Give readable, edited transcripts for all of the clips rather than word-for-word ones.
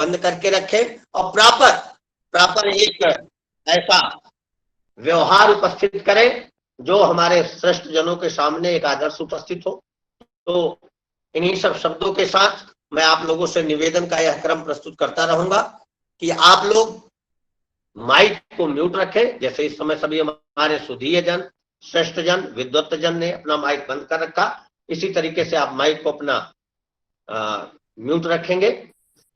बंद करके रखें और प्रॉपर एक ऐसा व्यवहार उपस्थित करें जो हमारे श्रेष्ठ जनों के सामने एक आदर्श उपस्थित हो। तो इन्हीं सब शब्दों के साथ मैं आप लोगों से निवेदन का यह क्रम प्रस्तुत करता रहूंगा कि आप लोग माइक को म्यूट रखें। जैसे इस समय सभी हमारे सुधीय जन, श्रेष्ठ जन, विद्वत जन ने अपना माइक बंद कर रखा, इसी तरीके से आप माइक को अपना म्यूट रखेंगे।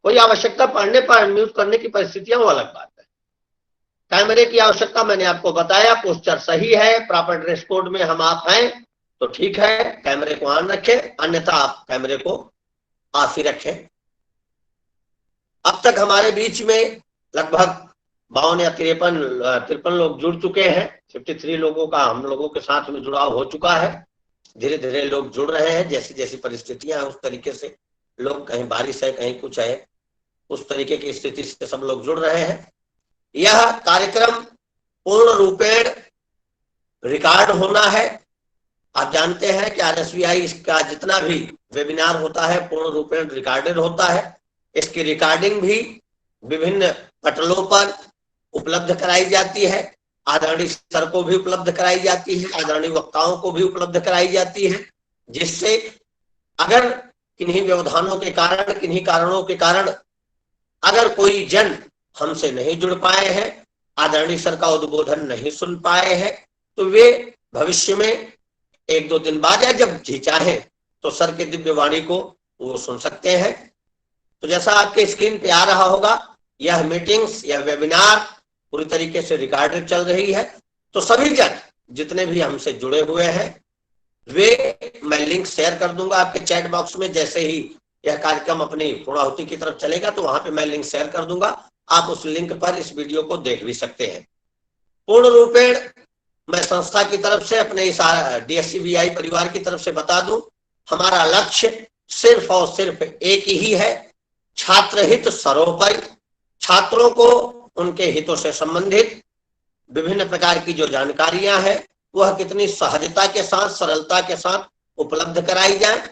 कोई आवश्यकता पड़ने पर म्यूट करने की परिस्थितियां वो अलग बात है। कैमरे की आवश्यकता मैंने आपको बताया, पोस्टर सही है, प्रॉपर ड्रेस कोड में हम आप हैं तो ठीक है, कैमरे को ऑन रखें, अन्यथा आप कैमरे को ऑफ ही रखें। अब तक हमारे बीच में लगभग 52 या 53 लोग जुड़ चुके हैं। 53 लोगों का हम लोगों के साथ में जुड़ाव हो चुका है। धीरे धीरे लोग जुड़ रहे हैं, जैसी जैसी परिस्थितियां हैं उस तरीके से लोग, कहीं बारिश है कहीं कुछ है, उस तरीके की स्थिति से सब लोग जुड़ रहे हैं। यह कार्यक्रम पूर्ण रूपेण रिकॉर्ड होना है। आप जानते हैं कि RSVI इसका जितना भी वेबिनार होता है पूर्ण रूपेण रिकॉर्डेड होता है। इसकी रिकॉर्डिंग भी विभिन्न पटलों पर उपलब्ध कराई जाती है, आदरणीय सर को भी उपलब्ध कराई जाती है, आदरणीय वक्ताओं को भी उपलब्ध कराई जाती है, जिससे अगर किन्हीं व्यवधानों के कारण, किन्हीं कारणों के कारण अगर कोई जन हमसे नहीं जुड़ पाए हैं, आदरणीय सर का उद्बोधन नहीं सुन पाए हैं, तो वे भविष्य में 1-2 दिन बाद या जब जी चाहे तो सर के दिव्य वाणी को वो सुन सकते हैं। तो जैसा आपके स्क्रीन पे आ रहा होगा, यह मीटिंग्स या वेबिनार पूरी तरीके से रिकॉर्डेड चल रही है। तो सभी जन जितने भी हमसे जुड़े हुए हैं वे, मैं लिंक शेयर कर दूंगा आपके चैट बॉक्स में। जैसे ही यह कार्यक्रम अपनी पूर्णाहुति की तरफ चलेगा तो वहां पे मैं लिंक शेयर कर दूंगा, आप उस लिंक पर इस वीडियो को देख भी सकते हैं। पूर्ण रूपेण मैं संस्था की तरफ से, अपने इस DSCVI परिवार की तरफ से बता दूं, हमारा लक्ष्य सिर्फ और सिर्फ एक ही है, छात्र हित सर्वोपरि। छात्रों को उनके हितों से संबंधित विभिन्न प्रकार की जो जानकारियां हैं वह कितनी सहजता के साथ, सरलता के साथ उपलब्ध कराई जाए।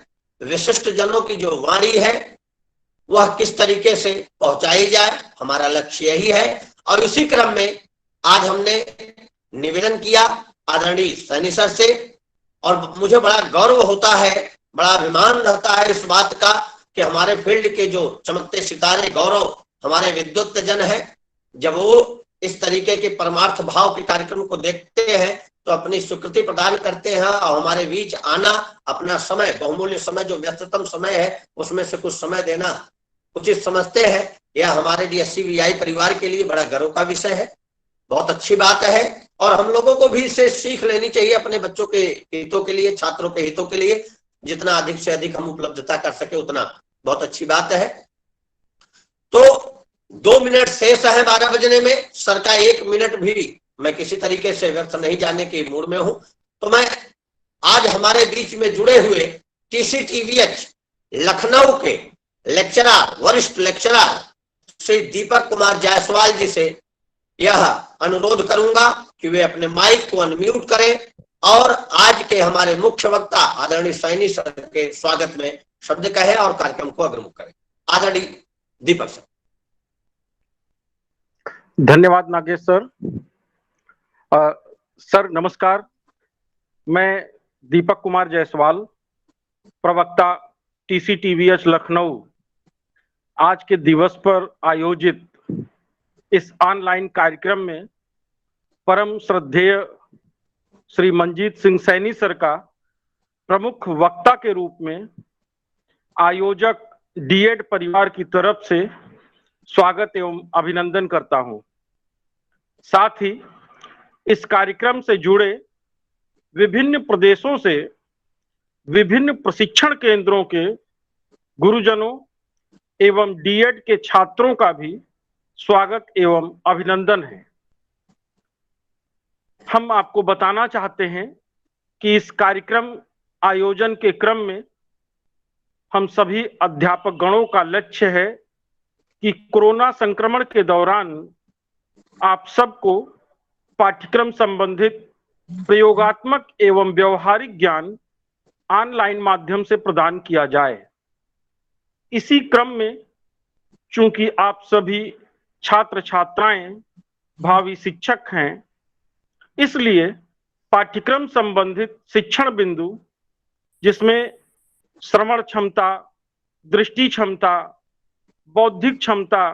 विशिष्ट जनों की जो वाणी है वह किस तरीके से पहुंचाई जाए, हमारा लक्ष्य यही है। और इसी क्रम में आज हमने निवेदन किया आदरणीय सैनी सर से, और मुझे बड़ा गौरव होता है, बड़ा अभिमान रहता है इस बात का कि हमारे फील्ड के जो चमकते सितारे गौरव हमारे विद्वत जन है, जब वो इस तरीके के परमार्थ भाव के कार्यक्रम को देखते हैं तो अपनी स्वीकृति प्रदान करते हैं और हमारे बीच आना, अपना समय, बहुमूल्य समय, जो व्यस्ततम समय है उसमें से कुछ समय देना उचित समझते हैं। यह हमारे DSCVI परिवार के लिए बड़ा गर्व का विषय है, बहुत अच्छी बात है। और हम लोगों को भी इससे सीख लेनी चाहिए अपने बच्चों के हितों के लिए, छात्रों के हितों के लिए। जितना अधिक से अधिक हम उपलब्धता कर सके उतना बहुत अच्छी बात है। तो 2 मिनट शेष है 12 बजने में, सर का 1 मिनट भी मैं किसी तरीके से व्यर्थ नहीं जाने के मूड में हूं। तो मैं आज हमारे बीच में जुड़े हुए TCTVH लखनऊ के लेक्चरर, वरिष्ठ लेक्चरर श्री दीपक कुमार जायसवाल जी से यह अनुरोध करूंगा कि वे अपने माइक को अनम्यूट करें और आज के हमारे मुख्य वक्ता आदरणीय सैनी सर के स्वागत में शब्द कहें और कार्यक्रम को अग्रमुख करें। आदरणीय दीपक सर। धन्यवाद नागेश सर। सर नमस्कार, मैं दीपक कुमार जायसवाल, प्रवक्ता TCTVH लखनऊ, आज के दिवस पर आयोजित इस ऑनलाइन कार्यक्रम में परम श्रद्धेय श्री मंजीत सिंह सैनी सर का प्रमुख वक्ता के रूप में आयोजक DED परिवार की तरफ से स्वागत एवं अभिनंदन करता हूं। साथ ही इस कार्यक्रम से जुड़े विभिन्न प्रदेशों से विभिन्न प्रशिक्षण केंद्रों के गुरुजनों एवं DED के छात्रों का भी स्वागत एवं अभिनंदन है। हम आपको बताना चाहते हैं कि इस कार्यक्रम आयोजन के क्रम में हम सभी अध्यापक गणों का लक्ष्य है कि कोरोना संक्रमण के दौरान आप सबको पाठ्यक्रम संबंधित प्रयोगात्मक एवं व्यवहारिक ज्ञान ऑनलाइन माध्यम से प्रदान किया जाए। इसी क्रम में चूंकि आप सभी छात्र छात्राएं भावी शिक्षक हैं, इसलिए पाठ्यक्रम संबंधित शिक्षण बिंदु जिसमें श्रवण क्षमता, दृष्टि क्षमता, बौद्धिक क्षमता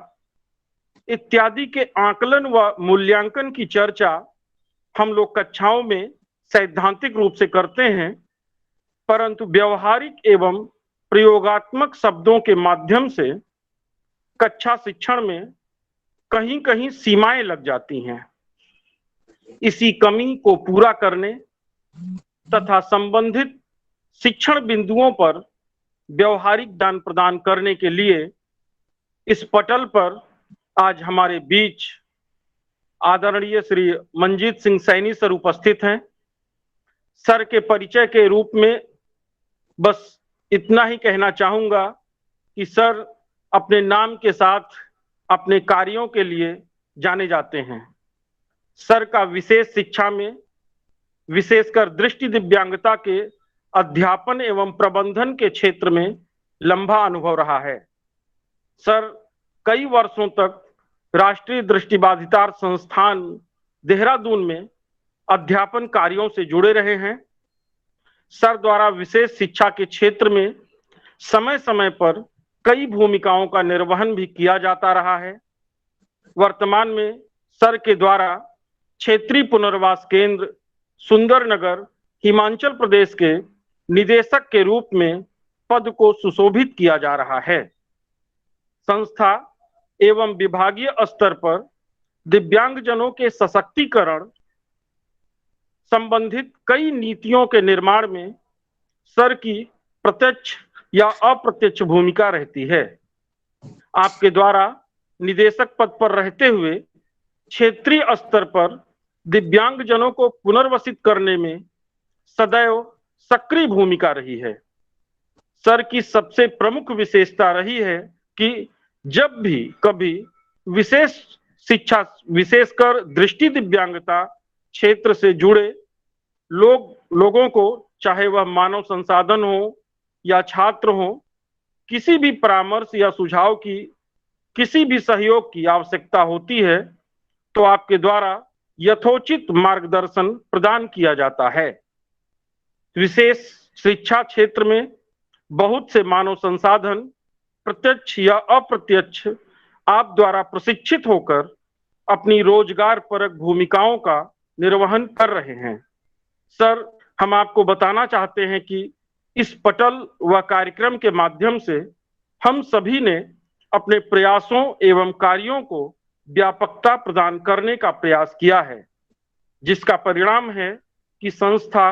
इत्यादि के आकलन व मूल्यांकन की चर्चा हम लोग कक्षाओं में सैद्धांतिक रूप से करते हैं, परंतु व्यवहारिक एवं प्रयोगात्मक शब्दों के माध्यम से कक्षा शिक्षण में कहीं कहीं सीमाएं लग जाती हैं। इसी कमी को पूरा करने तथा संबंधित शिक्षण बिंदुओं पर व्यवहारिक ज्ञान प्रदान करने के लिए इस पटल पर आज हमारे बीच आदरणीय श्री मंजीत सिंह सैनी सर उपस्थित हैं। सर के परिचय के रूप में बस इतना ही कहना चाहूंगा कि सर अपने नाम के साथ अपने कार्यों के लिए जाने जाते हैं। सर का विशेष शिक्षा में विशेषकर दृष्टि दिव्यांगता के अध्यापन एवं प्रबंधन के क्षेत्र में लंबा अनुभव रहा है। सर कई वर्षों तक राष्ट्रीय दृष्टिबाधितार संस्थान देहरादून में अध्यापन कार्यों से जुड़े रहे हैं। सर द्वारा विशेष शिक्षा के क्षेत्र में समय समय पर कई भूमिकाओं का निर्वहन भी किया जाता रहा है। वर्तमान में सर के द्वारा क्षेत्रीय पुनर्वास केंद्र सुंदरनगर हिमाचल प्रदेश के निदेशक के रूप में पद को सुशोभित किया जा रहा है। संस्था एवं विभागीय स्तर पर दिव्यांगजनों के सशक्तिकरण संबंधित कई नीतियों के निर्माण में सर की प्रत्यक्ष या अप्रत्यक्ष भूमिका रहती है। आपके द्वारा निदेशक पद पर रहते हुए क्षेत्रीय स्तर पर दिव्यांगजनों को पुनर्वसित करने में सदैव सक्रिय भूमिका रही है। सर की सबसे प्रमुख विशेषता रही है कि जब भी कभी विशेष शिक्षा, विशेषकर दृष्टि दिव्यांगता क्षेत्र से जुड़े लोगों को, चाहे वह मानव संसाधन हो या छात्र हो, किसी भी परामर्श या सुझाव की, किसी भी सहयोग की आवश्यकता होती है तो आपके द्वारा यथोचित मार्गदर्शन प्रदान किया जाता है। विशेष शिक्षा क्षेत्र में बहुत से मानव संसाधन प्रत्यक्ष या अप्रत्यक्ष आप द्वारा प्रशिक्षित होकर अपनी रोजगार परक भूमिकाओं का निर्वहन कर रहे हैं। सर, हम आपको बताना चाहते हैं कि इस पटल व कार्यक्रम के माध्यम से हम सभी ने अपने प्रयासों एवं कार्यों को व्यापकता प्रदान करने का प्रयास किया है, जिसका परिणाम है कि संस्था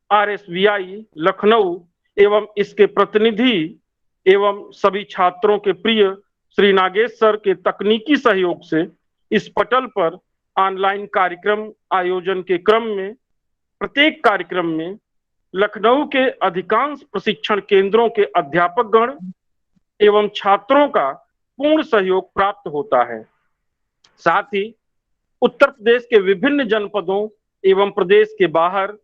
RSVI लखनऊ एवं इसके प्रतिनिधि एवं सभी छात्रों के प्रिय श्री नागेश सर के तकनीकी सहयोग से इस पटल पर ऑनलाइन कार्यक्रम आयोजन के क्रम में प्रत्येक कार्यक्रम में लखनऊ के अधिकांश प्रशिक्षण केंद्रों के अध्यापकगण एवं छात्रों का पूर्ण सहयोग प्राप्त होता है। साथ ही उत्तर प्रदेश के विभिन्न जनपदों एवं प्रदेश के बाहर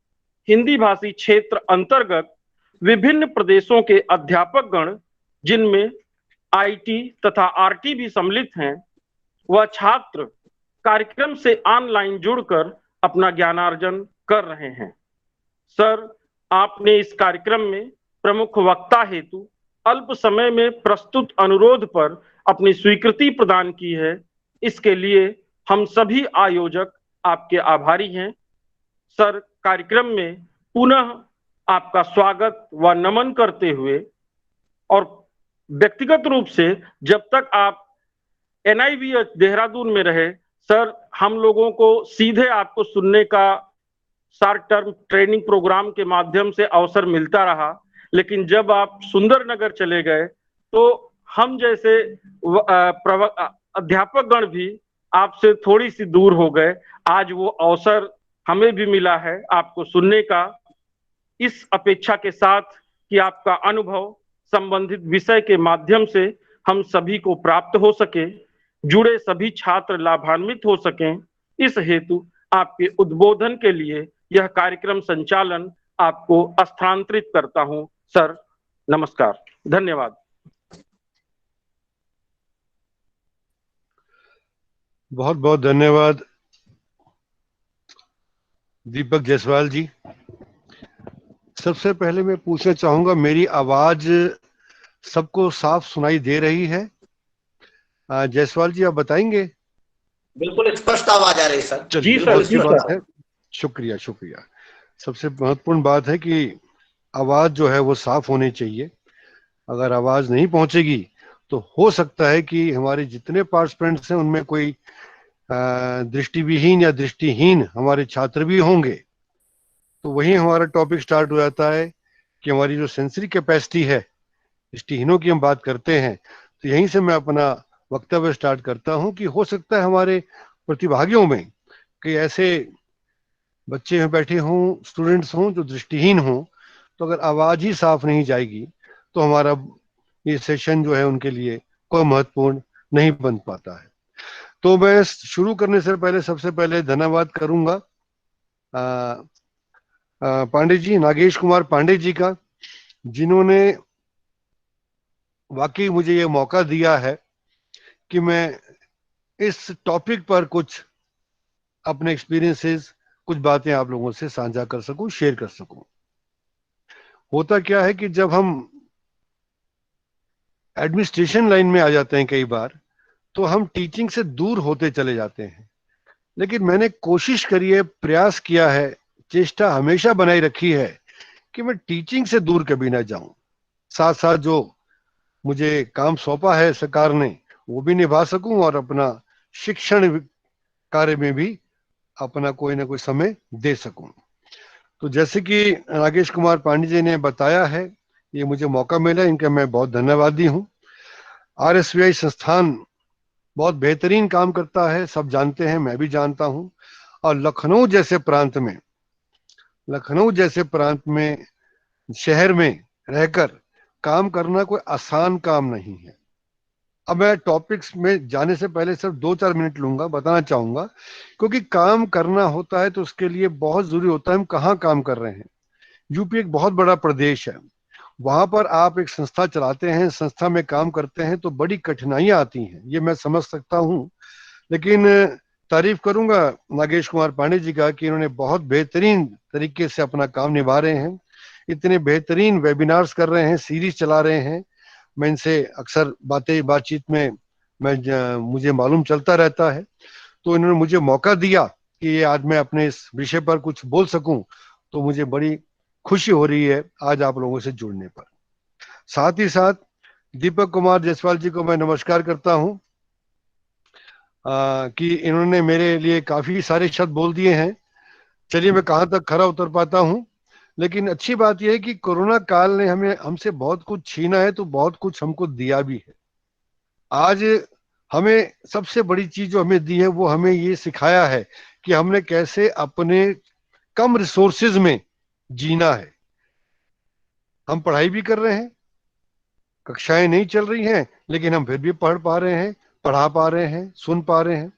हिंदी भाषी क्षेत्र अंतर्गत विभिन्न प्रदेशों के अध्यापकगण, जिनमें IT तथा RT भी सम्मिलित हैं, वह छात्र कार्यक्रम से ऑनलाइन जुड़कर अपना ज्ञानार्जन कर रहे हैं। सर, आपने इस कार्यक्रम में प्रमुख वक्ता हेतु अल्प समय में प्रस्तुत अनुरोध पर अपनी स्वीकृति प्रदान की है। इसके लिए हम सभी आयोजक आपके आभारी हैं। सर, कार्यक्रम में पुनः आपका स्वागत व नमन करते हुए और व्यक्तिगत रूप से जब तक आप NIVH देहरादून में रहे, सर, हम लोगों को सीधे आपको सुनने का शॉर्ट टर्म ट्रेनिंग प्रोग्राम के माध्यम से अवसर मिलता रहा, लेकिन जब आप सुंदरनगर चले गए तो हम जैसे अध्यापकगण भी आपसे थोड़ी सी दूर हो गए। आज वो अवसर हमें भी मिला है आपको सुनने का, इस अपेक्षा के साथ कि आपका अनुभव संबंधित विषय के माध्यम से हम सभी को प्राप्त हो सके, जुड़े सभी छात्र लाभान्वित हो सकें। इस हेतु आपके उद्बोधन के लिए यह कार्यक्रम संचालन आपको स्थानांतरित करता हूं। सर, नमस्कार, धन्यवाद। बहुत बहुत धन्यवाद दीपक जायसवाल जी। सबसे पहले मैं पूछना चाहूंगा, मेरी आवाज सबको साफ सुनाई दे रही है? जायसवाल जी, आप बताएंगे? बिल्कुल स्पष्ट आवाज आ रही है सर। चलिए, जी बहुत सर, अच्छी जी बात सर। है। शुक्रिया शुक्रिया। सबसे महत्वपूर्ण बात है कि आवाज जो है वो साफ होनी चाहिए। अगर आवाज नहीं पहुंचेगी तो हो सकता है कि हमारे जितने पार्टिसिपेंट्स हैं उनमें कोई दृष्टिविहीन या दृष्टिहीन हमारे छात्र भी होंगे। तो वही हमारा टॉपिक स्टार्ट हो जाता है कि हमारी जो सेंसरी कैपेसिटी है, दृष्टिहीनों की हम बात करते हैं, तो यहीं से मैं अपना वक्तव्य स्टार्ट करता हूं कि हो सकता है हमारे प्रतिभागियों में कई ऐसे बच्चे बैठे हों, स्टूडेंट्स हों जो दृष्टिहीन हों। तो अगर आवाज ही साफ नहीं जाएगी तो हमारा ये सेशन जो है उनके लिए कोई महत्वपूर्ण नहीं बन पाता है। तो मैं शुरू करने से पहले सबसे पहले धन्यवाद करूंगा पांडे जी, नागेश कुमार पांडे जी का, जिन्होंने वाकई मुझे ये मौका दिया है कि मैं इस टॉपिक पर कुछ अपने एक्सपीरियंसेस, कुछ बातें आप लोगों से साझा कर सकूं, शेयर कर सकूं। होता क्या है कि जब हम एडमिनिस्ट्रेशन लाइन में आ जाते हैं कई बार, तो हम टीचिंग से दूर होते चले जाते हैं। लेकिन मैंने कोशिश करी है, प्रयास किया है, चेष्टा हमेशा बनाई रखी है कि मैं टीचिंग से दूर कभी ना जाऊं। साथ साथ जो मुझे काम सौंपा है सरकार ने वो भी निभा सकूं और अपना शिक्षण कार्य में भी अपना कोई ना कोई समय दे सकूं। तो जैसे कि नागेश कुमार पांडे जी ने बताया है, ये मुझे मौका मिला, इनका मैं बहुत धन्यवादी हूं। RSVI संस्थान बहुत बेहतरीन काम करता है, सब जानते हैं, मैं भी जानता हूं। और लखनऊ जैसे प्रांत में, शहर में रहकर काम करना कोई आसान काम नहीं है। अब मैं टॉपिक्स में जाने से पहले सिर्फ 2-4 मिनट लूंगा, बताना चाहूंगा, क्योंकि काम करना होता है तो उसके लिए बहुत जरूरी होता है हम कहाँ काम कर रहे हैं। यूपी एक बहुत बड़ा प्रदेश है, वहां पर आप एक संस्था चलाते हैं, संस्था में काम करते हैं तो बड़ी कठिनाइयां आती हैं, ये मैं समझ सकता हूं। लेकिन तारीफ करूंगा नागेश कुमार पांडे जी का कि इन्होंने बहुत बेहतरीन तरीके से अपना काम निभा रहे हैं। इतने बेहतरीन वेबिनार्स कर रहे हैं, सीरीज चला रहे हैं। मैं इनसे अक्सर बातचीत में मुझे मालूम चलता रहता है। तो इन्होंने मुझे मौका दिया कि ये आज मैं अपने इस विषय पर कुछ बोल सकूं, तो मुझे बड़ी खुशी हो रही है आज आप लोगों से जुड़ने पर। साथ ही साथ दीपक कुमार जायसवाल जी को मैं नमस्कार करता हूं कि इन्होंने मेरे लिए काफी सारे शब्द बोल दिए हैं। चलिए, मैं कहाँ तक खरा उतर पाता हूं। लेकिन अच्छी बात यह है कि कोरोना काल ने हमें हमसे बहुत कुछ छीना है तो बहुत कुछ हमको दिया भी है। आज हमें सबसे बड़ी चीज जो हमें दी है वो हमें ये सिखाया है कि हमने कैसे अपने कम रिसोर्सेज में जीना है। हम पढ़ाई भी कर रहे हैं, कक्षाएं नहीं चल रही हैं, लेकिन हम फिर भी पढ़ पा रहे हैं, पढ़ा पा रहे हैं, सुन पा रहे हैं।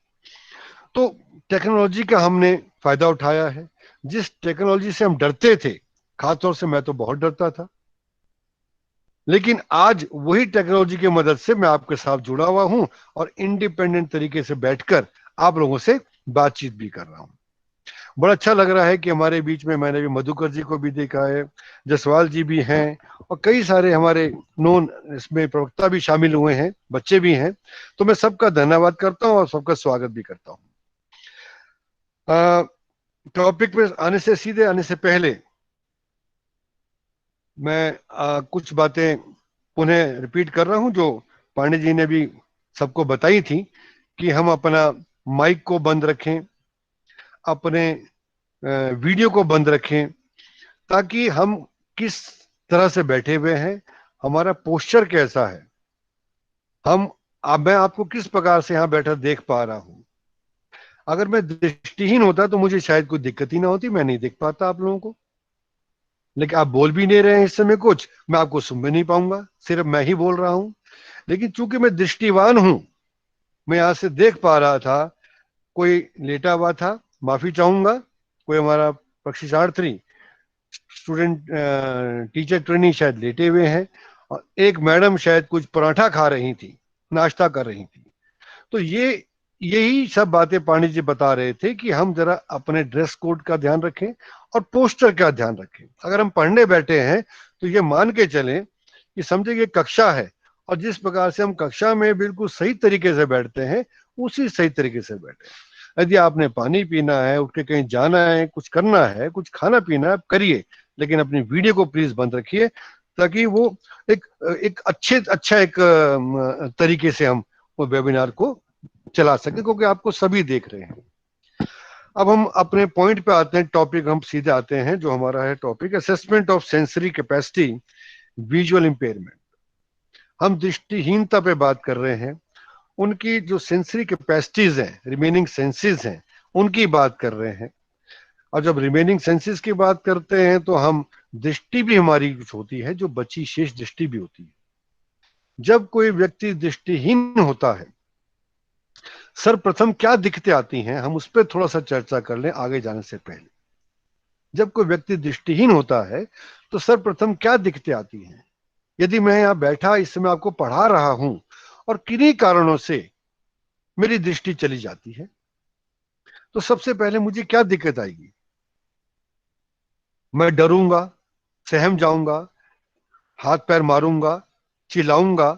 तो टेक्नोलॉजी का हमने फायदा उठाया है। जिस टेक्नोलॉजी से हम डरते थे, खासतौर से मैं तो बहुत डरता था, लेकिन आज वही टेक्नोलॉजी की मदद से मैं आपके साथ जुड़ा हुआ हूं और इंडिपेंडेंट तरीके से बैठकर आप लोगों से बातचीत भी कर रहा हूं। बड़ा अच्छा लग रहा है कि हमारे बीच में मैंने भी मधुकर जी को भी देखा है, जसवाल जी भी हैं, और कई सारे हमारे नॉन इसमें प्रवक्ता भी शामिल हुए हैं, बच्चे भी हैं। तो मैं सबका धन्यवाद करता हूं और सबका स्वागत भी करता हूं। टॉपिक पे आने से सीधे आने से पहले मैं कुछ बातें पुनः रिपीट कर रहा हूं जो पांडे जी ने भी सबको बताई थी, कि हम अपना माइक को बंद रखें, अपने वीडियो को बंद रखें, ताकि हम किस तरह से बैठे हुए हैं, हमारा पोस्चर कैसा है, हम अब मैं आपको किस प्रकार से यहां बैठा देख पा रहा हूं। अगर मैं दृष्टिहीन होता तो मुझे शायद कोई दिक्कत ही ना होती, मैं नहीं देख पाता आप लोगों को। लेकिन आप बोल भी नहीं रहे हैं इस समय कुछ, मैं आपको सुन भी नहीं पाऊंगा, सिर्फ मैं ही बोल रहा हूं। लेकिन चूंकि मैं दृष्टिवान हूं, मैं यहां से देख पा रहा था। कोई लेटा हुआ था, माफी चाहूंगा, कोई हमारा पक्षीशार्थी स्टूडेंट टीचर ट्रेनी शायद लेटे हुए हैं, और एक मैडम शायद कुछ पराठा खा रही थी, नाश्ता कर रही थी। तो ये यही सब बातें पांडे जी बता रहे थे कि हम जरा अपने ड्रेस कोड का ध्यान रखें और पोस्टर का ध्यान रखें। अगर हम पढ़ने बैठे हैं तो ये मान के चलें कि समझे ये कक्षा है, और जिस प्रकार से हम कक्षा में बिल्कुल सही तरीके से बैठते हैं उसी सही तरीके से बैठे। यदि आपने पानी पीना है, उठ के कहीं जाना है, कुछ करना है, कुछ खाना पीना है, करिए, लेकिन अपनी वीडियो को प्लीज बंद रखिए, ताकि वो एक एक अच्छा एक तरीके से हम वो वेबिनार को चला सके, क्योंकि आपको सभी देख रहे हैं। अब हम अपने पॉइंट पे आते हैं, टॉपिक हम सीधे आते हैं, जो हमारा है topic assessment of sensory capacity visual impairment. हम दृष्टिहीनता पे बात कर रहे हैं, उनकी जो सेंसरी कैपेसिटीज हैं, रिमेनिंग सेंसेस हैं, उनकी बात कर रहे हैं। और जब रिमेनिंग सेंसेस की बात करते हैं तो हम दृष्टि भी हमारी कुछ होती है, जो बची शेष दृष्टि भी होती है। जब कोई व्यक्ति दृष्टिहीन होता है, सर्वप्रथम क्या दिक्कतें आती हैं, हम उस पर थोड़ा सा चर्चा कर लें आगे जाने से पहले। जब कोई व्यक्ति दृष्टिहीन होता है तो सर्वप्रथम क्या दिक्कतें आती हैं। यदि मैं यहां बैठा इस समय आपको पढ़ा रहा हूं और किन्हीं कारणों से मेरी दृष्टि चली जाती है, तो सबसे पहले मुझे क्या दिक्कत आएगी। मैं डरूंगा, सहम जाऊंगा, हाथ पैर मारूंगा, चिल्लाऊंगा,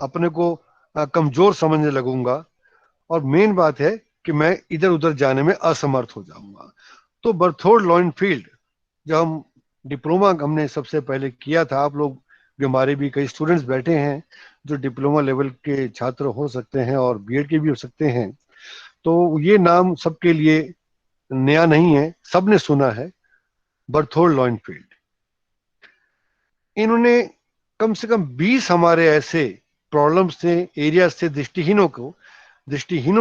अपने को कमजोर समझने लगूंगा, और मेन बात है कि मैं इधर उधर जाने में असमर्थ हो जाऊंगा। तो बर्थोल्ड लॉयनफील्ड, जब हम डिप्लोमा हमने सबसे पहले किया था, आप लोग भी, हमारे भी कई स्टूडेंट्स बैठे हैं जो डिप्लोमा लेवल के छात्र हो सकते हैं और बीएड के भी हो सकते हैं, तो ये नाम सबके लिए नया नहीं है, सबने सुना है, बर्थोल्ड लॉयनफील्ड। इन्होंने कम से कम 20 हमारे ऐसे प्रॉब्लम्स थे, एरियाज थे दृष्टिहीनों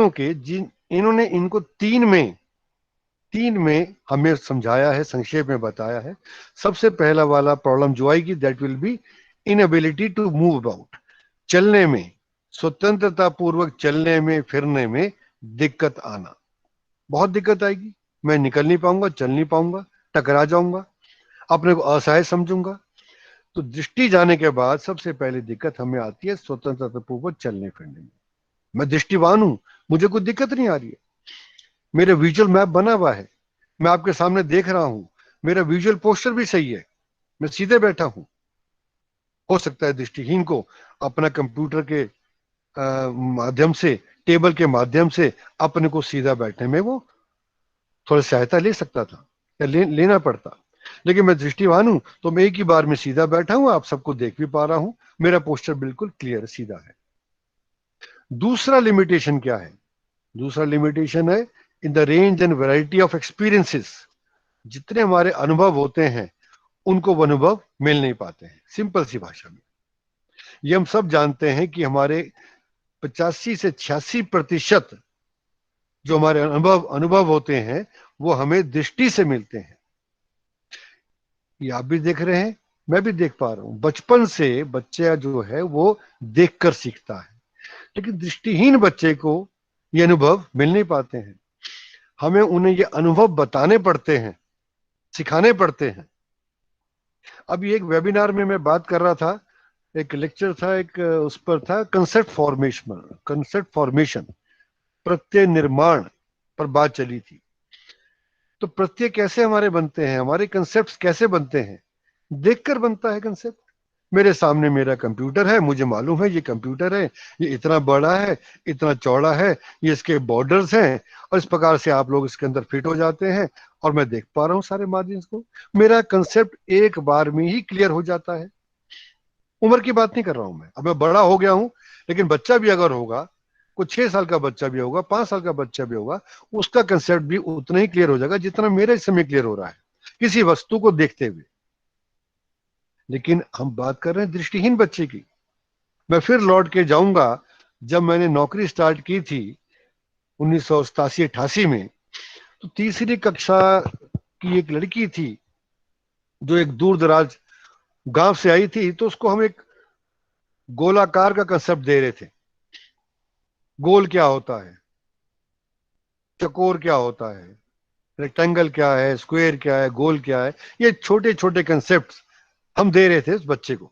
के, जिन इन्होंने इनको तीन में हमें समझाया है, संक्षेप में बताया है। सबसे पहला वाला प्रॉब्लम जो आएगी, that will be inability to move about, चलने में, स्वतंत्रता पूर्वक चलने में फिरने में दिक्कत आना। बहुत दिक्कत आएगी, मैं निकल नहीं पाऊंगा, चल नहीं पाऊंगा, टकरा जाऊंगा, अपने को असहाय समझूंगा। तो दृष्टि जाने के बाद सबसे पहली दिक्कत हमें आती है स्वतंत्रता पूर्वक चलने फिरने में। मैं दृष्टिवान हूं, मुझे कोई दिक्कत नहीं आ रही है, मेरा विजुअल मैप बना हुआ है, मैं आपके सामने देख रहा हूं, मेरा विजुअल पोस्टर भी सही है, मैं सीधे बैठा हूं। हो सकता है दृष्टिहीन को अपना कंप्यूटर के माध्यम से, टेबल के माध्यम से अपने को सीधा बैठने में वो थोड़ी सहायता ले सकता था या लेना पड़ता, लेकिन मैं दृष्टिवान हूं तो मैं एक ही बार में सीधा बैठा हूं, आप सबको देख भी पा रहा हूं, मेरा पोस्टर बिल्कुल क्लियर सीधा है। दूसरा लिमिटेशन क्या है? दूसरा लिमिटेशन है in the range and variety of experiences. जितने हमारे अनुभव होते हैं उनको वो अनुभव मिल नहीं पाते हैं। सिंपल सी भाषा में ये हम सब जानते हैं कि हमारे 85 से 86% जो हमारे अनुभव होते हैं वो हमें दृष्टि से मिलते हैं। ये आप भी देख रहे हैं, मैं भी देख पा रहा हूं। बचपन से बच्चा जो है वो देखकर सीखता है, लेकिन दृष्टिहीन बच्चे को ये अनुभव मिल नहीं पाते हैं। हमें उन्हें ये अनुभव बताने पड़ते हैं, सिखाने पड़ते हैं। अभी एक वेबिनार में मैं बात कर रहा था, एक लेक्चर था, एक उस पर था कंसेप्ट फॉर्मेशन, प्रत्यय निर्माण पर बात चली थी। तो प्रत्यय कैसे हमारे बनते हैं, हमारे कंसेप्ट कैसे बनते हैं? देखकर बनता है कंसेप्ट। मेरे सामने मेरा कंप्यूटर है, मुझे मालूम है ये कंप्यूटर है, ये इतना बड़ा है, इतना चौड़ा है, ये इसके बॉर्डर्स हैं, और इस प्रकार से आप लोग इसके अंदर फिट हो जाते हैं, और मैं देख पा रहा हूं सारे मार्जिन को। मेरा कंसेप्ट एक बार में ही क्लियर हो जाता है। उम्र की बात नहीं कर रहा हूं मैं, अब मैं बड़ा हो गया हूं, लेकिन बच्चा भी अगर होगा, कुछ 6 साल का बच्चा भी होगा, 5 साल का बच्चा भी होगा, उसका कंसेप्ट भी उतना ही क्लियर हो जाएगा जितना मेरे इस समय क्लियर हो रहा है किसी वस्तु को देखते हुए। लेकिन हम बात कर रहे हैं दृष्टिहीन बच्चे की। मैं फिर लौट के जाऊंगा, जब मैंने नौकरी स्टार्ट की थी 1987-88 में, तो तीसरी कक्षा की एक लड़की थी जो एक दूर दराज गांव से आई थी, तो उसको हम एक गोलाकार का कंसेप्ट दे रहे थे। गोल क्या होता है, चकोर क्या होता है, रेक्टेंगल क्या है, स्क्वायर क्या है, गोल क्या है, ये छोटे छोटे कंसेप्ट हम दे रहे थे उस बच्चे को।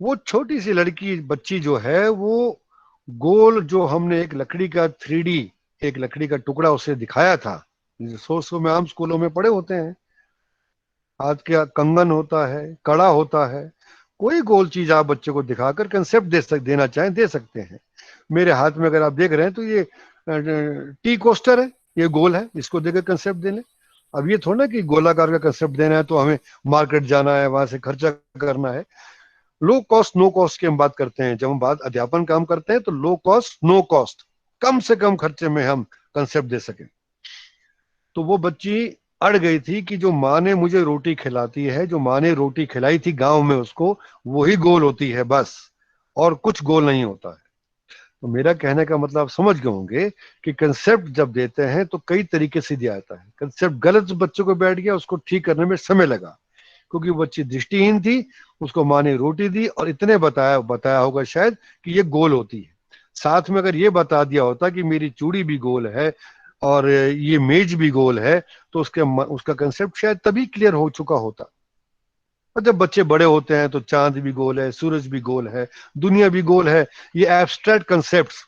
वो छोटी सी लड़की बच्ची जो है वो गोल जो हमने एक लकड़ी का 3D, एक लकड़ी का टुकड़ा उसे दिखाया था, सोर्स में आम स्कूलों में पढ़े होते हैं, हाथ के कंगन होता है, कड़ा होता है, कोई गोल चीज आप बच्चे को दिखाकर कंसेप्ट देना चाहें दे सकते हैं। मेरे हाथ में अगर आप देख रहे हैं तो ये टी कोस्टर है, ये गोल है, इसको देकर कंसेप्ट दे लें। अब ये थोड़ा ना कि गोलाकार का कंसेप्ट देना है तो हमें मार्केट जाना है, वहां से खर्चा करना है। लो कॉस्ट नो कॉस्ट की हम बात करते हैं, जब हम बात अध्यापन काम करते हैं तो लो कॉस्ट नो कॉस्ट, कम से कम खर्चे में हम कंसेप्ट दे सके। तो वो बच्ची अड़ गई थी कि जो माँ ने मुझे रोटी खिलाती है, जो माँ ने रोटी खिलाई थी गांव में उसको, वही गोल होती है बस, और कुछ गोल नहीं होता है। तो मेरा कहने का मतलब आप समझ गए होंगे कि कंसेप्ट जब देते हैं तो कई तरीके से दिया जाता है। कंसेप्ट गलत बच्चों को बैठ गया, उसको ठीक करने में समय लगा, क्योंकि वो बच्ची दृष्टिहीन थी, उसको माँ ने रोटी दी और इतने बताया बताया होगा शायद कि ये गोल होती है। साथ में अगर ये बता दिया होता कि मेरी चूड़ी भी गोल है और ये मेज भी गोल है, तो उसका कंसेप्ट शायद तभी क्लियर हो चुका होता। और जब बच्चे बड़े होते हैं तो चांद भी गोल है, सूरज भी गोल है, दुनिया भी गोल है, ये एब्स्ट्रैक्ट कंसेप्ट्स,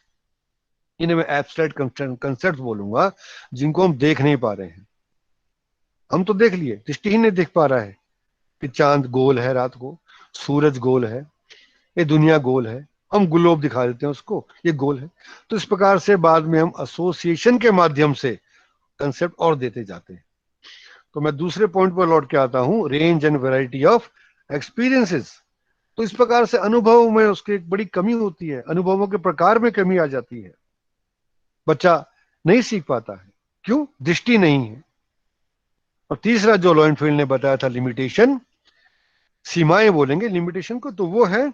इन्हें मैं एब्स्ट्रैक्ट कंसेप्ट बोलूंगा, जिनको हम देख नहीं पा रहे हैं। हम तो देख लिए, दृष्टिहीन नहीं देख पा रहा है कि चांद गोल है रात को, सूरज गोल है, ये दुनिया गोल है, हम ग्लोब दिखा देते हैं उसको, ये गोल है। तो इस प्रकार से बाद में हम एसोसिएशन के माध्यम से कंसेप्ट और देते जाते हैं। तो मैं दूसरे पॉइंट पर लौट के आता हूं, range and variety of experiences. तो इस प्रकार से अनुभव में उसकी एक बड़ी कमी होती है, अनुभवों के प्रकार में कमी आ जाती है, बच्चा नहीं सीख पाता है, क्यों? दृष्टि नहीं है। और तीसरा जो लॉयनफील्ड ने बताया था, लिमिटेशन, सीमाएं बोलेंगे लिमिटेशन को, तो वो है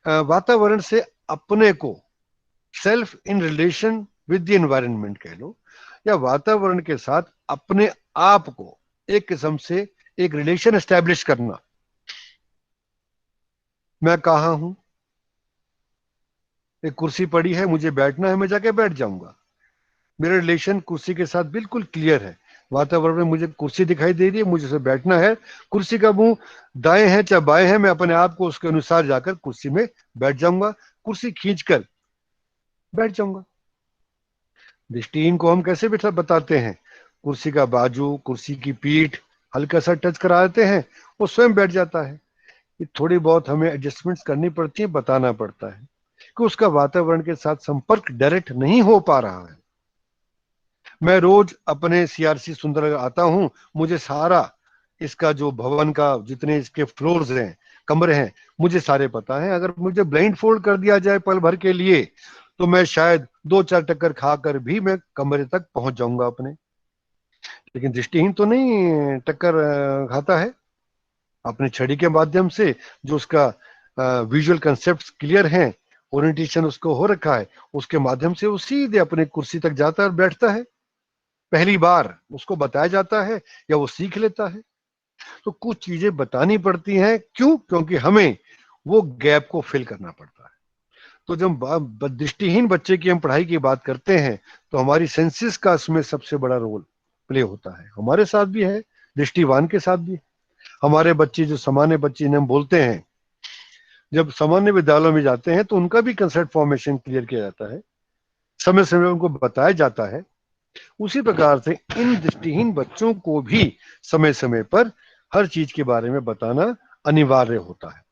वातावरण से अपने को, self in relation with the environment कह लो, या वातावरण के साथ अपने आप को एक किस्म से एक रिलेशन एस्टेब्लिश करना। मैं कहा हूं, एक कुर्सी पड़ी है, मुझे बैठना है, मैं जाके बैठ जाऊंगा, मेरा रिलेशन कुर्सी के साथ बिल्कुल क्लियर है। वातावरण में मुझे कुर्सी दिखाई दे रही है, मुझे उसे बैठना है, कुर्सी का मुंह दाएं है चाहे बाएं है, मैं अपने आप को उसके अनुसार जाकर कुर्सी में बैठ जाऊंगा, कुर्सी खींचकर बैठ जाऊंगा। दृष्टिहीन को हम कैसे बिठा बताते हैं, कुर्सी का बाजू, कुर्सी की पीठ हल्का सा टच करा देते हैं, वो स्वयं बैठ जाता है। ये थोड़ी बहुत हमें एडजस्टमेंट्स करनी पड़ती है, बताना पड़ता है कि उसका वातावरण के साथ संपर्क डायरेक्ट नहीं हो पा रहा है। मैं रोज अपने सीआरसी सुंदर आता हूं, मुझे सारा इसका जो भवन का जितने इसके फ्लोर्स हैं, कमरे हैं, मुझे सारे पता है। अगर मुझे ब्लाइंड फोल्ड कर दिया जाए पल भर के लिए, तो मैं शायद 2-4 टक्कर खाकर भी मैं कमरे तक पहुंच जाऊंगा अपने। लेकिन दृष्टिहीन तो नहीं टक्कर खाता है, अपने छड़ी के माध्यम से जो उसका विजुअल कंसेप्ट क्लियर हैं, ओरिएंटेशन उसको हो रखा है, उसके माध्यम से वो सीधे अपने कुर्सी तक जाता है और बैठता है। पहली बार उसको बताया जाता है या वो सीख लेता है। तो कुछ चीजें बतानी पड़ती हैं, क्यों? क्योंकि हमें वो गैप को फिल करना पड़ता है। तो जब दृष्टिहीन बच्चे की हम पढ़ाई की बात करते हैं तो हमारी सेंसेस का उसमें सबसे बड़ा रोल प्ले होता है, हमारे साथ भी है, दृष्टिवान के साथ भी। हमारे बच्चे जो सामान्य बच्चे हम बोलते हैं, जब सामान्य विद्यालयों में जाते हैं तो उनका भी कंसेप्ट फॉर्मेशन क्लियर किया जाता है, समय समय उनको बताया जाता है। उसी प्रकार से इन दृष्टिहीन बच्चों को भी समय समय पर हर चीज के बारे में बताना अनिवार्य होता है।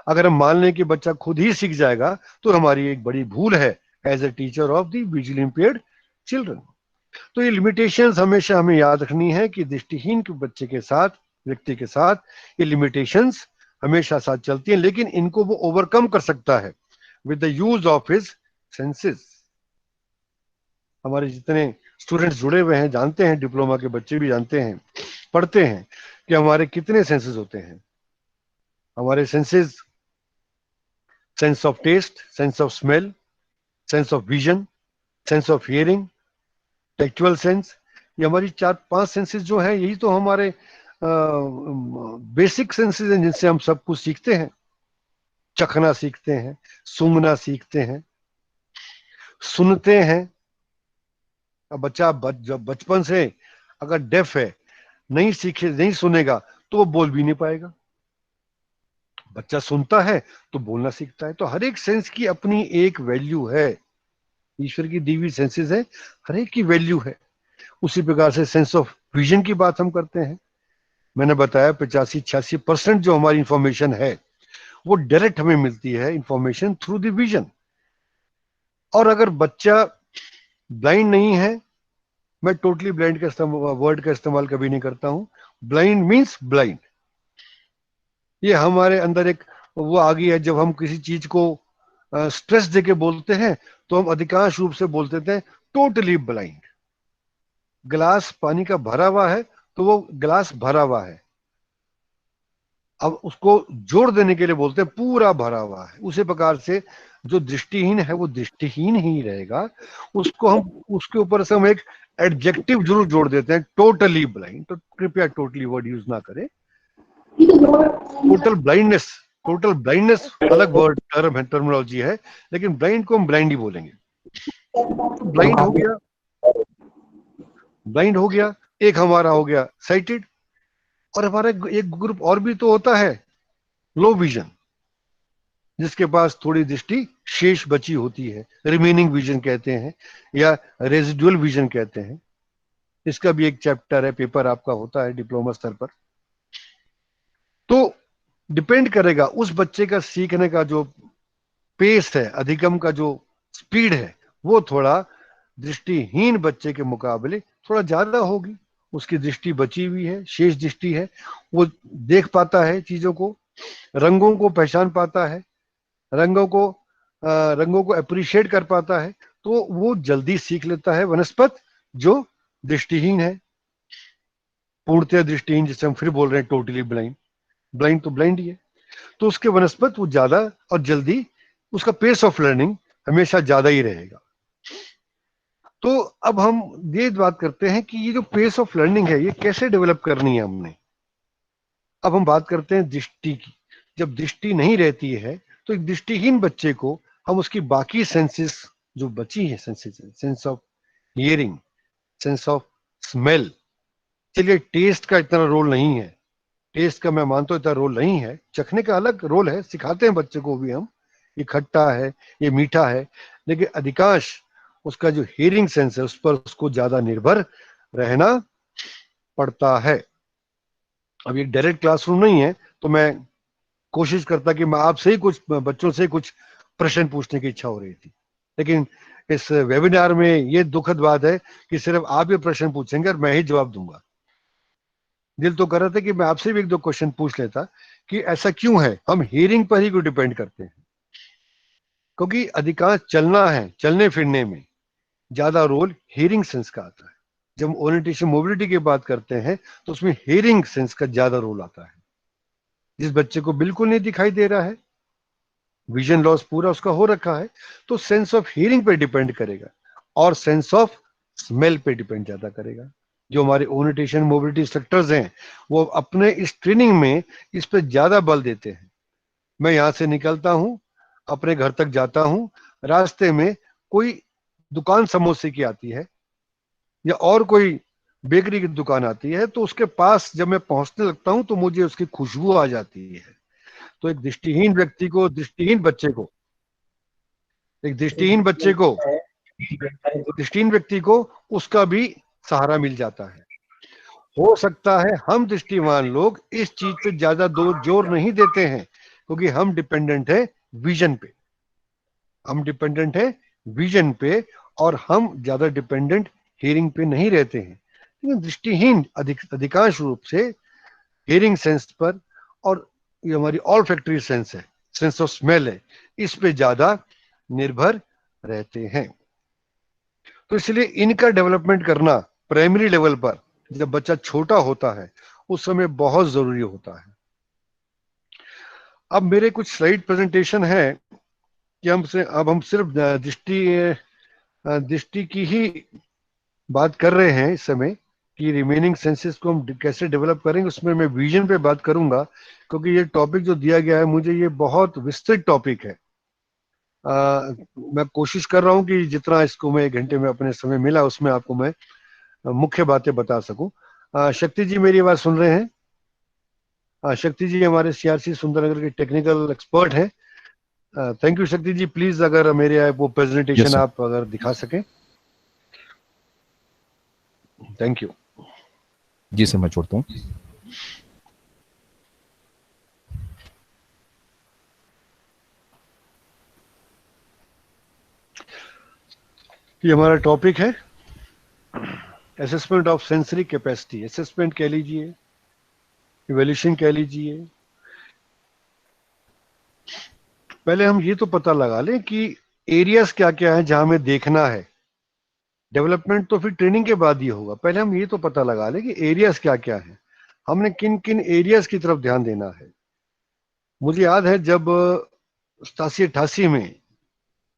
अगर हम मान लें कि बच्चा खुद ही सीख जाएगा तो हमारी एक बड़ी भूल है as a teacher of the visually impaired children. तो ये लिमिटेशंस हमेशा हमें याद रखनी है कि दृष्टिहीन के बच्चे के साथ, व्यक्ति के साथ ये लिमिटेशंस हमेशा साथ चलती हैं, लेकिन इनको वो ओवरकम कर सकता है with the use of his senses. हमारे जितने स्टूडेंट्स जुड़े हुए हैं जानते हैं, डिप्लोमा के बच्चे भी जानते हैं, पढ़ते हैं कि हमारे कितने सेंसेस होते हैं। हमारे senses, sense of taste, sense of smell, sense of vision, sense of hearing, tactual sense, ये हमारी 4-5 सेंसेस जो है, यही तो हमारे बेसिक सेंसेस हैं जिनसे हम सब कुछ सीखते हैं। चखना सीखते हैं, सूंघना सीखते हैं, सुनते हैं। अब बच्चा जब बचपन से अगर डेफ है, नहीं सीखे, नहीं सुनेगा, तो वो बोल भी नहीं पाएगा। बच्चा सुनता है तो बोलना सीखता है। तो हर एक सेंस की अपनी एक वैल्यू है, ईश्वर की दी हुई सेंसेस है, हर एक की वैल्यू है। उसी प्रकार से सेंस ऑफ विजन की बात हम करते हैं। मैंने बताया 85-86% जो हमारी इंफॉर्मेशन है वो डायरेक्ट हमें मिलती है इंफॉर्मेशन थ्रू द विजन। और अगर बच्चा ब्लाइंड नहीं है, मैं टोटली ब्लाइंड का वर्ड का इस्तेमाल कभी नहीं करता हूं। Blind means blind. ये हमारे अंदर एक वो आ गई है, जब हम किसी चीज को स्ट्रेस देके बोलते हैं तो हम अधिकांश रूप से बोलते थे टोटली ब्लाइंड। गिलास पानी का भरा हुआ है तो वो गिलास भरा हुआ है, अब उसको जोड़ देने के लिए बोलते हैं पूरा भरा हुआ है। उसी प्रकार से जो दृष्टिहीन है वो दृष्टिहीन ही रहेगा, उसको हम उसके ऊपर से हम एक एडजेक्टिव जरूर जोड़ देते हैं, टोटली ब्लाइंड। तो कृपया टोटली वर्ड यूज ना करें। टोटल ब्लाइंडनेस अलग वर्ड टर्म है, टर्मिनोलॉजी है, लेकिन ब्लाइंड को हम ब्लाइंड ही बोलेंगे। तो ब्लाइंड हो गया, ब्लाइंड हो गया। एक हमारा हो गया साइटेड। और हमारा एक ग्रुप और भी तो होता है, लो विजन, जिसके पास थोड़ी दृष्टि शेष बची होती है, रिमेनिंग विजन कहते हैं या रेजिडुअल विजन कहते हैं। इसका भी एक चैप्टर है, पेपर आपका होता है डिप्लोमा स्तर पर। तो डिपेंड करेगा उस बच्चे का सीखने का जो पेस है, अधिगम का जो स्पीड है, वो थोड़ा दृष्टिहीन बच्चे के मुकाबले थोड़ा ज्यादा होगी। उसकी दृष्टि बची हुई है, शेष दृष्टि है, वो देख पाता है चीजों को, रंगों को पहचान पाता है, रंगों को अप्रिशिएट कर पाता है, तो वो जल्दी सीख लेता है वनस्पत जो दृष्टिहीन है, पूर्णतः दृष्टिहीन, जिसे हम फिर बोल रहे हैं टोटली ब्लाइंड। ब्लाइंड तो ब्लाइंड ही है, तो उसके वनस्पत वो ज्यादा और जल्दी, उसका पेस ऑफ लर्निंग हमेशा ज्यादा ही रहेगा। तो अब हम ये बात करते हैं कि ये जो पेस ऑफ लर्निंग है ये कैसे डेवलप करनी है हमने। अब हम बात करते हैं दृष्टि की। जब दृष्टि नहीं रहती है तो एक दृष्टिहीन बच्चे को हम उसकी बाकी सेंसेस जो बची है, senses, sense of hearing, sense of smell, चलिए टेस्ट का इतना रोल नहीं है, टेस्ट का मैं मानता हूं इतना रोल नहीं है, चखने का अलग रोल है, सिखाते हैं बच्चे को भी हम, ये खट्टा है, ये मीठा है, लेकिन अधिकांश उसका जो हियरिंग सेंस है उस पर उसको ज्यादा निर्भर रहना पड़ता है। अब ये डायरेक्ट क्लासरूम नहीं है, तो मैं कोशिश करता कि मैं आपसे ही कुछ बच्चों से कुछ प्रश्न पूछने की इच्छा हो रही थी, लेकिन इस वेबिनार में ये दुखद बात है कि सिर्फ आप ये प्रश्न पूछेंगे और मैं ही जवाब दूंगा। दिल तो कर रहा था कि मैं आपसे भी एक दो क्वेश्चन पूछ लेता कि ऐसा क्यों है, हम हियरिंग पर ही क्यों डिपेंड करते हैं। क्योंकि अधिकांश चलना है, चलने फिरने में ज्यादा रोल हियरिंग सेंस का आता है। जब हम ओरिएंटेशन मोबिलिटी की बात करते हैं तो उसमें हियरिंग सेंस का ज्यादा रोल आता है। जिस बच्चे को बिल्कुल नहीं दिखाई दे रहा है, विजन लॉस पूरा उसका हो रखा है, तो सेंस ऑफ हियरिंग पे डिपेंड करेगा और सेंस ऑफ स्मेल पे डिपेंड ज्यादा करेगा। जो हमारे ओरिएंटेशन मोबिलिटी इंस्ट्रक्टर्स हैं वो अपने इस ट्रेनिंग में इस पे ज्यादा बल देते हैं। मैं यहां से निकलता हूं, अपने घर तक जाता हूं, रास्ते में कोई दुकान समोसे की आती है या और कोई बेकरी की दुकान आती है, तो उसके पास जब मैं पहुंचने लगता हूं तो मुझे उसकी खुशबू आ जाती है। तो एक दृष्टिहीन व्यक्ति को, दृष्टिहीन बच्चे को, एक दृष्टिहीन बच्चे को, दृष्टिहीन व्यक्ति को उसका भी सहारा मिल जाता है। हो सकता है हम दृष्टिवान लोग इस चीज पे ज्यादा जोर नहीं देते हैं क्योंकि हम डिपेंडेंट है विजन पे, हम डिपेंडेंट है विजन पे, और हम ज्यादा डिपेंडेंट हियरिंग पे नहीं रहते हैं। लेकिन दृष्टिहीन अधिकांश रूप से हियरिंग सेंस पर, और ये हमारी ऑल फैक्टरी सेंस है, सेंस ऑफ स्मेल है, इस पे ज्यादा निर्भर रहते हैं। तो इसलिए इनका डेवलपमेंट करना प्राइमरी लेवल पर जब बच्चा छोटा होता है उस समय बहुत जरूरी होता है। अब मेरे कुछ स्लाइड प्रेजेंटेशन है कि अब हम सिर्फ दृष्टि की ही बात कर रहे हैं इस समय कि रिमेनिंग सेंसेस को हम कैसे डेवलप करेंगे। उसमें मैं विजन पे बात करूंगा क्योंकि ये टॉपिक जो दिया गया है मुझे ये बहुत विस्तृत टॉपिक है। मैं कोशिश कर रहा हूं कि जितना इसको मैं 1 घंटे में अपने समय मिला उसमें आपको मैं मुख्य बातें बता सकूं। शक्ति जी मेरी आवाज सुन रहे हैं? शक्ति जी हमारे सीआरसी सुंदरनगर के टेक्निकल एक्सपर्ट हैं। थैंक यू शक्ति जी, प्लीज अगर मेरे वो प्रेजेंटेशन आप अगर दिखा सकें। थैंक यू जी सर, मैं छोड़ता हूँ। ये हमारा टॉपिक है assessment of sensory capacity. Assessment कह लीजिए, इवैल्यूएशन कह लीजिए। पहले हम ये तो पता लगा लें कि एरियाज क्या क्या है जहां हमें देखना है। डेवलपमेंट तो फिर ट्रेनिंग के बाद ही होगा। पहले हम ये तो पता लगा लें कि एरियाज क्या क्या है, हमने किन किन एरियाज की तरफ ध्यान देना है। मुझे याद है जब 87-88 में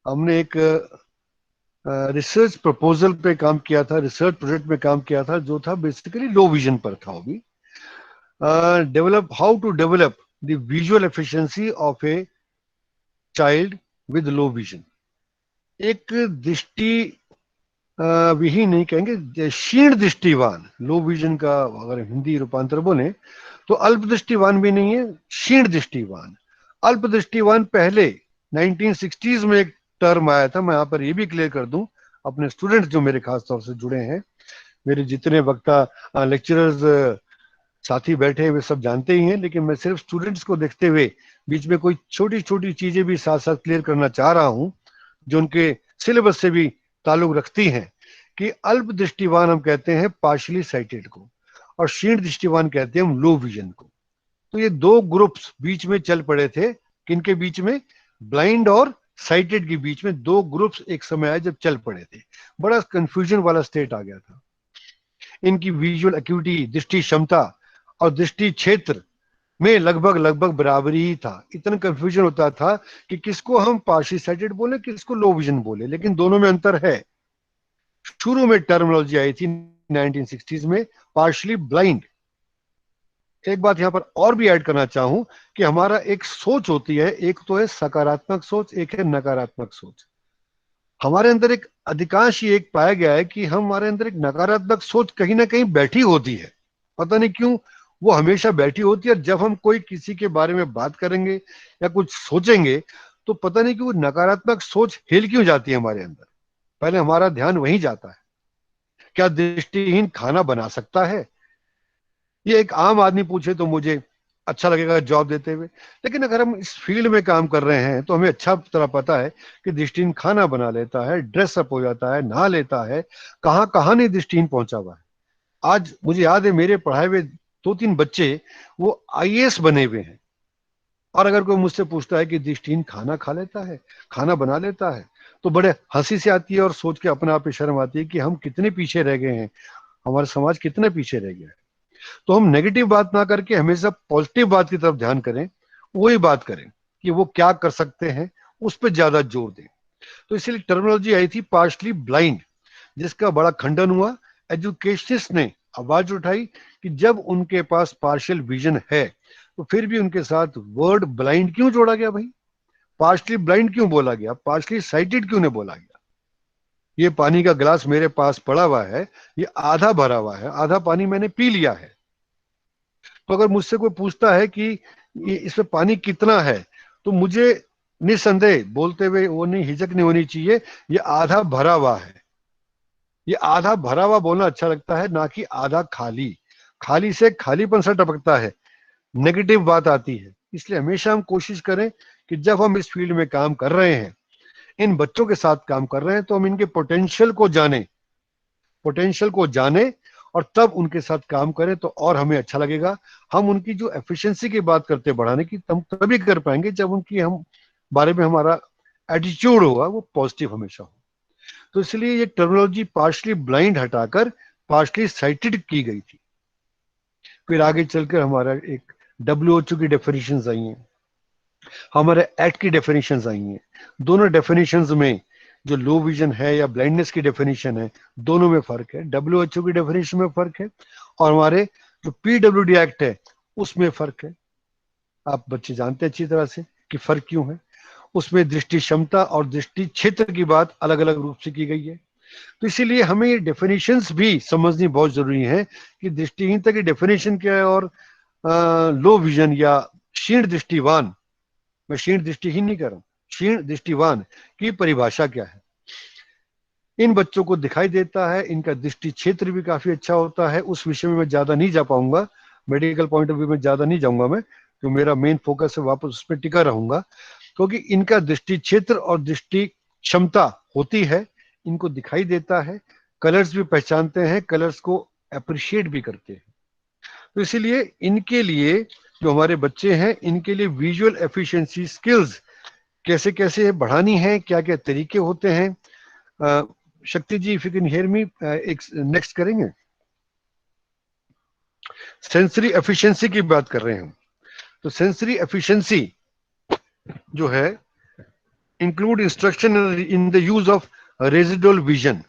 हमने एक रिसर्च प्रपोजल पे काम किया था, रिसर्च प्रोजेक्ट में काम किया था, जो था बेसिकली लो विजन पर था। वो भी develop how to develop the visual efficiency of a child with low vision. एक दृष्टि विहीन नहीं कहेंगे, क्षीण दृष्टिवान, लो विजन का अगर हिंदी रूपांतर बोले तो अल्प दृष्टिवान भी नहीं है, क्षीण दृष्टिवान। अल्प दृष्टिवान पहले 1960s में एक टर्म आया था। मैं यहाँ पर ये भी क्लियर कर दूं, अपने स्टूडेंट्स जो मेरे खास तौर से जुड़े हैं, मेरे जितने वक्ता लेक्चरर्स साथी बैठे हैं वे सब जानते ही हैं, लेकिन मैं सिर्फ स्टूडेंट्स को देखते हुए बीच में कोई छोटी छोटी चीजें भी साथ साथ क्लियर करना चाह रहा हूं जो उनके सिलेबस से भी ताल्लुक रखती हैं। कि अल्प दृष्टिवान हम कहते हैं पार्शली साइटेड को, और क्षीण दृष्टिवान कहते हैं हम लो विजन को। तो ये दो ग्रुप्स बीच में चल पड़े थे। किनके बीच में? ब्लाइंड और साइटेड के बीच में दो ग्रुप्स एक समय आए जब चल पड़े थे। बड़ा कंफ्यूजन वाला स्टेट आ गया था। इनकी विजुअल एक्यूटी, दृष्टि क्षमता और दृष्टि क्षेत्र में लगभग बराबरी ही था। इतना कंफ्यूजन होता था कि किसको हम पार्शली साइटेड बोले, किसको लो विजन बोले, लेकिन दोनों में अंतर है। शुरू में टर्मिनोलॉजी आई थी 1960s में, पार्शली ब्लाइंड। एक बात यहां पर और भी ऐड करना चाहूं कि हमारा एक सोच होती है, एक तो है सकारात्मक सोच, एक है नकारात्मक सोच। हमारे अंदर एक अधिकांश ये एक पाया गया है कि हमारे अंदर एक नकारात्मक सोच कहीं ना कहीं बैठी होती है। पता नहीं क्यों वो हमेशा बैठी होती है। जब हम कोई किसी के बारे में बात करेंगे या कुछ सोचेंगे तो पता नहीं क्यों नकारात्मक सोच हिल क्यों जाती है हमारे अंदर। पहले हमारा ध्यान वहीं जाता है, क्या दृष्टिहीन खाना बना सकता है? ये एक आम आदमी पूछे तो मुझे अच्छा लगेगा जवाब देते हुए, लेकिन अगर हम इस फील्ड में काम कर रहे हैं तो हमें अच्छा तरह पता है कि दृष्टिहीन खाना बना लेता है, ड्रेस अप हो जाता है, नहा लेता है, कहां कहां नहीं दृष्टिहीन पहुंचा हुआ है। आज मुझे याद है मेरे पढ़ाए हुए 2-3 बच्चे वो आईएएस बने हुए हैं, और अगर कोई मुझसे पूछता है कि दृष्टिहीन खाना खा लेता है, खाना बना लेता है, तो बड़े हंसी से आती है और सोच के अपने आप ही शर्म आती है कि हम कितने पीछे रह गए हैं, हमारा समाज कितने पीछे रह गया है। तो हम नेगेटिव बात ना करके हमेशा पॉजिटिव बात की तरफ ध्यान करें, वही बात करें कि वो क्या कर सकते हैं, उस पर ज्यादा जोर दें। तो इसीलिए टर्मिनोलॉजी आई थी पार्शली ब्लाइंड, जिसका बड़ा खंडन हुआ। एजुकेशनिस्ट ने आवाज उठाई कि जब उनके पास पार्शियल विजन है तो फिर भी उनके साथ वर्ड ब्लाइंड क्यों जोड़ा गया भाई? पार्शली ब्लाइंड क्यों बोला गया? पार्शली साइटेड क्यों नहीं बोला गया? ये पानी का गिलास मेरे पास पड़ा हुआ है, ये आधा भरा हुआ है, आधा पानी मैंने पी लिया है। तो अगर मुझसे कोई पूछता है कि इसमें पानी कितना है, तो मुझे निसंदेह बोलते हुए वो नहीं हिचक नहीं होनी चाहिए, ये आधा भरा हुआ है। ये आधा भरा हुआ बोलना अच्छा लगता है, ना कि आधा खाली। खाली से खालीपन सा टपकता है, नेगेटिव बात आती है। इसलिए हमेशा हम कोशिश करें कि जब हम इस फील्ड में काम कर रहे हैं, इन बच्चों के साथ काम कर रहे हैं, तो हम इनके पोटेंशियल को जाने और तब उनके साथ काम करें तो और हमें अच्छा लगेगा। हम उनकी जो एफिशिएंसी की बात करते बढ़ाने की, हम तभी कर पाएंगे जब उनकी हम बारे में हमारा एटीट्यूड होगा वो पॉजिटिव हमेशा हो। तो इसलिए ये टर्मिनोलॉजी पार्शली ब्लाइंड हटाकर पार्शली साइटेड की गई थी। फिर आगे चलकर हमारा एक WHO की डेफिनेशंस आई हैं, हमारे एक्ट की डेफिनेशंस आई हैं। दोनों डेफिनेशंस में जो लो विजन है या ब्लाइंडनेस की डेफिनेशन है, दोनों में फर्क है। WHO की डेफिनेशन में फर्क है और हमारे जो PWD एक्ट है उसमें फर्क है। आप बच्चे जानते हैं अच्छी तरह से कि फर्क क्यों है। उसमें दृष्टि क्षमता और दृष्टि क्षेत्र की बात अलग अलग रूप से की गई है। तो इसीलिए हमें ये डेफिनेशंस भी समझनी बहुत जरूरी है कि दृष्टिहीनता की डेफिनेशन क्या है और लो विजन या क्षीण दृष्टिवान, मैं क्षीण दृष्टिहीन नहीं कर रहा हूं, क्षीण दृष्टिवान की परिभाषा क्या है। इन बच्चों को दिखाई देता है, इनका दृष्टि क्षेत्र भी काफी अच्छा होता है। उस विषय में मैं ज्यादा नहीं जा पाऊंगा, मेडिकल पॉइंट ऑफ व्यू में ज्यादा नहीं जाऊंगा मैं, तो मेरा मेन फोकस है, वापस उस पर टिका रहूंगा। क्योंकि इनका दृष्टि क्षेत्र और दृष्टि क्षमता होती है, इनको दिखाई देता है, कलर्स भी पहचानते हैं, कलर्स को अप्रिशिएट भी करते हैं। तो इसीलिए इनके लिए जो हमारे बच्चे हैं, इनके लिए विजुअल एफिशिएंसी स्किल्स कैसे कैसे बढ़ानी है, क्या क्या तरीके होते हैं। Shakti ji, if you can hear me, एक नेक्स्ट करेंगे। सेंसरी एफिशिएंसी की बात कर रहे हैं हम। तो सेंसरी एफिशिएंसी जो है, include instruction in the use of residual vision,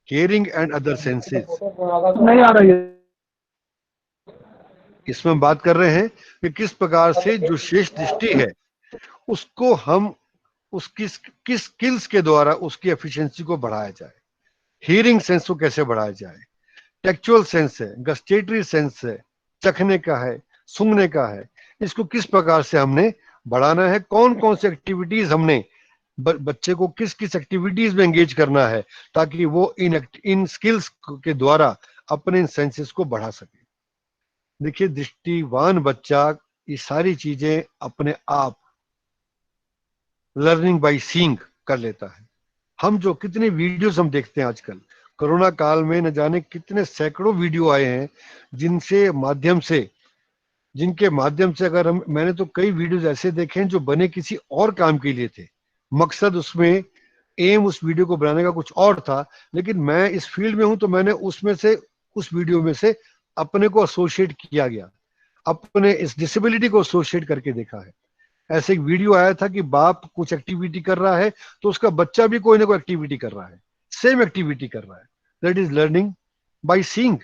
hearing and other senses. नहीं आ रही है। इसमें हम बात कर रहे हैं कि किस प्रकार से जो शेष दृष्टि है उसको हम उसकी किस स्किल्स के द्वारा उसकी एफिशिएंसी को बढ़ाया जाए। हियरिंग सेंस को कैसे बढ़ाया जाए, टेक्चुअल सेंस है, गस्टेटरी सेंस है, चखने का है, सूंघने का है, इसको किस प्रकार से हमने बढ़ाना है, कौन कौन सी एक्टिविटीज हमने बच्चे को किस किस एक्टिविटीज में एंगेज करना है ताकि वो इन स्किल्स के द्वारा अपने इन सेंसेस को बढ़ा सके। देखिए, दृष्टिवान बच्चा ये सारी चीजें अपने आप लर्निंग बाय सीइंग कर लेता है। हम जो कितने वीडियोस हम देखते हैं आजकल, कोरोना काल में न जाने कितने सैकड़ों वीडियो आए हैं जिनके माध्यम से अगर मैंने तो कई वीडियोस ऐसे देखे हैं जो बने किसी और काम के लिए थे, मकसद उसमें एम उस वीडियो को बनाने का कुछ और था, लेकिन मैं इस फील्ड में हूं तो मैंने उस वीडियो में से अपने को एसोसिएट किया गया, अपने इस डिसेबिलिटी को एसोसिएट करके देखा है। ऐसे एक वीडियो आया था कि बाप कुछ एक्टिविटी कर रहा है तो उसका बच्चा भी कोई ना कोई एक्टिविटी कर रहा है, सेम एक्टिविटी कर रहा है। That is learning by seeing.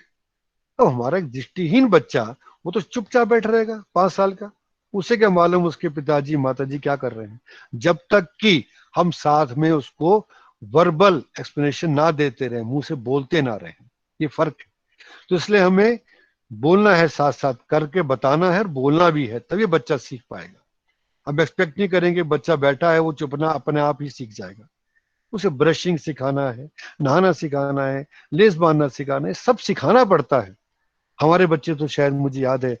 तो हमारा एक दृष्टिहीन बच्चा वो तो चुपचाप बैठ रहेगा 5 साल का, उसे क्या मालूम उसके पिताजी माताजी क्या कर रहे हैं, जब तक कि हम साथ में उसको वर्बल एक्सप्लेनेशन ना देते रहे, मुंह से बोलते ना रहे। ये फर्क है। तो इसलिए हमें बोलना है, साथ साथ करके बताना है और बोलना भी है, तभी बच्चा सीख पाएगा। हम एक्सपेक्ट नहीं करेंगे बच्चा बैठा है वो चुपना अपने आप ही सीख जाएगा। उसे ब्रशिंग सिखाना है, नहाना सिखाना है, लेस बांधना सिखाना है, सब सिखाना पड़ता है। हमारे बच्चे तो शायद मुझे याद है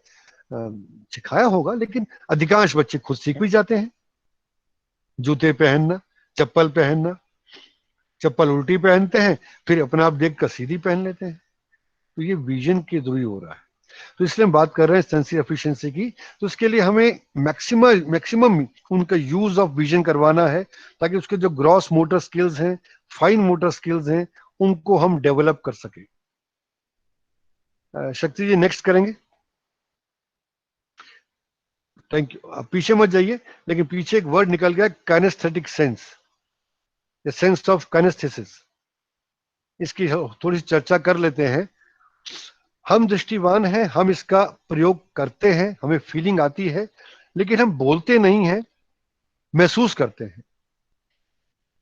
सिखाया होगा, लेकिन अधिकांश बच्चे खुद सीख भी जाते हैं। जूते पहनना, चप्पल पहनना, चप्पल उल्टी पहनते हैं फिर अपने आप देख कर सीधी पहन लेते हैं। तो ये विजन के थ्रू ही हो रहा है। तो इसलिए हम बात कर रहे हैं सेंसरी एफिशिएंसी की। तो इसके लिए हमें मैक्सिमम उनका यूज ऑफ विजन करवाना है ताकि उसके जो ग्रॉस मोटर स्किल्स हैं, फाइन मोटर स्किल्स हैं, उनको हम डेवलप कर सके। शक्ति जी नेक्स्ट करेंगे। Thank you. आप पीछे मत जाइए, लेकिन पीछे एक वर्ड निकल गया, kinesthetic sense, the sense of kinesthesis. इसकी थोड़ी सी चर्चा कर लेते हैं। हम दृष्टिवान हैं, हम इसका प्रयोग करते हैं, हमें फीलिंग आती है, लेकिन हम बोलते नहीं हैं, महसूस करते हैं।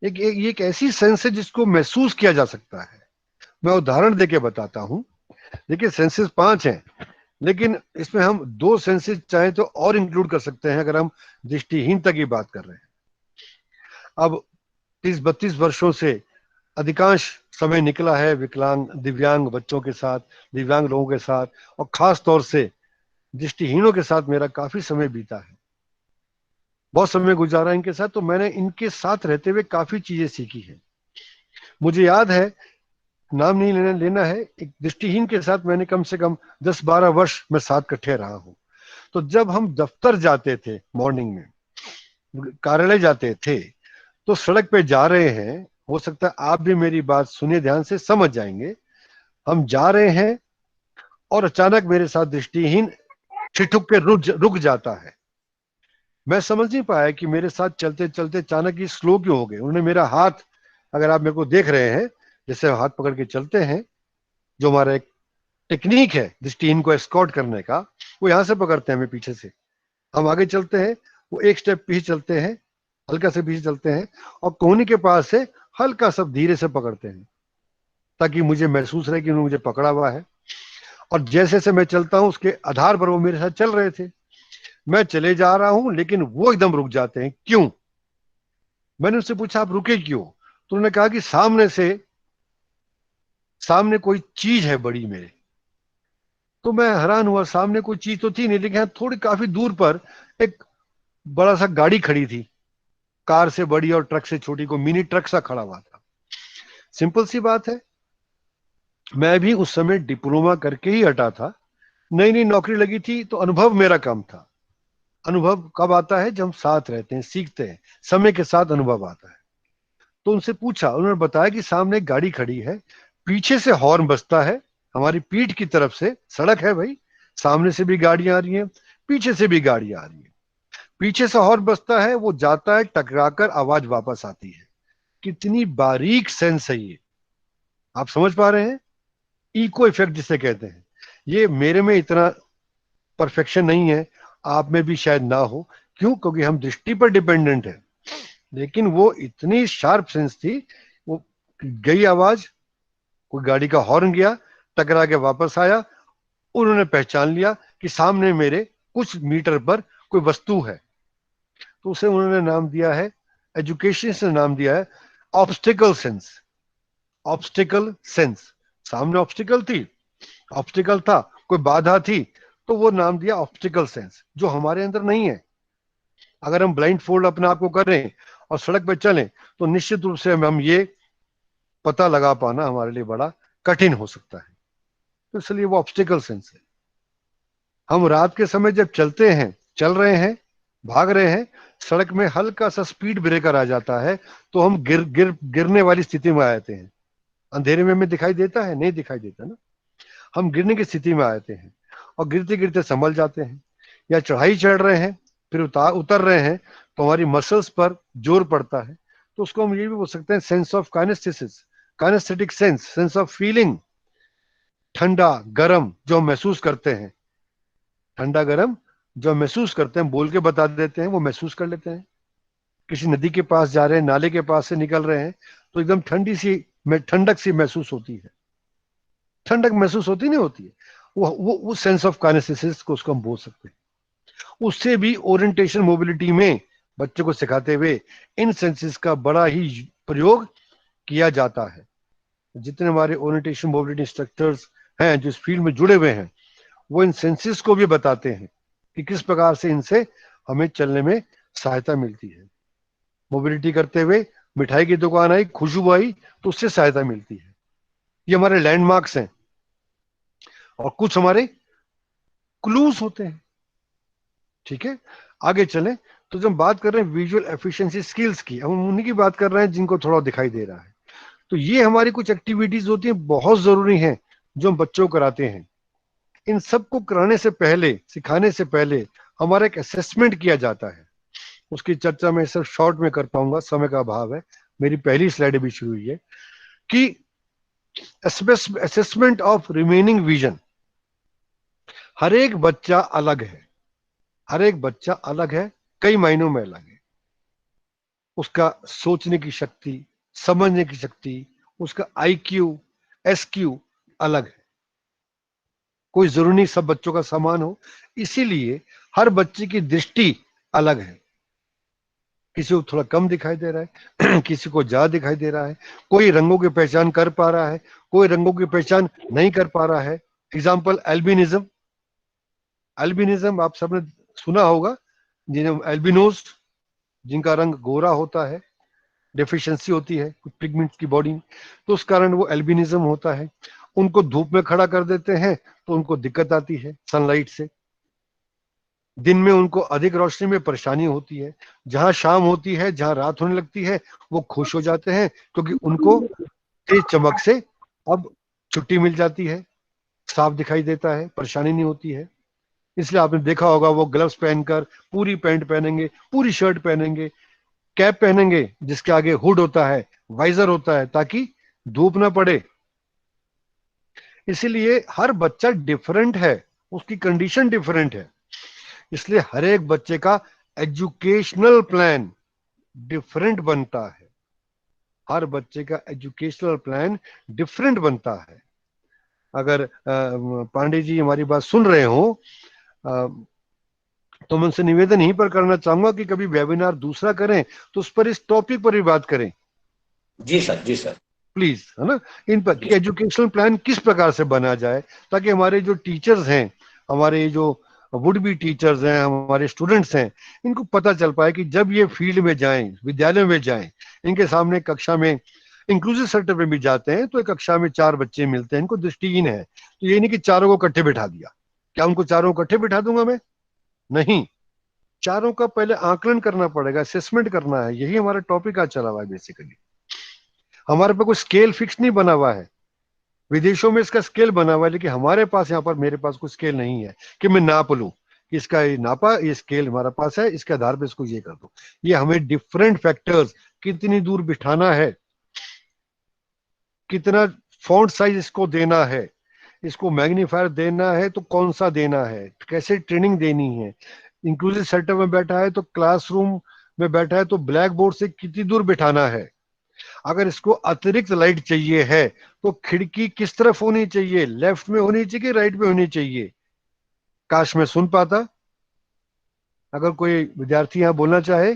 एक ऐसी सेंस है जिसको महसूस किया जा सकता है। मैं उदाहरण देके बताता हूं। देखिए, सेंसेस 5 हैं, लेकिन इसमें हम 2 सेंसेस चाहे तो और इंक्लूड कर सकते हैं अगर हम दृष्टिहीनता की बात कर रहे हैं। अब 30-32 वर्षों से अधिकांश समय निकला है विकलांग दिव्यांग बच्चों के साथ, दिव्यांग लोगों के साथ, और खास तौर से दृष्टिहीनों के साथ मेरा काफी समय बीता है, बहुत समय गुजारा इनके साथ। तो मैंने इनके साथ रहते हुए काफी चीजें सीखी है। मुझे याद है, नाम नहीं लेना है, एक दृष्टिहीन के साथ मैंने कम से कम 10-12 वर्ष में साथ इकट्ठे रहा हूं। तो जब हम दफ्तर जाते थे, मॉर्निंग में कार्यालय जाते थे, तो सड़क पे जा रहे हैं, हो सकता है आप भी मेरी बात सुनिए ध्यान से, समझ जाएंगे। हम जा रहे हैं और अचानक मेरे साथ दृष्टिहीन ठिठुक के रुक जाता है। मैं समझ नहीं पाया कि मेरे साथ चलते चलते अचानक ही स्लो क्यों हो गए। उन्होंने मेरा हाथ, अगर आप मेरे को देख रहे हैं, जैसे हाथ पकड़ के चलते हैं, जो हमारा एक टेक्निक है दृष्टिहीन को एस्कॉर्ट करने का, वो यहां से पकड़ते हैं, हमें पीछे से, हम आगे चलते हैं, वो एक स्टेप पीछे चलते हैं, हल्का से पीछे चलते हैं, और कोहनी के पास से हल्का सा धीरे से पकड़ते हैं ताकि मुझे महसूस रहे कि उन्होंने मुझे पकड़ा हुआ है। और जैसे जैसे मैं चलता हूं उसके आधार पर वो मेरे साथ चल रहे थे। मैं चले जा रहा हूं लेकिन वो एकदम रुक जाते हैं, क्यों? मैंने उससे पूछा आप रुके क्यों? तो उन्होंने कहा कि सामने कोई चीज है बड़ी मेरे। तो मैं हैरान हुआ, सामने कोई चीज तो थी नहीं, लेकिन हाँ, थोड़ी काफी दूर पर एक बड़ा सा गाड़ी खड़ी थी, कार से बड़ी और ट्रक से छोटी, को मिनी ट्रक सा खड़ा हुआ था। सिंपल सी बात है, मैं भी उस समय डिप्लोमा करके ही हटा था, नई नई नौकरी लगी थी, तो अनुभव मेरा कम था। अनुभव कब आता है? जब हम साथ रहते हैं, सीखते हैं, समय के साथ अनुभव आता है। तो उनसे पूछा, उन्होंने बताया कि सामने एक गाड़ी खड़ी है, पीछे से हॉर्न बजता है, हमारी पीठ की तरफ से, सड़क है भाई, सामने से भी गाड़ियां आ रही हैं, पीछे से भी गाड़ियां आ रही है, पीछे से हॉर्न बजता है, वो जाता है, टकराकर आवाज वापस आती है। कितनी बारीक सेंस है ये, आप समझ पा रहे हैं? इको इफेक्ट जिसे कहते हैं। ये मेरे में इतना परफेक्शन नहीं है, आप में भी शायद ना हो। क्यों? क्योंकि हम दृष्टि पर डिपेंडेंट है, लेकिन वो इतनी शार्प सेंस थी। वो गई आवाज, कोई गाड़ी का हॉर्न गया, टकरा के वापस आया, उन्होंने पहचान लिया कि सामने मेरे कुछ मीटर पर कोई वस्तु है। तो उसे उन्होंने नाम दिया है, एजुकेशन से नाम दिया है, ऑब्स्टिकल सेंस। ऑब्स्टिकल सेंस, सामने ऑब्स्टिकल थी, ऑब्स्टिकल था, कोई बाधा थी, तो वो नाम दिया ऑब्स्टिकल सेंस, जो हमारे अंदर नहीं है। अगर हम ब्लाइंड फोल्ड अपने आप को करें और सड़क पर चलें, तो निश्चित रूप से हम ये पता लगा पाना हमारे लिए बड़ा कठिन हो सकता है। तो इसलिए वो ऑब्स्टिकल सेंस है। हम रात के समय जब चलते हैं, चल रहे हैं, भाग रहे हैं, सड़क में हल्का सा स्पीड ब्रेकर आ जाता है, तो हम गिरने वाली स्थिति में आ जाते हैं। अंधेरे में हमें दिखाई देता है? नहीं दिखाई देता ना। हम गिरने की स्थिति में आते हैं और गिरते गिरते संभल जाते हैं। या चढ़ाई चढ़ रहे हैं, फिर उतर रहे हैं, तो हमारी मसल्स पर जोर पड़ता है, तो उसको हम ये भी बोल सकते हैं sense of kinesthesis, kinesthetic sense, sense of feeling. ठंडा गर्म जो हम महसूस करते हैं, ठंडा गर्म जो हम महसूस करते हैं, बोल के बता देते हैं, वो महसूस कर लेते हैं। किसी नदी के पास जा रहे हैं, नाले के पास से निकल रहे हैं, तो एकदम ठंडक सी महसूस होती है। ठंडक महसूस होती नहीं होती है, वो सेंस ऑफ काइनेस्थेसिस को उसको हम बोल सकते हैं। उससे भी ओरिएंटेशन मोबिलिटी में बच्चों को सिखाते हुए इन सेंसेस का बड़ा ही प्रयोग किया जाता है। जितने हमारे ओरिएंटेशन मोबिलिटी इंस्ट्रक्टर्स हैं जो इस फील्ड में जुड़े हुए हैं, वो इन सेंसेस को भी बताते हैं कि किस प्रकार से इनसे हमें चलने में सहायता मिलती है। मोबिलिटी करते हुए मिठाई की दुकान आई, खुशबू आई, तो उससे सहायता मिलती है। ये हमारे लैंडमार्क्स हैं, और कुछ हमारे क्लूज होते हैं। ठीक है, आगे चलें। तो जब हम बात कर रहे हैं विजुअल एफिशिएंसी स्किल्स की, हम उन्हीं की बात कर रहे हैं जिनको थोड़ा दिखाई दे रहा है। तो ये हमारी कुछ एक्टिविटीज होती हैं, बहुत जरूरी हैं, जो हम बच्चों को कराते हैं। इन सबको कराने से पहले, सिखाने से पहले हमारा एक असेसमेंट किया जाता है। उसकी चर्चा मैं सिर्फ शॉर्ट में कर पाऊंगा, समय का अभाव है। मेरी पहली स्लाइड अभी शुरू हुई है कि असेसमेंट ऑफ रिमेनिंग विजन। हर एक बच्चा अलग है, हर एक बच्चा अलग है, कई मायनों में अलग है। उसका सोचने की शक्ति, समझने की शक्ति, उसका IQ, SQ अलग है। कोई जरूरी नहीं सब बच्चों का समान हो, इसीलिए हर बच्चे की दृष्टि अलग है। किसी को थोड़ा कम दिखाई दे रहा है, किसी को ज्यादा दिखाई दे रहा है, कोई रंगों की पहचान कर पा रहा है, कोई रंगों की पहचान नहीं कर पा रहा है। Example albinism. एल्बिनिज्म आप सबने सुना होगा, जिन्हें एल्बिनोज, जिनका रंग गोरा होता है, डेफिशिएंसी होती है कुछ पिगमेंट्स की बॉडी में, तो उस कारण वो एल्बिनिज्म होता है। उनको धूप में खड़ा कर देते हैं तो उनको दिक्कत आती है सनलाइट से। दिन में उनको अधिक रोशनी में परेशानी होती है, जहां शाम होती है, जहां रात होने लगती है, वो खुश हो जाते हैं क्योंकि उनको तेज चमक से अब छुट्टी मिल जाती है, साफ दिखाई देता है, परेशानी नहीं होती है। इसलिए आपने देखा होगा वो ग्लव्स पहनकर पूरी पैंट पहनेंगे, पूरी शर्ट पहनेंगे, कैप पहनेंगे जिसके आगे हुड होता है, वाइजर होता है, ताकि धूप ना पड़े। इसीलिए हर बच्चा डिफरेंट है, उसकी कंडीशन डिफरेंट है, इसलिए हर एक बच्चे का एजुकेशनल प्लान डिफरेंट बनता है। हर बच्चे का एजुकेशनल प्लान डिफरेंट बनता है। अगर पांडे जी हमारी बात सुन रहे हो तो मैं उनसे निवेदन यहीं पर करना चाहूंगा कि कभी वेबिनार दूसरा करें तो उस पर, इस टॉपिक पर भी बात करें। जी सर, जी सर। प्लीज, है ना, इन पर कि एजुकेशनल प्लान किस प्रकार से बना जाए, ताकि हमारे जो टीचर्स हैं, हमारे जो वुड बी टीचर्स हैं, हमारे स्टूडेंट्स हैं, इनको पता चल पाए कि जब ये फील्ड में जाएं, विद्यालय में जाएं, इनके सामने कक्षा में इंक्लूसिव सेक्टर में भी जाते हैं तो एक कक्षा में 4 बच्चे मिलते हैं, इनको दृष्टिहीन है, तो ये नहीं कि चारों को इकट्ठे बिठा दिया। क्या उनको चारों को इकट्ठे बिठा दूंगा मैं? नहीं, चारों का पहले आकलन करना पड़ेगा, असेसमेंट करना है। यही हमारा टॉपिक आज चला हुआ है बेसिकली। हमारे पे कोई स्केल फिक्स नहीं बना हुआ है, विदेशों में इसका स्केल बना हुआ है, लेकिन हमारे पास, यहाँ पर मेरे पास कोई स्केल नहीं है कि मैं नाप लूं कि इसका ये नापा, ये स्केल हमारे पास है, इसके आधार पर इसको ये कर दो। ये हमें डिफरेंट फैक्टर्स, कितनी दूर बिठाना है, कितना फॉन्ट साइज इसको देना है, इसको मैग्नीफायर देना है तो कौन सा देना है, कैसे ट्रेनिंग देनी है, इंक्लूसिव सेटअप में बैठा है तो क्लासरूम में बैठा है तो ब्लैक बोर्ड से कितनी दूर बिठाना है, अगर इसको अतिरिक्त लाइट चाहिए है तो खिड़की किस तरफ होनी चाहिए, लेफ्ट में होनी चाहिए, राइट में होनी चाहिए। काश मैं सुन पाता। अगर कोई विद्यार्थी यहां बोलना चाहे,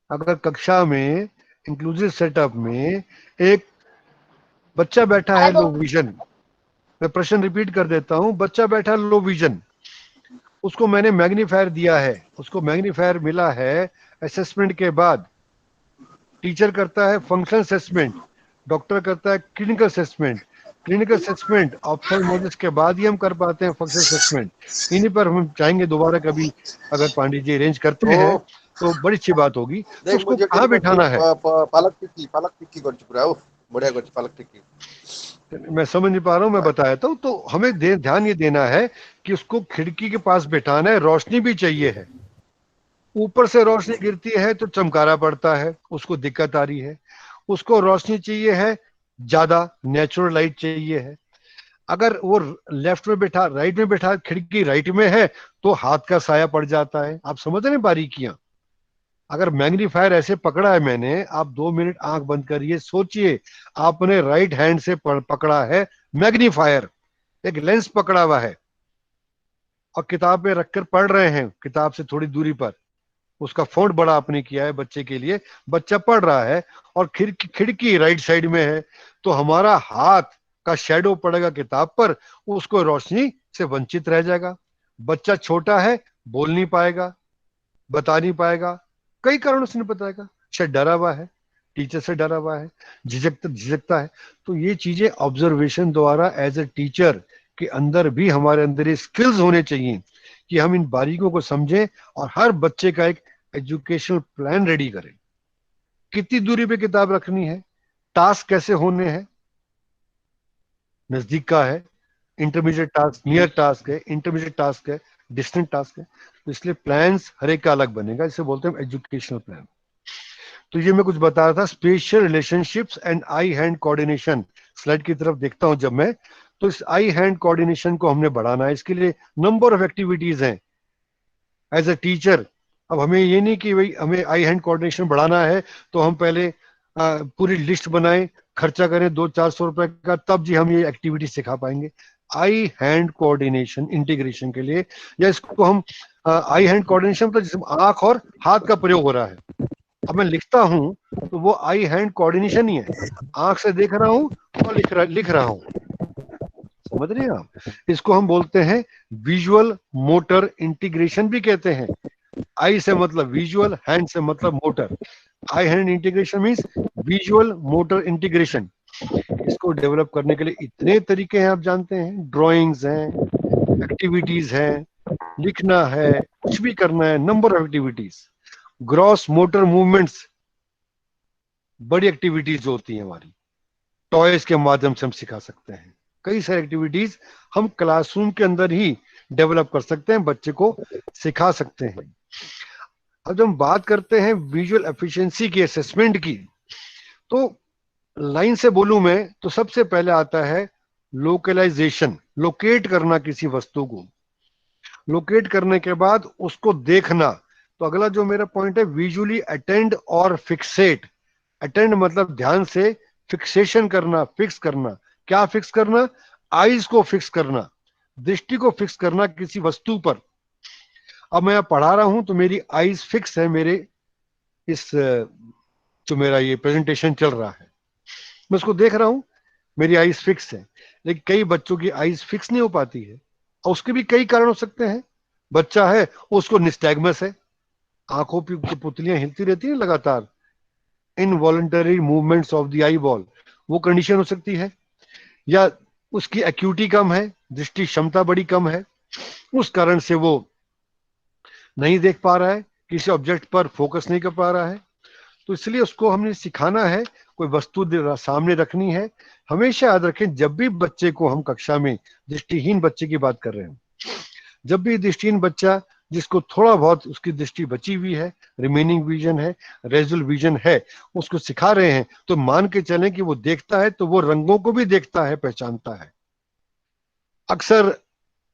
अगर कक्षा में इंक्लूसिव सेटअप में एक बच्चा बैठा है लो विजन, मैं प्रश्न रिपीट कर देता हूं, बच्चा बैठा लो विजन, उसको मैंने मैग्नीफायर दिया है, उसको मैग्नीफायर मिला है असेसमेंट के बाद, टीचर करता है फंक्शन असेसमेंट, डॉक्टर करता है clinical assessment, clinical assessment ophthalmologist के बाद ही हम कर पाते हैं फंक्शन असेसमेंट। इन्हीं पर हम चाहेंगे दोबारा कभी, अगर पांडे जी अरेंज करते हैं तो बड़ी अच्छी बात होगी। तो उसको कहाँ बिठाना है, पालक टिक्की करछि पूरा बढ़िया करछि पालक टिक्की। मैं समझ नहीं पा रहा हूँ, मैं बताया तो हमें ध्यान ये देना है कि उसको खिड़की के पास बिठाना है, रोशनी भी चाहिए है, ऊपर से रोशनी गिरती है तो चमकारा पड़ता है, उसको दिक्कत आ रही है, उसको रोशनी चाहिए है, ज्यादा नेचुरल लाइट चाहिए है। अगर वो लेफ्ट में बैठा, राइट में बैठा, खिड़की राइट में है तो हाथ का साया पड़ जाता है। आप समझ रहे हैं बारीकियां? अगर मैग्नीफायर ऐसे पकड़ा है मैंने, आप 2 मिनट आंख बंद करिए, सोचिए आपने राइट हैंड से पकड़ा है मैग्नीफायर, एक लेंस पकड़ा हुआ है और किताब में रखकर पढ़ रहे हैं, किताब से थोड़ी दूरी पर, उसका फॉन्ट बड़ा आपने किया है बच्चे के लिए, बच्चा पढ़ रहा है और खिड़की राइट साइड में है, तो हमारा हाथ का शेडो पड़ेगा किताब पर, उसको रोशनी से वंचित रह जाएगा। बच्चा छोटा है, बोल नहीं पाएगा, बता नहीं पाएगा, कई कारणों से नहीं बताएगा, शायद डरा हुआ है, टीचर से डरा हुआ है, झिझकता है। तो ये चीजें ऑब्जर्वेशन द्वारा एज ए टीचर के अंदर भी, हमारे अंदर ये स्किल्स होने चाहिए कि हम इन बारीकियों को समझें और हर बच्चे का एक एजुकेशनल प्लान रेडी करें। कितनी दूरी पे किताब रखनी है, टास्क कैसे होने हैं, नजदीक का है, इंटरमीडिएट टास्क, नियर टास्क है, इंटरमीडिएट टास्क है, डिस्टेंट टास्क है, तो इसलिए प्लान्स हर एक का अलग बनेगा, इसे बोलते हैं एजुकेशनल प्लान। तो ये मैं कुछ बता रहा था, special relationships and I hand coordination. Slide की तरफ देखता हूं जब मैं, तो इस आई हैंड कोऑर्डिनेशन को हमने बढ़ाना है, इसके लिए नंबर ऑफ एक्टिविटीज हैं एज ए टीचर। अब हमें ये नहीं कि भाई हमें आई हैंड कोऑर्डिनेशन बढ़ाना है तो हम पहले पूरी लिस्ट बनाएं, खर्चा करें 200-400 रुपए का, तब जी हम ये एक्टिविटी सिखा पाएंगे। आई हैंड कोऑर्डिनेशन इंटीग्रेशन के लिए, या इसको हम आई हैंड कोऑर्डिनेशन तो जिसमें आंख और हाथ का प्रयोग हो रहा है, अब मैं लिखता हूं तो वो आई हैंड कोऑर्डिनेशन ही है, आंख से देख रहा हूं और लिख रहा हूं, समझ रहे हैं आप? इसको हम बोलते हैं विजुअल मोटर इंटीग्रेशन भी कहते हैं। आई से मतलब विजुअल, हैंड से मतलब motor, eye hand integration means visual motor integration. इसको डेवलप करने के लिए इतने तरीके हैं, आप जानते हैं, ड्राइंग्स हैं, एक्टिविटीज हैं, लिखना है, कुछ भी करना है, number of activities. Gross motor movements बड़ी एक्टिविटीज होती हैं हमारी, टॉयज के माध्यम से हम सिखा सकते हैं। कई सारी एक्टिविटीज हम क्लासरूम के अंदर ही डेवलप कर सकते हैं, बच्चे को सिखा सकते हैं। अब जब हम बात करते हैं विजुअल एफिशिएंसी की, असेसमेंट की, तो लाइन से बोलूं मैं तो सबसे पहले आता है लोकलाइजेशन, लोकेट करना किसी वस्तु को, लोकेट करने के बाद उसको देखना। तो अगला जो मेरा पॉइंट है, विजुअली अटेंड और फिक्सेट। अटेंड मतलब ध्यान से, फिक्सेशन करना, फिक्स करना, क्या फिक्स करना? आईज को फिक्स करना, दृष्टि को फिक्स करना किसी वस्तु पर। अब मैं पढ़ा रहा हूं तो मेरी आईज फिक्स है मेरे इस जो मेरा ये प्रेजेंटेशन चल रहा है, मैं उसको देख रहा हूं, मेरी आईज फिक्स है। लेकिन कई बच्चों की आईज फिक्स नहीं हो पाती है, और उसके भी कई कारण हो सकते हैं। बच्चा है, उसको निस्टैग्मस है, आंखों की पुतलियां हिलती रहती है लगातार, involuntary movements of the eye ball, वो कंडीशन हो सकती है। या उसकी एक्यूटी कम है, दृष्टि क्षमता बड़ी कम है, उस कारण से वो नहीं देख पा रहा है, किसी ऑब्जेक्ट पर फोकस नहीं कर पा रहा है। तो इसलिए उसको हमने सिखाना है, कोई वस्तु सामने रखनी है। हमेशा याद रखें, जब भी बच्चे को हम कक्षा में, दृष्टिहीन बच्चे की बात कर रहे हैं, जब भी दृष्टिहीन बच्चा जिसको थोड़ा बहुत उसकी दृष्टि बची हुई है, रिमेनिंग विजन है, रेजुअल विजन है, उसको सिखा रहे हैं, तो मान के चलें कि वो देखता है तो वो रंगों को भी देखता है, पहचानता है। अक्सर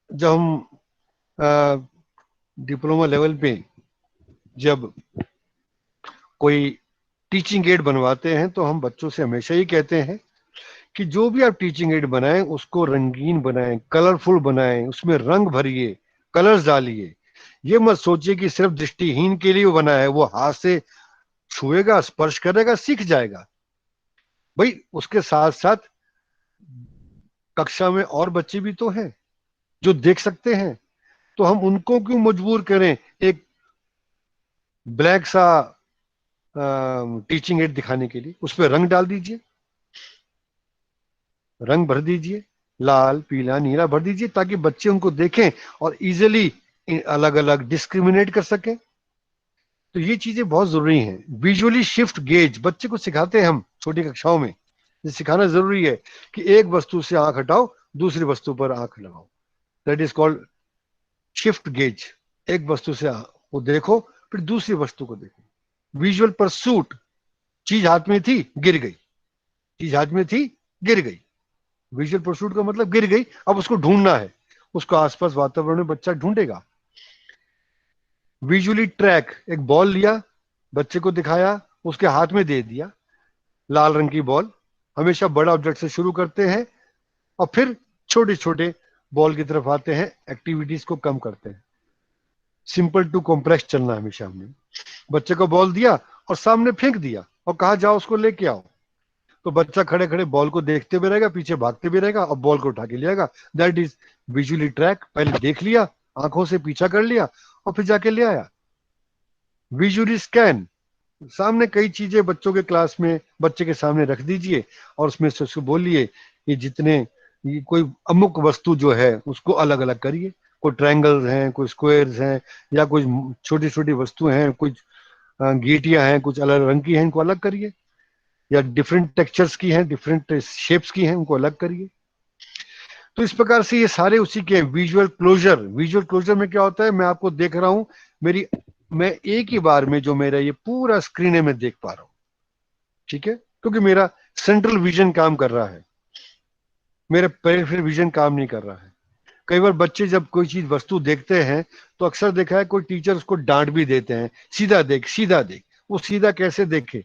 जब हम डिप्लोमा लेवल पे जब कोई टीचिंग एड बनवाते हैं तो हम बच्चों से हमेशा ही कहते हैं कि जो भी आप टीचिंग एड बनाएं उसको रंगीन बनाएं, कलरफुल बनाएं, उसमें रंग भरिए, कलर्स डालिए। ये मत सोचिए कि सिर्फ दृष्टिहीन के लिए वो बना है, वो हाथ से छुएगा, स्पर्श करेगा, सीख जाएगा। भाई उसके साथ साथ कक्षा में और बच्चे भी तो हैं जो देख सकते हैं, तो हम उनको क्यों मजबूर करें एक ब्लैक सा टीचिंग एड दिखाने के लिए? उस पर रंग डाल दीजिए, रंग भर दीजिए, लाल पीला नीला भर दीजिए, ताकि बच्चे उनको देखें और इजिली अलग अलग डिस्क्रिमिनेट कर सकें। तो ये चीजें बहुत जरूरी हैं। विजुअली शिफ्ट गेज बच्चे को सिखाते हैं हम छोटी कक्षाओं में, ये सिखाना जरूरी है कि एक वस्तु से आंख हटाओ, दूसरी वस्तु पर आंख लगाओ। That is called shift gauge. एक वस्तु से वो देखो, फिर दूसरी वस्तु को देखो। विजुअल परसूट, चीज हाथ में थी गिर गई, चीज हाथ में थी गिर गई। विजुअल परसूट का मतलब गिर गई, अब उसको ढूंढना है, उसको आसपास वातावरण में बच्चा ढूंढेगा। विजुअली ट्रैक, एक बॉल लिया, बच्चे को दिखाया, उसके हाथ में दे दिया, लाल रंग की बॉल। हमेशा बड़ा ऑब्जेक्ट से शुरू करते हैं और फिर छोटे छोटे बॉल की तरफ आते हैं, एक्टिविटीज को कम करते हैं। सिंपल टू कॉम्प्लेक्स चलना हमेशा। हमने बच्चे को बॉल दिया और सामने फेंक दिया और कहा जाओ उसको लेके आओ, तो बच्चा खड़े खड़े बॉल को देखते भी रहेगा, पीछे भागते भी रहेगा और बॉल को उठा के ले आएगा। That is visually track. पहले देख लिया, आंखों से पीछा कर लिया और फिर जाके ले आया। विजुअली स्कैन, सामने कई चीजें बच्चों के क्लास में बच्चे के सामने रख दीजिए और उसमें से उसको बोलिए कि जितने ये कोई अमुक वस्तु जो है उसको अलग अलग करिए। कोई ट्रायंगल्स हैं, कोई स्क्वायर्स हैं, या कुछ छोटी छोटी वस्तुएं हैं, कुछ गीटियां हैं, कुछ अलग रंग की हैं, इनको अलग करिए। या डिफरेंट टेक्सचर्स की हैं, डिफरेंट शेप्स की हैं, उनको अलग करिए। तो इस प्रकार से ये सारे उसी के विजुअल क्लोजर। विजुअल क्लोजर में क्या होता है, मैं आपको देख रहा हूं, मैं एक ही बार में जो मेरा ये पूरा स्क्रीन है मैं देख पा रहा हूं, ठीक है, क्योंकि मेरा सेंट्रल विजन काम कर रहा है, मेरा पेरिफेरल विजन काम नहीं कर रहा है। कई बार बच्चे जब कोई चीज वस्तु देखते हैं तो अक्सर देखा है कोई टीचर उसको डांट भी देते हैं, सीधा देख सीधा देख। वो सीधा कैसे देखे?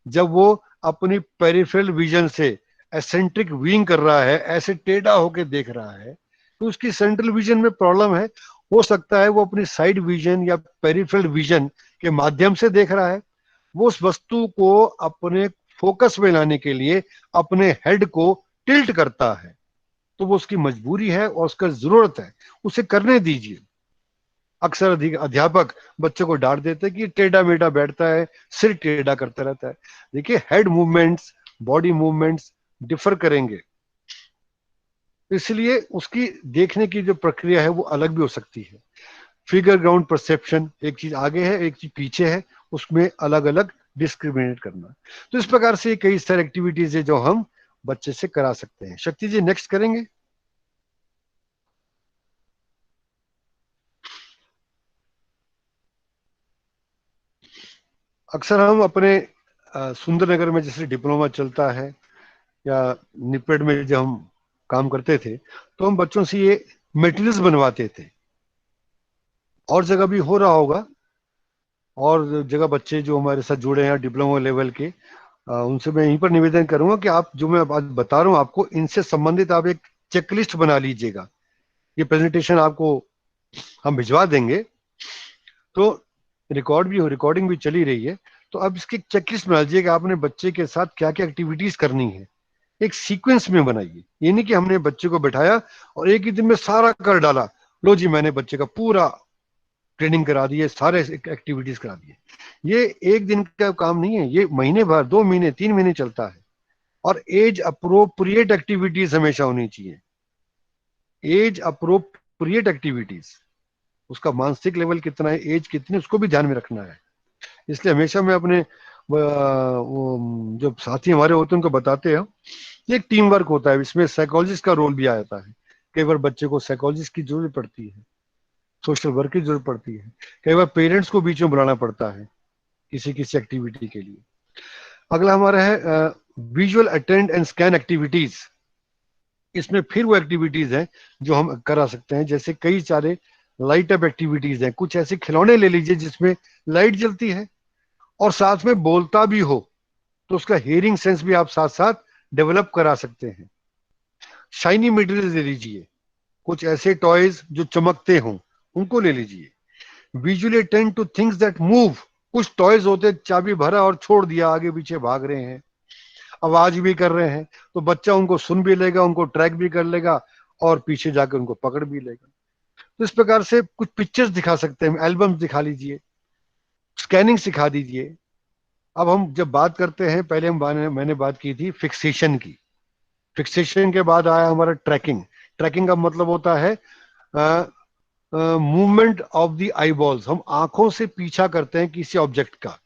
जब वो अपनी पेरिफेरल विजन से एसेंट्रिक व्यूइंग कर रहा है, ऐसे टेढ़ा होके देख रहा है, तो उसकी सेंट्रल विजन में प्रॉब्लम है। हो सकता है वो अपनी साइड विजन या पेरिफेरल विजन के माध्यम से देख रहा है। वो उस वस्तु को अपने फोकस में लाने के लिए अपने हेड को टिल्ट करता है, तो वो उसकी मजबूरी है और उसका जरूरत है, उसे करने दीजिए। अक्सर अध्यापक बच्चों को डांट देते हैं कि टेढ़ा मेढ़ा बैठता है, सिर टेढ़ा करता रहता है। देखिए, head movements, body movements differ करेंगे, इसलिए उसकी देखने की जो प्रक्रिया है वो अलग भी हो सकती है। फिगर ग्राउंड परसेप्शन, एक चीज आगे है एक चीज पीछे है, उसमें अलग अलग डिस्क्रिमिनेट करना। तो इस प्रकार से कई सारी एक्टिविटीज है जो हम बच्चे से करा सकते हैं। शक्ति जी नेक्स्ट करेंगे। अक्सर हम अपने सुंदरनगर में जैसे डिप्लोमा चलता है या निपेड में जब हम काम करते थे तो हम बच्चों से ये मटेरियल्स बनवाते थे। और जगह भी हो रहा होगा, और जगह बच्चे जो हमारे साथ जुड़े हैं डिप्लोमा लेवल के, उनसे मैं यहीं पर निवेदन करूंगा कि आप जो मैं आज बता रहा हूँ आपको, इनसे संबंधित आप एक चेकलिस्ट बना लीजिएगा। ये प्रेजेंटेशन आपको हम भिजवा देंगे, तो रिकॉर्डिंग भी चली रही है, तो अब इसकी चेकलिस्ट बना लीजिएगा आपने बच्चे के साथ क्या क्या एक्टिविटीज करनी है, एक सीक्वेंस में बनाइए। ये नहीं कि हमने बच्चे को बैठाया और एक ही दिन में सारा कर डाला, लो जी मैंने बच्चे का पूरा ट्रेनिंग करा दी है, सारे एक्टिविटीज करा दिए। ये एक दिन का काम नहीं है, ये महीने भर, 2 महीने 3 महीने चलता है। और एज अप्रोप्रिएट एक्टिविटीज हमेशा होनी चाहिए, एज अप्रोप्रिएट एक्टिविटीज। उसका मानसिक लेवल कितना है, एज कितनी, उसको भी ध्यान में रखना है। इसलिए हमेशा मैं अपने वो जो साथी हमारे होते हैं उनको बताते हैं, ये एक टीम वर्क होता है, इसमें साइकोलॉजिस्ट का रोल भी आ जाता है। कई बार बच्चे को साइकोलॉजिस्ट की जरूरत पड़ती है, सोशल वर्क की जरूरत पड़ती है, कई बार पेरेंट्स को बीच में बुलाना पड़ता है किसी किसी एक्टिविटी के लिए। अगला हमारा है visual attend and scan activities. इसमें फिर वो एक्टिविटीज हैं जो हम करा सकते हैं, जैसे कई सारे लाइट अप एक्टिविटीज हैं। कुछ ऐसे खिलौने ले लीजिए जिसमें लाइट जलती है और साथ में बोलता भी हो, तो उसका हियरिंग सेंस भी आप साथ साथ डेवलप करा सकते हैं। शाइनी मटेरियल ले लीजिए, कुछ ऐसे टॉयज जो चमकते हों उनको ले लीजिए। Visually attend two things that move. कुछ टॉयज होते चाबी भरा और छोड़ दिया, आगे पीछे भाग रहे हैं, आवाज भी कर रहे हैं, तो बच्चा उनको सुन भी लेगा, उनको ट्रैक भी कर लेगा और पीछे जाकर उनको पकड़ भी लेगा। तो इस प्रकार से कुछ पिक्चर्स दिखा सकते हैं, एल्बम्स दिखा लीजिए, स्कैनिंग सिखा दीजिए। अब हम जब बात करते हैं, पहले मैंने बात की थी फिक्सेशन की। फिक्सेशन के बाद आया हमारा ट्रैकिंग। ट्रैकिंग का मतलब होता है मूवमेंट ऑफ द आईबॉल्स। हम आंखों से पीछा करते हैं किसी ऑब्जेक्ट का।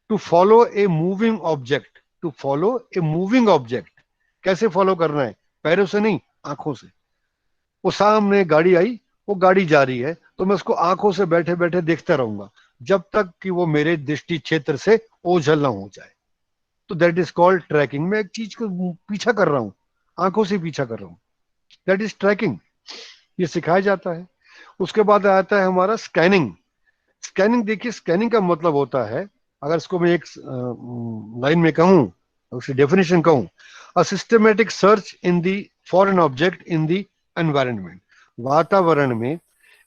To follow a moving object, to follow a moving object. कैसे फॉलो करना है? पैरों से नहीं, आंखों से। वो सामने गाड़ी आई, वो गाड़ी जा रही है, तो मैं उसको आंखों से बैठे बैठे देखता रहूंगा जब तक कि वो मेरे दृष्टि क्षेत्र से ओझल ना हो जाए। तो दैट इज कॉल्ड ट्रैकिंग। मैं एक चीज को पीछा कर रहा हूं, आंखों से पीछा कर रहा हूं, दैट इज ट्रैकिंग। ये सिखाया जाता है। उसके बाद आता है हमारा स्कैनिंग। स्कैनिंग देखिए, स्कैनिंग का मतलब होता है, अगर इसको मैं एक लाइन में कहूं, उसकी डेफिनेशन कहूं, a systematic search in the for an object in the environment. वातावरण में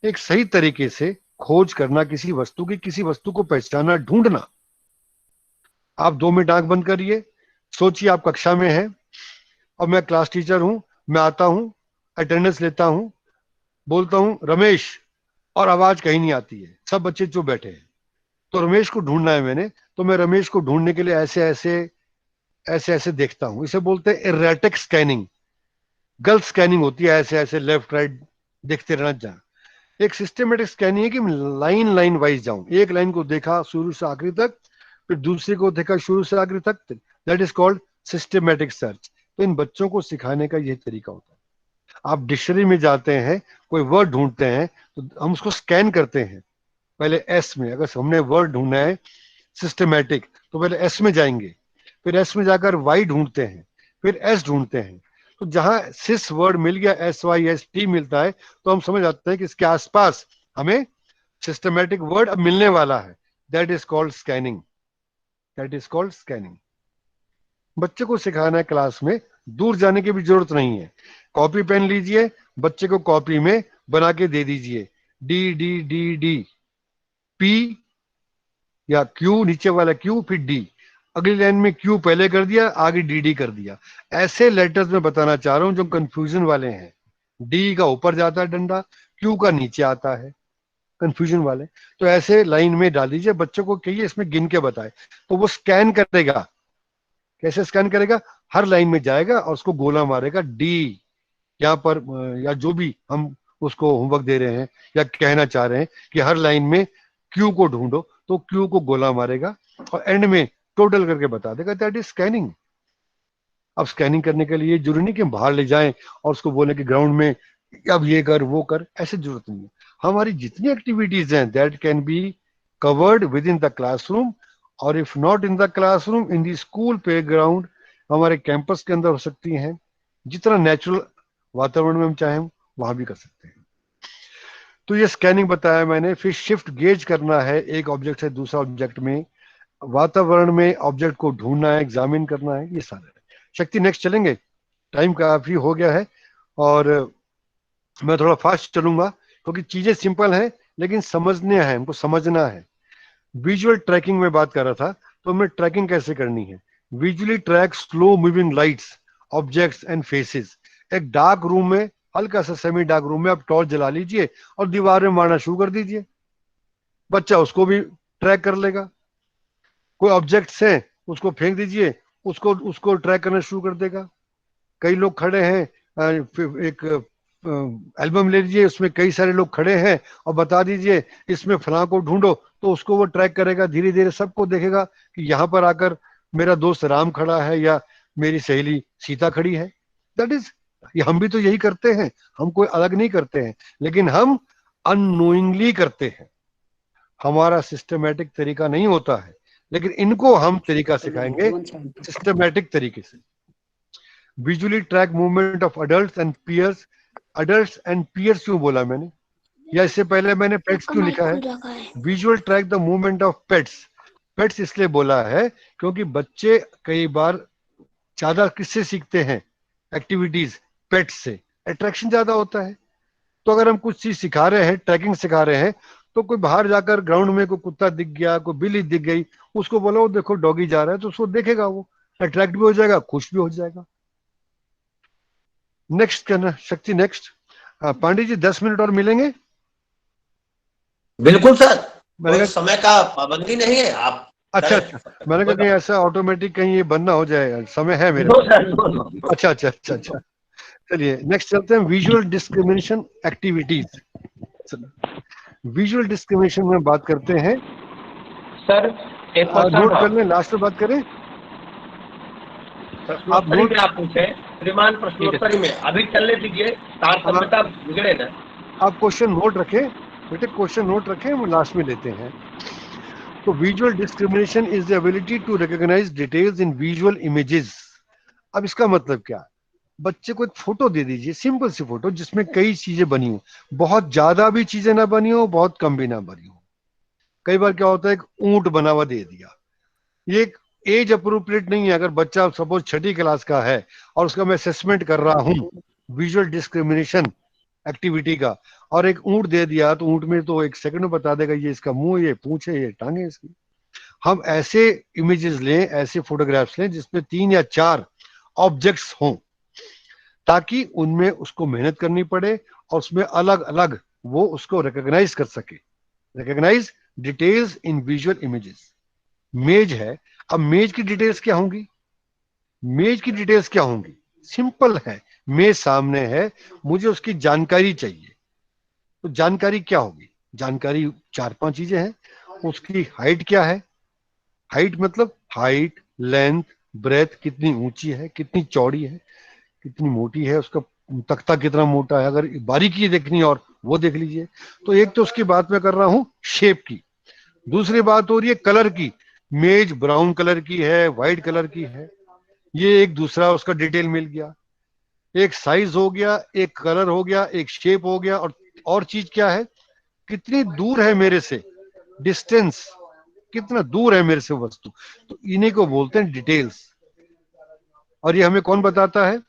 एक सही तरीके से खोज करना किसी वस्तु की, किसी वस्तु को पहचानना, ढूंढना। आप 2 मिनट आंख बंद करिए, सोचिए आप कक्षा में हैं और मैं क्लास टीचर हूं, मैं आता हूं, अटेंडेंस लेता हूं, बोलता हूं रमेश, और आवाज कहीं नहीं आती है, सब बच्चे चुप बैठे हैं। तो रमेश को ढूंढना है मैंने, तो मैं रमेश को ढूंढने के लिए ऐसे ऐसे ऐसे ऐसे देखता हूं। इसे बोलते हैं एरेटिक स्कैनिंग। गलत स्कैनिंग होती है, ऐसे ऐसे लेफ्ट राइट देखते रहना। जहां एक सिस्टमेटिक स्कैनिंग है कि लाइन लाइन वाइज जाऊं, एक लाइन को देखा शुरू से आखिरी तक, फिर दूसरी को देखा शुरू से आखिरी तक, that is called systematic search. तो इन बच्चों को सिखाने का यह तरीका होता है। आप डिक्शनरी में जाते हैं, कोई वर्ड ढूंढते हैं, तो हम उसको स्कैन करते हैं। पहले एस में, अगर हमने वर्ड ढूंढना है सिस्टमेटिक, तो पहले एस में जाएंगे, फिर एस में जाकर वाई ढूंढते हैं, फिर एस ढूंढते हैं। तो जहां सिस वर्ड मिल गया, एस वाई एस टी मिलता है, तो हम समझ आते हैं कि इसके आसपास हमें सिस्टमेटिक वर्ड अब मिलने वाला है। That is called scanning, that is called scanning. बच्चे को सिखाना है क्लास में, दूर जाने की भी जरूरत नहीं है। कॉपी पेन लीजिए, बच्चे को कॉपी में बना के दे दीजिए, D D D D, P या क्यू, नीचे वाला क्यू, फिर डी। अगली लाइन में क्यू पहले कर दिया, आगे डी डी कर दिया। ऐसे लेटर्स में बताना चाह रहा हूं जो कंफ्यूजन वाले हैं। डी का ऊपर जाता है डंडा, क्यू का नीचे आता है, कंफ्यूजन वाले। तो ऐसे लाइन में डाल दीजिए, बच्चों को कहिए इसमें गिन के बताए, तो वो स्कैन करेगा। कैसे स्कैन करेगा? हर लाइन में जाएगा और उसको गोला मारेगा, डी यहाँ पर, या जो भी हम उसको होमवर्क दे रहे हैं या कहना चाह रहे हैं कि हर लाइन में क्यू को ढूंढो, तो क्यू को गोला मारेगा और एंड में टोटल करके बता देगा। That is scanning. अब स्कैनिंग करने के लिए जरूरी नहीं कि हम बाहर ले जाएं और उसको बोले कि ग्राउंड में अब ये कर वो कर, ऐसे जरूरत नहीं है। हमारी जितनी एक्टिविटीज हैं that can be covered with in the classroom, और if not in the classroom, in the school playground, हमारे कैंपस के अंदर हो सकती हैं। जितना नेचुरल वातावरण में हम चाहें वहां भी कर सकते हैं। तो ये स्कैनिंग बताया मैंने। फिर शिफ्ट गेज करना है एक ऑब्जेक्ट से दूसरा ऑब्जेक्ट में, वातावरण में ऑब्जेक्ट को ढूंढना है, एग्जामिन करना है, ये सारा है। शक्ति नेक्स्ट चलेंगे, टाइम काफी हो गया है और मैं थोड़ा फास्ट चलूंगा क्योंकि चीजें सिंपल हैं लेकिन समझने हैं, हमको समझना है। विजुअल ट्रैकिंग में बात कर रहा था, तो हमें ट्रैकिंग कैसे करनी है। Visually track slow moving lights, objects and faces. एक डार्क रूम में, हल्का सा सेमी डार्क रूम में आप टॉर्च जला लीजिए और दीवार में मारना शुरू कर दीजिए, बच्चा उसको भी ट्रैक कर लेगा। कोई ऑब्जेक्ट्स हैं उसको फेंक दीजिए, उसको उसको ट्रैक करना शुरू कर देगा। कई लोग खड़े हैं, एक एल्बम ले लीजिए, उसमें कई सारे लोग खड़े हैं और बता दीजिए इसमें फलां को ढूंढो, तो उसको वो ट्रैक करेगा, धीरे धीरे सबको देखेगा कि यहाँ पर आकर मेरा दोस्त राम खड़ा है या मेरी सहेली सीता खड़ी है। दैट इज, ये हम भी तो यही करते हैं, हम कोई अलग नहीं करते हैं, लेकिन हम अननोइंगली करते हैं, हमारा सिस्टमेटिक तरीका नहीं होता है। लेकिन इनको हम तरीका सिखाएंगे सिस्टमेटिक तरीके से। Visually track movement of adult and peers. Adult and peers क्यों बोला मैंने, या इससे पहले मैंने पेट्स क्यों लिखा है। Visual track the movement of pets. Pets इसलिए बोला है क्योंकि बच्चे कई बार ज्यादा किससे सीखते हैं, एक्टिविटीज, पेट्स से अट्रैक्शन ज्यादा होता है। तो अगर हम कुछ चीज सिखा रहे हैं, ट्रैकिंग सिखा रहे हैं, तो कोई बाहर जाकर ग्राउंड में कोई कुत्ता दिख गया, कोई बिल्ली दिख गई, उसको बोलो देखो डॉगी जा रहा है, तो उसको देखेगा, वो अट्रैक्ट भी हो जाएगा, खुश भी हो जाएगा। नेक्स्ट करना शक्ति, नेक्स्ट। पांडे जी 10 मिनट और मिलेंगे। बिल्कुल सर, मैंने कोई कहा समय का पाबंदी नहीं है, आप अच्छा करें। अच्छा, मैंने कहा कहीं ऐसा ऑटोमेटिक कहीं ये बंद ना हो जाए, समय है मेरे नो पास। Sir, no. अच्छा अच्छा अच्छा अच्छा, चलिए नेक्स्ट चलते हैं। Visual discrimination activities. Visual discrimination में बात करते हैं सर एक क्वेश्चन नोट था। कर लें, लास्ट में बात करें। आप प्रश्नोत्तरी नोट, में आप पूछे श्रीमान, प्रश्नोत्तरी में अभी चलने दीजिए, तार सभ्यता बिगड़े ना। आप क्वेश्चन नोट रखें बेटे, क्वेश्चन नोट रखें, हम लास्ट में लेते हैं। तो visual discrimination is the ability to recognise details in visual images. अब इसका मतलब क्या, बच्चे को एक फोटो दे दीजिए, सिंपल सी फोटो जिसमें कई चीजें बनी हो, बहुत ज्यादा भी चीजें ना बनी हो, बहुत कम भी ना बनी हो। कई बार क्या होता है, एक ऊंट बना हुआ दे दिया, ये एक एज अप्रोप्रिएट नहीं है। अगर बच्चा सपोज 6ठी क्लास का है और उसका मैं असेसमेंट कर रहा हूँ विजुअल डिस्क्रिमिनेशन एक्टिविटी का, और एक ऊंट दे दिया, तो ऊंट में तो एक सेकंड में बता देगा ये इसका मुंह, ये पूंछ है, ये टांगे इसकी। हम ऐसे इमेजेस लें, ऐसे फोटोग्राफ्स लें जिसमें 3 या 4 ऑब्जेक्ट्स हों, ताकि उनमें उसको मेहनत करनी पड़े और उसमें अलग अलग वो उसको रिकॉग्नाइज कर सके। Recognise details in visual images. मेज है, अब मेज की डिटेल्स क्या होंगी, मेज की डिटेल्स क्या होंगी, सिंपल है, मेज सामने है, मुझे उसकी जानकारी चाहिए। तो जानकारी क्या होगी, जानकारी 4-5 चीजें हैं। उसकी हाइट क्या है, हाइट मतलब हाइट, लेंथ, ब्रेथ, कितनी ऊंची है, कितनी चौड़ी है, कितनी मोटी है, उसका तख्ता कितना मोटा है, अगर बारीकी देखनी और वो देख लीजिए। तो एक तो उसकी बात मैं कर रहा हूं शेप की, दूसरी बात हो रही है कलर की, मेज ब्राउन कलर की है, व्हाइट कलर की है, ये एक दूसरा उसका डिटेल मिल गया। एक साइज हो गया, एक कलर हो गया, एक शेप हो गया, और चीज क्या है, कितनी दूर है मेरे से, डिस्टेंस, कितना दूर है मेरे से वस्तु। तो इन्हीं को बोलते हैं डिटेल्स। और ये हमें कौन बताता है,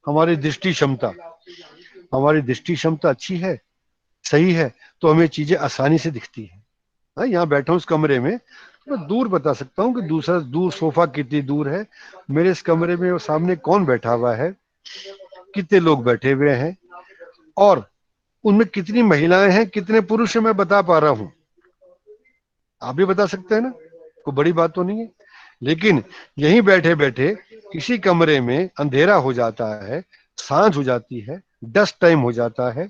हमारी दृष्टि क्षमता। हमारी दृष्टि क्षमता अच्छी है, सही है, तो हमें चीजें आसानी से दिखती है। हाँ, यहाँ बैठा हूँ इस कमरे में, तो मैं दूर बता सकता हूँ कि दूसरा दूर सोफा कितनी दूर है, मेरे इस कमरे में सामने कौन बैठा हुआ है, कितने लोग बैठे हुए हैं, और उनमें कितनी महिलाएं हैं, कितने पुरुष हैं, मैं बता पा रहा हूं। आप भी बता सकते हैं ना, कोई बड़ी बात तो नहीं है। लेकिन यहीं बैठे बैठे इसी कमरे में अंधेरा हो जाता है, सांझ हो जाती है, डस्ट टाइम हो जाता है,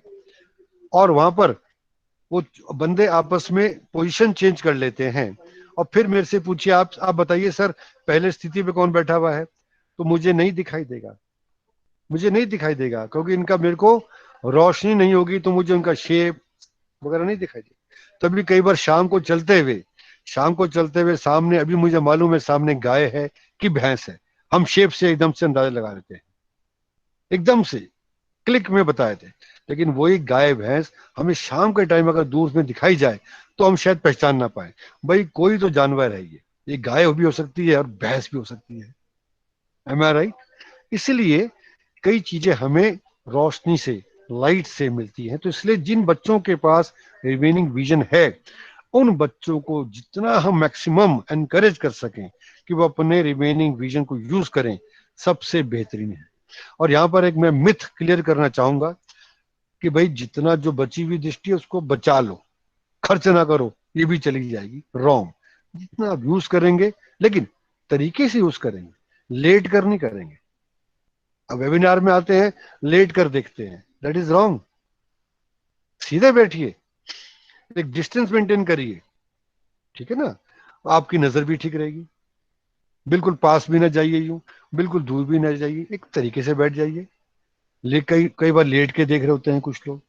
और वहां पर वो बंदे आपस में पोजीशन चेंज कर लेते हैं, और फिर मेरे से पूछिए, आप बताइए सर पहले स्थिति पे कौन बैठा हुआ है, तो मुझे नहीं दिखाई देगा, मुझे नहीं दिखाई देगा, क्योंकि इनका मेरे को रोशनी नहीं होगी, तो मुझे उनका शेप वगैरह नहीं दिखाई देगा। तभी कई बार शाम को चलते हुए सामने, अभी मुझे मालूम है सामने गाय है कि भैंस है, हम शेप से एकदम से अंदाजा लगा लेते हैं, एकदम से क्लिक में बताए थे। लेकिन वही गाय भैंस हमें शाम के टाइम अगर दूर में दिखाई जाए तो हम शायद पहचान ना पाए, भाई कोई तो जानवर है, ये ये गाय भी हो सकती है और भैंस भी हो सकती है। एम आई राइट? इसलिए कई चीजें हमें रोशनी से, लाइट से मिलती हैं। तो इसलिए जिन बच्चों के पास रिमेनिंग विजन है, उन बच्चों को जितना हम मैक्सिमम एनकरेज कर सकें कि वो अपने रिमेनिंग विजन को यूज करें, सबसे बेहतरीन है। और यहाँ पर एक मैं मिथ क्लियर करना चाहूंगा कि भाई जितना जो बची हुई दृष्टि है उसको बचा लो, खर्च ना करो, ये भी चली जाएगी। रॉन्ग। जितना आप यूज करेंगे, लेकिन तरीके से यूज करेंगे, लेट कर नहीं करेंगे। अब वेबिनार में आते हैं, लेट कर देखते हैं, दैट इज रॉन्ग। सीधे बैठिए, एक डिस्टेंस मेंटेन करिए, ठीक है ना? आपकी नजर भी ठीक रहेगी। बिल्कुल पास भी ना जाइए, यूं बिल्कुल दूर भी ना जाइए, एक तरीके से बैठ जाइए। कई कई बार लेट के देख रहे होते हैं कुछ लोग,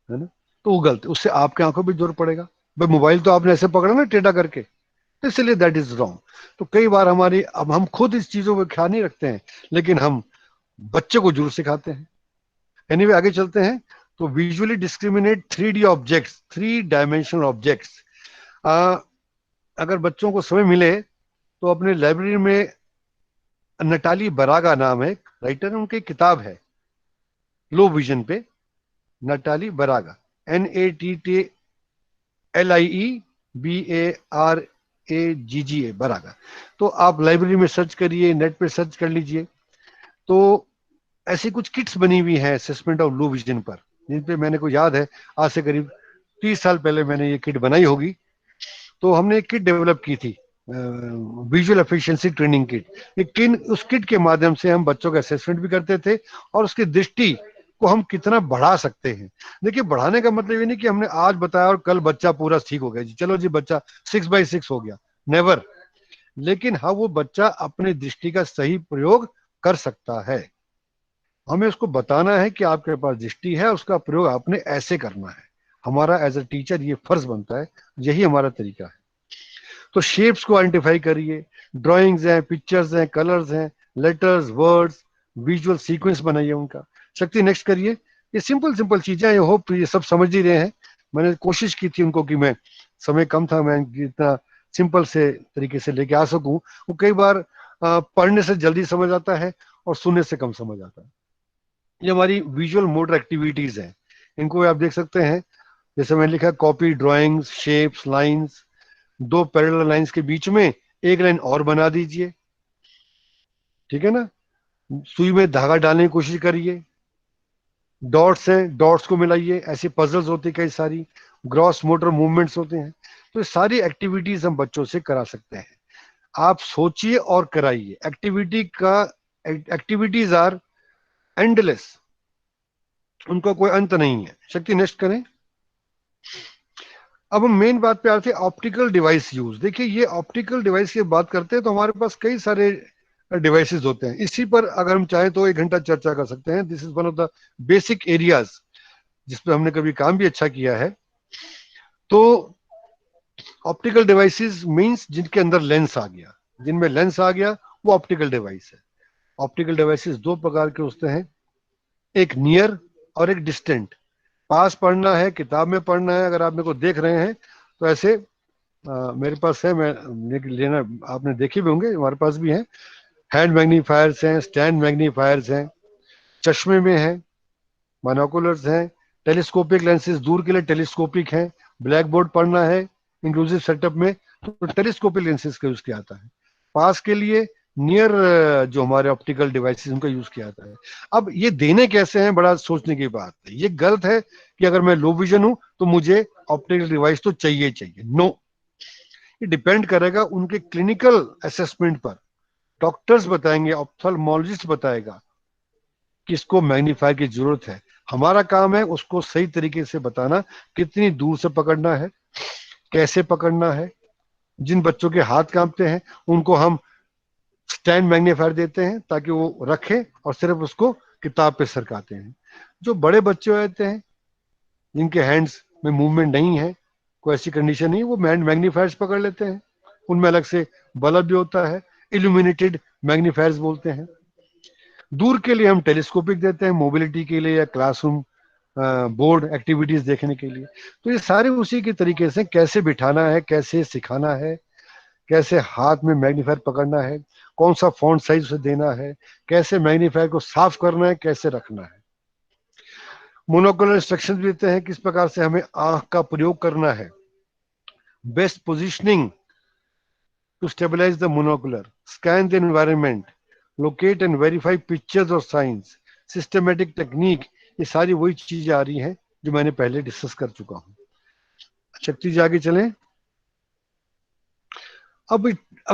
है ना? तो वो गलत, उससे आपके आंखों पे जोर पड़ेगा। भाई मोबाइल तो आपने ऐसे पकड़ा ना टेढ़ा करके, तो इसलिए दैट इज रॉन्ग। तो कई बार हमारी, अब हम खुद इस चीजों पर ख्याल नहीं रखते हैं, लेकिन हम बच्चे को जरूर सिखाते हैं। एनीवे आगे चलते हैं। तो visually discriminate 3D objects, 3 dimensional objects. अगर बच्चों को समय मिले तो अपने लाइब्रेरी में नटाली बरागा नाम है, एक राइटर है, उनकी किताब है लो विजन पे। नटाली बरागा, NATTLIEBARAGGA, बरागा। तो आप लाइब्रेरी में सर्च करिए, नेट पे सर्च कर लीजिए। तो ऐसी कुछ किट्स बनी हुई हैं असेसमेंट ऑफ लो विजन पर, जिन पे मैंने को याद है आज से करीब 30 साल पहले मैंने ये किट बनाई होगी। तो हमने एक किट डेवलप की थी, विजुअल एफिशिएंसी ट्रेनिंग किट। लेकिन उस किट के माध्यम से हम बच्चों का असेसमेंट भी करते थे और उसकी दृष्टि को हम कितना बढ़ा सकते हैं। देखिए, बढ़ाने का मतलब ये नहीं कि हमने आज बताया और कल बच्चा पूरा ठीक हो गया जी, चलो जी बच्चा 6/6 हो गया, नेवर। लेकिन हाँ, वो बच्चा अपनी दृष्टि का सही प्रयोग कर सकता है। हमें उसको बताना है कि आपके पास दृष्टि है, उसका प्रयोग आपने ऐसे करना है। हमारा एज अ टीचर ये फर्ज बनता है, यही हमारा तरीका है। तो शेप्स को आइडेंटिफाई करिए, ड्राइंग्स हैं, पिक्चर्स हैं, कलर्स हैं, लेटर्स, वर्ड्स, विजुअल सीक्वेंस बनाइए उनका। शक्ति नेक्स्ट करिए। ये सिंपल सिंपल चीजें, आई होप ये सब समझ ही रहे हैं। मैंने कोशिश की थी उनको कि मैं, समय कम था, मैं जितना सिंपल से तरीके से लेके आ सकूं। वो कई बार पढ़ने से जल्दी समझ आता है और सुनने से कम समझ आता है। ये हमारी विजुअल मोटर एक्टिविटीज हैं, इनको आप देख सकते हैं। जैसे मैंने लिखा, copy drawings, shapes, lines, 2 parallel lines के बीच में एक लाइन और बना दीजिए, ठीक है ना? सुई में धागा डालने की कोशिश करिए। डॉट्स हैं, डॉट्स को मिलाइए। ऐसी पजल्स होती है कई सारी, ग्रॉस मोटर मूवमेंट्स होते हैं। तो ये सारी एक्टिविटीज हम बच्चों से करा सकते हैं। आप सोचिए और कराइए। एक्टिविटीज आर एंडलेस, उनका कोई अंत नहीं है। शक्ति नेक्स्ट करें। अब हम मेन बात पे आते हैं, ऑप्टिकल डिवाइस यूज। देखिए, ये ऑप्टिकल डिवाइस की बात करते हैं तो हमारे पास कई सारे डिवाइसेस होते हैं। इसी पर अगर हम चाहें तो 1 घंटा चर्चा कर सकते हैं। This is one of the basic areas जिस पर हमने कभी काम भी अच्छा किया है। तो ऑप्टिकल डिवाइसेस मींस जिनके अंदर लेंस आ गया, जिनमें लेंस आ गया, वो ऑप्टिकल डिवाइस है। ऑप्टिकल डिवाइसेस 2 प्रकार के होते हैं, एक नियर और एक डिस्टेंट। पास पढ़ना है, किताब में पढ़ना है, अगर आप मेरे को देख रहे हैं तो ऐसे मेरे पास है, मैं लेना, आपने देखे भी होंगे, हमारे पास भी है। हैंड मैग्नीफायर्स हैं, स्टैंड मैग्नीफायर्स हैं, चश्मे में हैं, मोनोकुलर्स हैं, टेलीस्कोपिक लेंसेज, दूर के लिए टेलीस्कोपिक हैं। ब्लैक बोर्ड पढ़ना है इंक्लूसिव सेटअप में तो टेलीस्कोपिक लेंसेज का यूज किया जाता है। पास के लिए नियर जो हमारे ऑप्टिकल डिवाइसेस उनका यूज किया जाता है। अब ये देने कैसे हैं, बड़ा सोचने की बात है। ये गलत है कि अगर मैं लो विजन हूं तो मुझे ऑप्टिकल डिवाइस तो चाहिए चाहिए, नो। ये डिपेंड करेगा उनके क्लिनिकल असेसमेंट पर। डॉक्टर्स बताएंगे, ऑप्थेल्मोलॉजिस्ट बताएगा किसको मैग्नीफायर की जरूरत है। हमारा काम है उसको सही तरीके से बताना, कितनी दूर से पकड़ना है, कैसे पकड़ना है। जिन बच्चों के हाथ कांपते हैं उनको हम स्टैंड मैग्नीफायर देते हैं ताकि वो रखें और सिर्फ उसको किताब पे सरकाते हैं। जो बड़े बच्चे होते हैं जिनके हैंड्स में मूवमेंट नहीं है, कोई ऐसी कंडीशन नहीं, वो मैग्नीफायर्स पकड़ लेते हैं। उनमें अलग से बल्ब भी होता है, इल्यूमिनेटेड मैग्नीफायर्स बोलते हैं। दूर के लिए हम टेलीस्कोपिक देते हैं, मोबिलिटी के लिए या क्लासरूम बोर्ड एक्टिविटीज देखने के लिए। तो ये सारे उसी के तरीके से कैसे बिठाना है, कैसे सिखाना है, कैसे हाथ में मैग्नीफायर पकड़ना है, कौन सा फॉन्ट साइज उसे देना है, कैसे मैग्नीफायर को साफ करना है, कैसे रखना है। मोनोकुलर इंस्ट्रक्शन भी देते हैं किस प्रकार से हमें आंख का प्रयोग करना है। Best positioning to stabilize the monocular, scan the environment, locate and verify pictures or signs, systematic technique, ये सारी वही चीजें आ रही हैं जो मैंने पहले डिस्कस कर चुका हूं। शक्ति जी आगे चलें। अब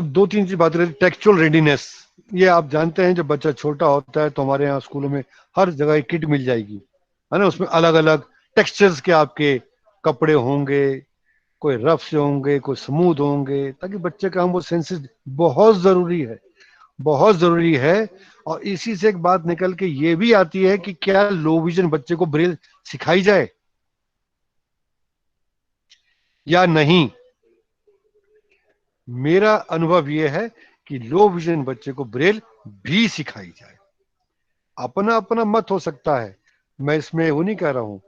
दो तीन चीज बात करें। टेक्सचुअल रेडीनेस, ये आप जानते हैं जब बच्चा छोटा होता है तो हमारे यहाँ स्कूलों में हर जगह एक किट मिल जाएगी, है ना। उसमें अलग अलग टेक्सचर्स के आपके कपड़े होंगे, कोई रफ से होंगे, कोई स्मूथ होंगे, ताकि बच्चे का हम वो सेंसेस बहुत जरूरी है, बहुत जरूरी है। और इसी से एक बात निकल के ये भी आती है कि क्या लो विजन बच्चे को ब्रेल सिखाई जाए या नहीं। मेरा अनुभव यह है कि लो विजन बच्चे को ब्रेल भी सिखाई जाए। अपना अपना मत हो सकता है, मैं इसमें वो नहीं कह रहा हूं,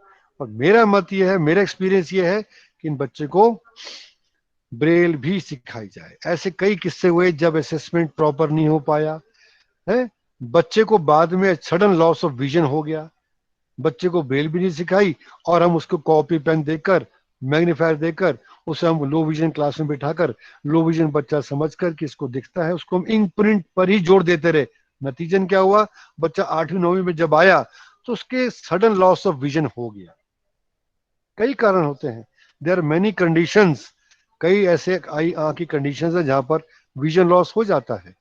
और मेरा मत यह है, मेरा एक्सपीरियंस ये है कि इन बच्चे को ब्रेल भी सिखाई जाए। ऐसे कई किस्से हुए जब असेसमेंट प्रॉपर नहीं हो पाया है, बच्चे को बाद में सडन लॉस ऑफ विजन हो गया, बच्चे को ब्रेल भी नहीं सिखाई और हम उसको कॉपी पेन देकर, मैग्नीफायर देकर उसे हम लो विजन क्लास में बिठाकर लो विजन बच्चा समझकर कि इसको दिखता है उसको हम इंक प्रिंट पर ही जोड़ देते रहे। नतीजन क्या हुआ, बच्चा 8वीं 9वीं में जब आया तो उसके सडन लॉस ऑफ विजन हो गया। कई कारण होते हैं, देयर आर मेनी कंडीशंस, कई ऐसे आई आंख की कंडीशंस है जहां पर विजन लॉस हो जाता है।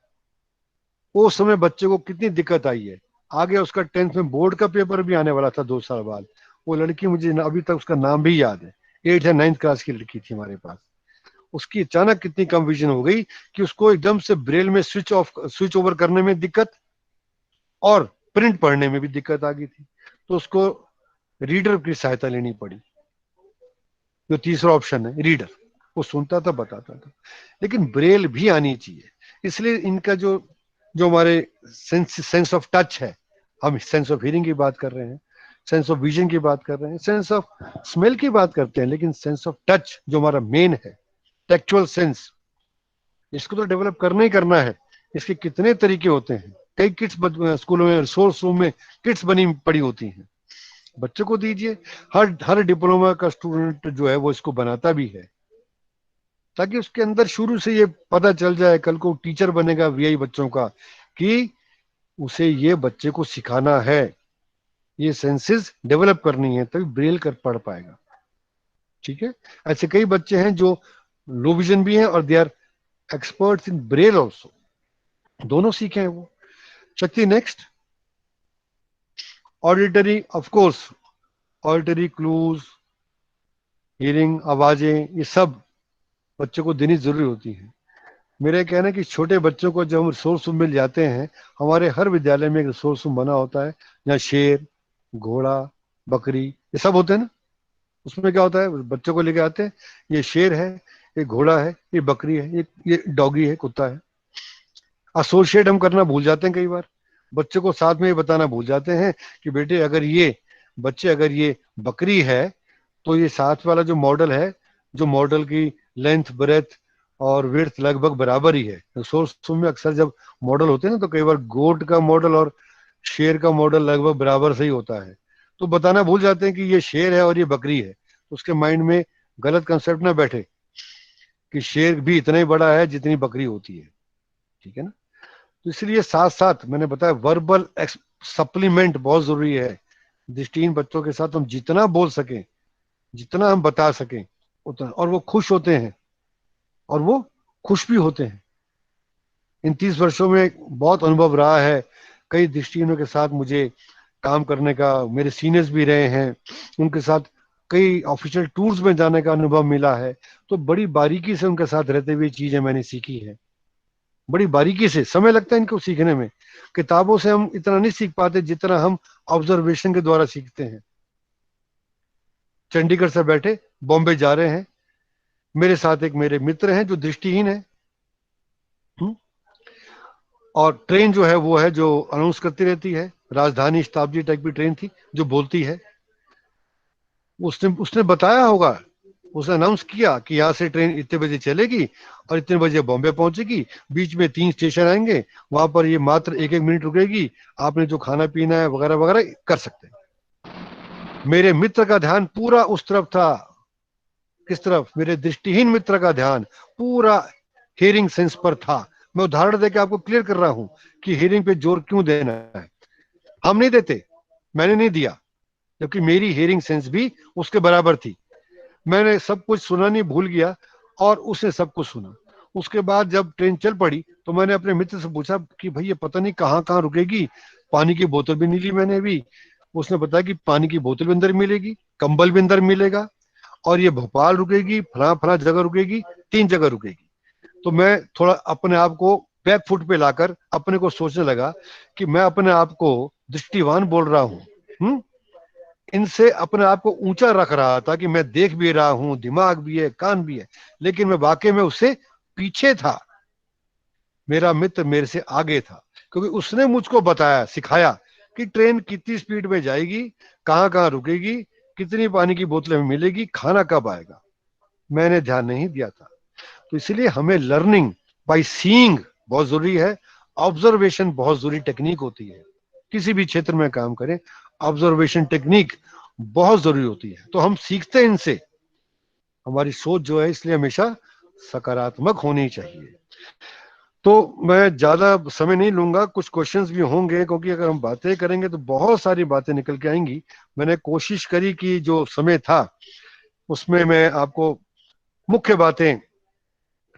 उस समय बच्चे को कितनी दिक्कत आई है। आगे उसका 10th में बोर्ड का पेपर भी आने वाला था 2 साल बाद। वो लड़की, मुझे अभी तक उसका नाम भी याद है, 8th या 9th क्लास की लड़की थी हमारे पास। उसकी अचानक कितनी कम विजन हो गई कि उसको एकदम से ब्रेल में स्विच ओवर करने में दिक्कत और प्रिंट पढ़ने में भी दिक्कत आ गई थी। तो उसको रीडर की सहायता लेनी पड़ी, जो तीसरा ऑप्शन है रीडर। वो सुनता था, बताता था, लेकिन ब्रेल भी आनी चाहिए। इसलिए इनका जो हमारे सेंस ऑफ टच है, हम सेंस ऑफ हियरिंग की बात कर रहे हैं, सेंस ऑफ विजन की बात कर रहे हैं, सेंस ऑफ स्मेल की बात करते हैं, लेकिन सेंस ऑफ टच जो हमारा मेन है, टेक्चुअल सेंस, इसको तो डेवलप करना ही करना है। इसके कितने तरीके होते हैं। कई किट्स स्कूलों में, रिसोर्स रूम में किट्स बनी पड़ी होती हैं, बच्चों को दीजिए। हर डिप्लोमा का स्टूडेंट जो है वो इसको बनाता भी है, ताकि उसके अंदर शुरू से ये पता चल जाए, कल को टीचर बनेगा वीआई बच्चों का, कि उसे ये बच्चे को सिखाना है, ये सेंसेस डेवलप करनी है, तभी ब्रेल कर पढ़ पाएगा। ठीक है। ऐसे कई बच्चे हैं जो लो विजन भी हैं और they are experts in Braille also, दोनों सीखे हैं वो। Shakti next. Auditory, of course auditory clues, hearing, आवाजें, ये सब बच्चों को देनी जरूरी होती है। मेरा कहना है कि छोटे बच्चों को जब हम रिसोर्स रूम में जाते हैं, हमारे हर विद्यालय में एक रिसोर्स रूम बना होता है जहाँ शेर, घोड़ा, बकरी, ये सब होते हैं ना। उसमें क्या होता है, बच्चों को लेके आते हैं, ये शेर है, ये घोड़ा है, ये बकरी है, ये डॉगी है, कुत्ता है। एसोसिएट हम करना भूल जाते हैं कई बार, बच्चों को साथ में ये बताना भूल जाते हैं कि बेटे अगर ये बकरी है तो ये साथ वाला जो मॉडल है, जो मॉडल की लेंथ, ब्रेथ और विड्थ लगभग बराबर ही है। रिसोर्स रूम में अक्सर जब मॉडल होते हैं ना, तो कई बार गोट का मॉडल और शेर का मॉडल लगभग बराबर से ही होता है, तो बताना भूल जाते हैं कि ये शेर है और ये बकरी है। तो उसके माइंड में गलत कंसेप्ट ना बैठे कि शेर भी इतना ही बड़ा है जितनी बकरी होती है। ठीक है ना। तो इसलिए साथ साथ मैंने बताया वर्बल सप्लीमेंट बहुत जरूरी है। दृष्टिहीन बच्चों के साथ हम जितना बोल सकें, जितना हम बता सकें उतना, और वो खुश होते हैं, और वो खुश भी होते हैं। इन 30 वर्षों में बहुत अनुभव रहा है, कई दृष्टिहीनों के साथ मुझे काम करने का, मेरे सीनियर्स भी रहे हैं, उनके साथ कई ऑफिशियल टूर्स में जाने का अनुभव मिला है। तो बड़ी बारीकी से उनके साथ रहते हुए चीजें मैंने सीखी है, बड़ी बारीकी से। समय लगता है इनको सीखने में, किताबों से हम इतना नहीं सीख पाते जितना हम ऑब्जर्वेशन के द्वारा सीखते हैं। चंडीगढ़ से बैठे बॉम्बे जा रहे हैं, मेरे साथ एक मेरे मित्र हैं जो दृष्टिहीन है, और ट्रेन जो है वो है जो अनाउंस करती रहती है, राजधानी शताब्दी टाइप की ट्रेन थी जो बोलती है। उसने बताया होगा, उसने अनाउंस किया कि यहाँ से ट्रेन इतने बजे चलेगी और इतने बजे बॉम्बे पहुंचेगी, बीच में 3 स्टेशन आएंगे, वहां पर ये मात्र 1-1 मिनट रुकेगी, आपने जो खाना पीना है वगैरह वगैरह कर सकते हैं। मेरे मित्र का ध्यान पूरा उस तरफ था। किस तरफ? मेरे दृष्टिहीन मित्र का ध्यान पूरा हियरिंग सेंस पर था। मैं उदाहरण देकर आपको क्लियर कर रहा हूं कि हियरिंग पे जोर क्यों देना है। हम नहीं देते, मैंने नहीं दिया, जबकि मेरी हियरिंग सेंस भी उसके बराबर थी। मैंने सब कुछ सुना नहीं, भूल गया, और उसने सब कुछ सुना। उसके बाद जब ट्रेन चल पड़ी तो मैंने अपने मित्र से पूछा कि भाई ये पता नहीं कहाँ कहाँ रुकेगी, पानी की बोतल भी नहीं ली मैंने अभी। उसने बताया कि पानी की बोतल भी अंदर मिलेगी, कंबल भी अंदर मिलेगा, और ये भोपाल रुकेगी, फला फला जगह रुकेगी, 3 जगह रुकेगी। तो मैं थोड़ा अपने आप को बैक फुट पे लाकर अपने को सोचने लगा कि मैं अपने आप को दृष्टिवान बोल रहा हूँ, इनसे अपने आप को ऊंचा रख रहा था कि मैं देख भी रहा हूं, दिमाग भी है, कान भी है, लेकिन मैं वाकई में उससे पीछे था। मेरा मित्र मेरे से आगे था, क्योंकि उसने मुझको बताया, सिखाया कि ट्रेन कितनी स्पीड में जाएगी, कहाँ कहाँ रुकेगी, कितनी पानी की बोतलें मिलेगी, खाना कब आएगा। मैंने ध्यान नहीं दिया था। तो इसलिए हमें लर्निंग बाय सीइंग बहुत जरूरी है। ऑब्जर्वेशन बहुत जरूरी टेक्निक होती है। किसी भी क्षेत्र में काम करें, ऑब्जर्वेशन टेक्निक बहुत जरूरी होती है। तो हम सीखते हैं इनसे। हमारी सोच जो है इसलिए हमेशा सकारात्मक होनी चाहिए। तो मैं ज्यादा समय नहीं लूंगा, कुछ क्वेश्चंस भी होंगे, क्योंकि अगर हम बातें करेंगे तो बहुत सारी बातें निकल के आएंगी। मैंने कोशिश करी कि जो समय था उसमें मैं आपको मुख्य बातें,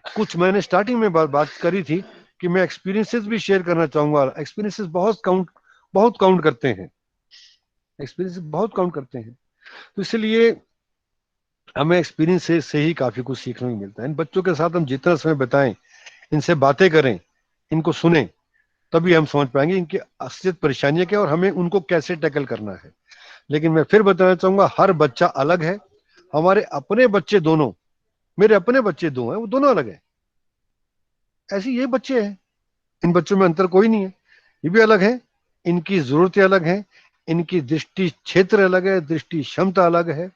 कुछ मैंने स्टार्टिंग में बात करी थी कि मैं एक्सपीरियंसेस भी शेयर करना चाहूंगा। एक्सपीरियंसेस बहुत काउंट करते हैं, एक्सपीरियंसेस बहुत काउंट करते हैं। तो इसलिए हमें एक्सपीरियंस से ही काफी कुछ सीखने को मिलता है। इन बच्चों के साथ हम जितना समय बिताएं, इनसे बातें करें, इनको सुने, तभी हम समझ पाएंगे इनकी असलियत परेशानियां क्या और हमें उनको कैसे टैकल करना है। लेकिन मैं फिर बताना चाहूंगा, हर बच्चा अलग है। हमारे अपने बच्चे दोनों, मेरे अपने बच्चे 2 हैं, वो दोनों अलग है। ऐसे ये बच्चे हैं, इन बच्चों में अंतर कोई नहीं है। ये भी अलग है, इनकी जरूरतें अलग हैं, इनकी दृष्टि क्षेत्र अलग है, दृष्टि क्षमता अलग है,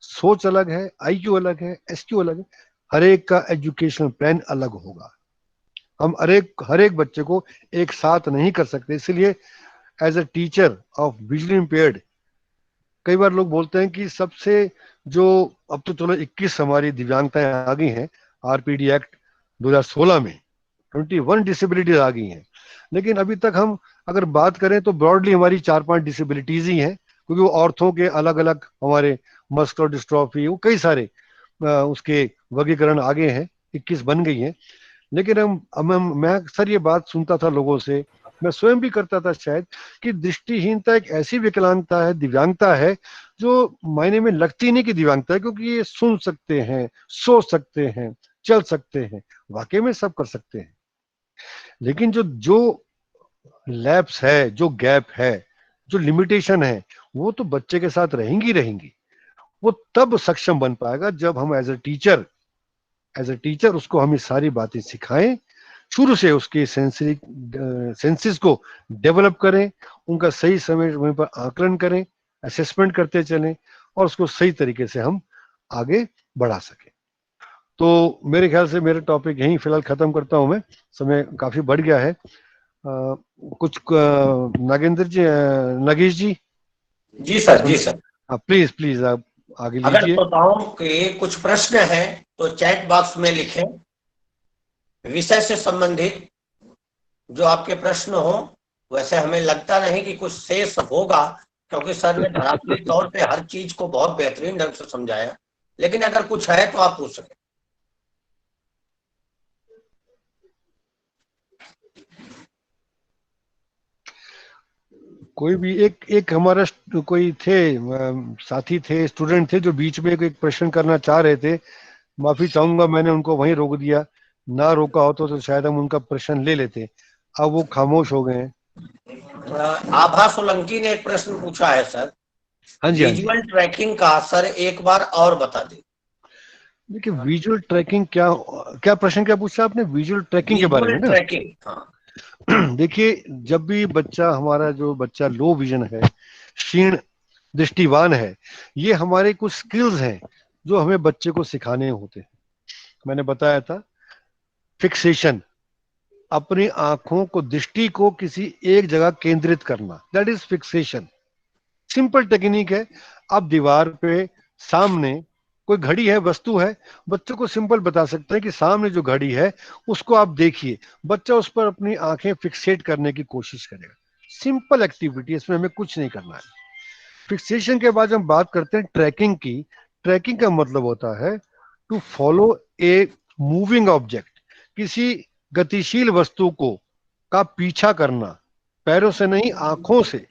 सोच अलग है, आईक्यू अलग है, एसक्यू अलग है। हर एक का एजुकेशनल प्लान अलग होगा। हम हर एक बच्चे को एक साथ नहीं कर सकते। इसलिए as a teacher of visually impaired, कई बार लोग बोलते हैं कि सबसे जो, अब तो चलो 21 हमारी दिव्यांगताएं आ गई हैं, आरपीडी एक्ट 2016 में 21 डिसेबिलिटीज आ गई हैं। लेकिन अभी तक हम अगर बात करें तो ब्रॉडली हमारी 4-5 डिसेबिलिटीज ही हैं, क्योंकि वो ऑर्थो के अलग अलग, हमारे मस्कुलर डिस्ट्रॉफी, वो कई सारे उसके वर्गीकरण आगे हैं, 21 बन गई हैं। लेकिन मैं अक्सर ये बात सुनता था लोगों से, मैं स्वयं भी करता था शायद, कि दृष्टिहीनता एक ऐसी विकलांगता है, दिव्यांगता है, जो मायने में लगती नहीं कि दिव्यांगता है, क्योंकि ये सुन सकते हैं, सोच सकते हैं, चल सकते हैं, वाकई में सब कर सकते हैं। लेकिन जो लैप्स है, जो गैप है, जो लिमिटेशन है, वो तो बच्चे के साथ रहेंगी। वो तब सक्षम बन पाएगा जब हम एज ए टीचर उसको हम ये सारी बातें सिखाएं, शुरू से उसके सेंसेस को डेवलप करें, उनका सही समय पर आकलन करें, असेसमेंट करते चलें, और उसको सही तरीके से हम आगे बढ़ा सकें। तो मेरे ख्याल से मेरा टॉपिक यहीं फिलहाल खत्म करता हूं मैं, समय काफी बढ़ गया है। कुछ नागेंद्र जी, नागेश जी। जी सर, जी सर। प्लीज प्लीज आप आगे अगर लीजिए। श्रोताओं के कुछ प्रश्न हैं तो चैट बॉक्स में लिखें। विषय से संबंधित जो आपके प्रश्न हो, वैसे हमें लगता नहीं कि कुछ शेष होगा, क्योंकि सर ने धरातली तौर पे हर चीज को बहुत बेहतरीन ढंग से समझाया। लेकिन अगर कुछ है तो आप पूछ सकें। कोई भी एक हमारा कोई थे, साथी थे, स्टूडेंट थे, जो बीच में एक प्रश्न करना चाह रहे थे। माफी चाहूंगा, मैंने उनको वहीं रोक दिया। ना रोका हो तो शायद हम उनका प्रश्न ले लेते। अब वो खामोश हो गए हैं। आभा सोलंकी ने एक प्रश्न पूछा है सर, हाँ जी, हाँ जी। विजुअल ट्रैकिंग का सर एक बार और बता दें। देखिए, विजुअल ट्रैकिंग क्या क्या प्रश्न क्या पूछा आपने? विजुअल ट्रैकिंग के बारे विजुअल में ना? ट्रैकिंग, हाँ। देखिए, जब भी हमारा जो बच्चा लो विजन है, क्षीण दृष्टिवान है, ये हमारे कुछ स्किल्स हैं जो हमें बच्चे को सिखाने होते हैं। मैंने बताया था फिक्सेशन, अपनी आंखों को, दृष्टि को किसी एक जगह केंद्रित करना, that is fixation. Simple technique है। आप दीवार पे सामने कोई घड़ी है, वस्तु है, बच्चों को सिंपल बता सकते हैं कि सामने जो घड़ी है उसको आप देखिए, बच्चा उस पर अपनी आंखें फिक्सेट करने की कोशिश करेगा। सिंपल एक्टिविटी, इसमें हमें कुछ नहीं करना है। फिक्सेशन के बाद हम बात करते हैं ट्रैकिंग की। ट्रैकिंग का मतलब होता है to follow a moving object, किसी गतिशील वस्तु को का पीछा करना, पैरों से नहीं, आंखों से,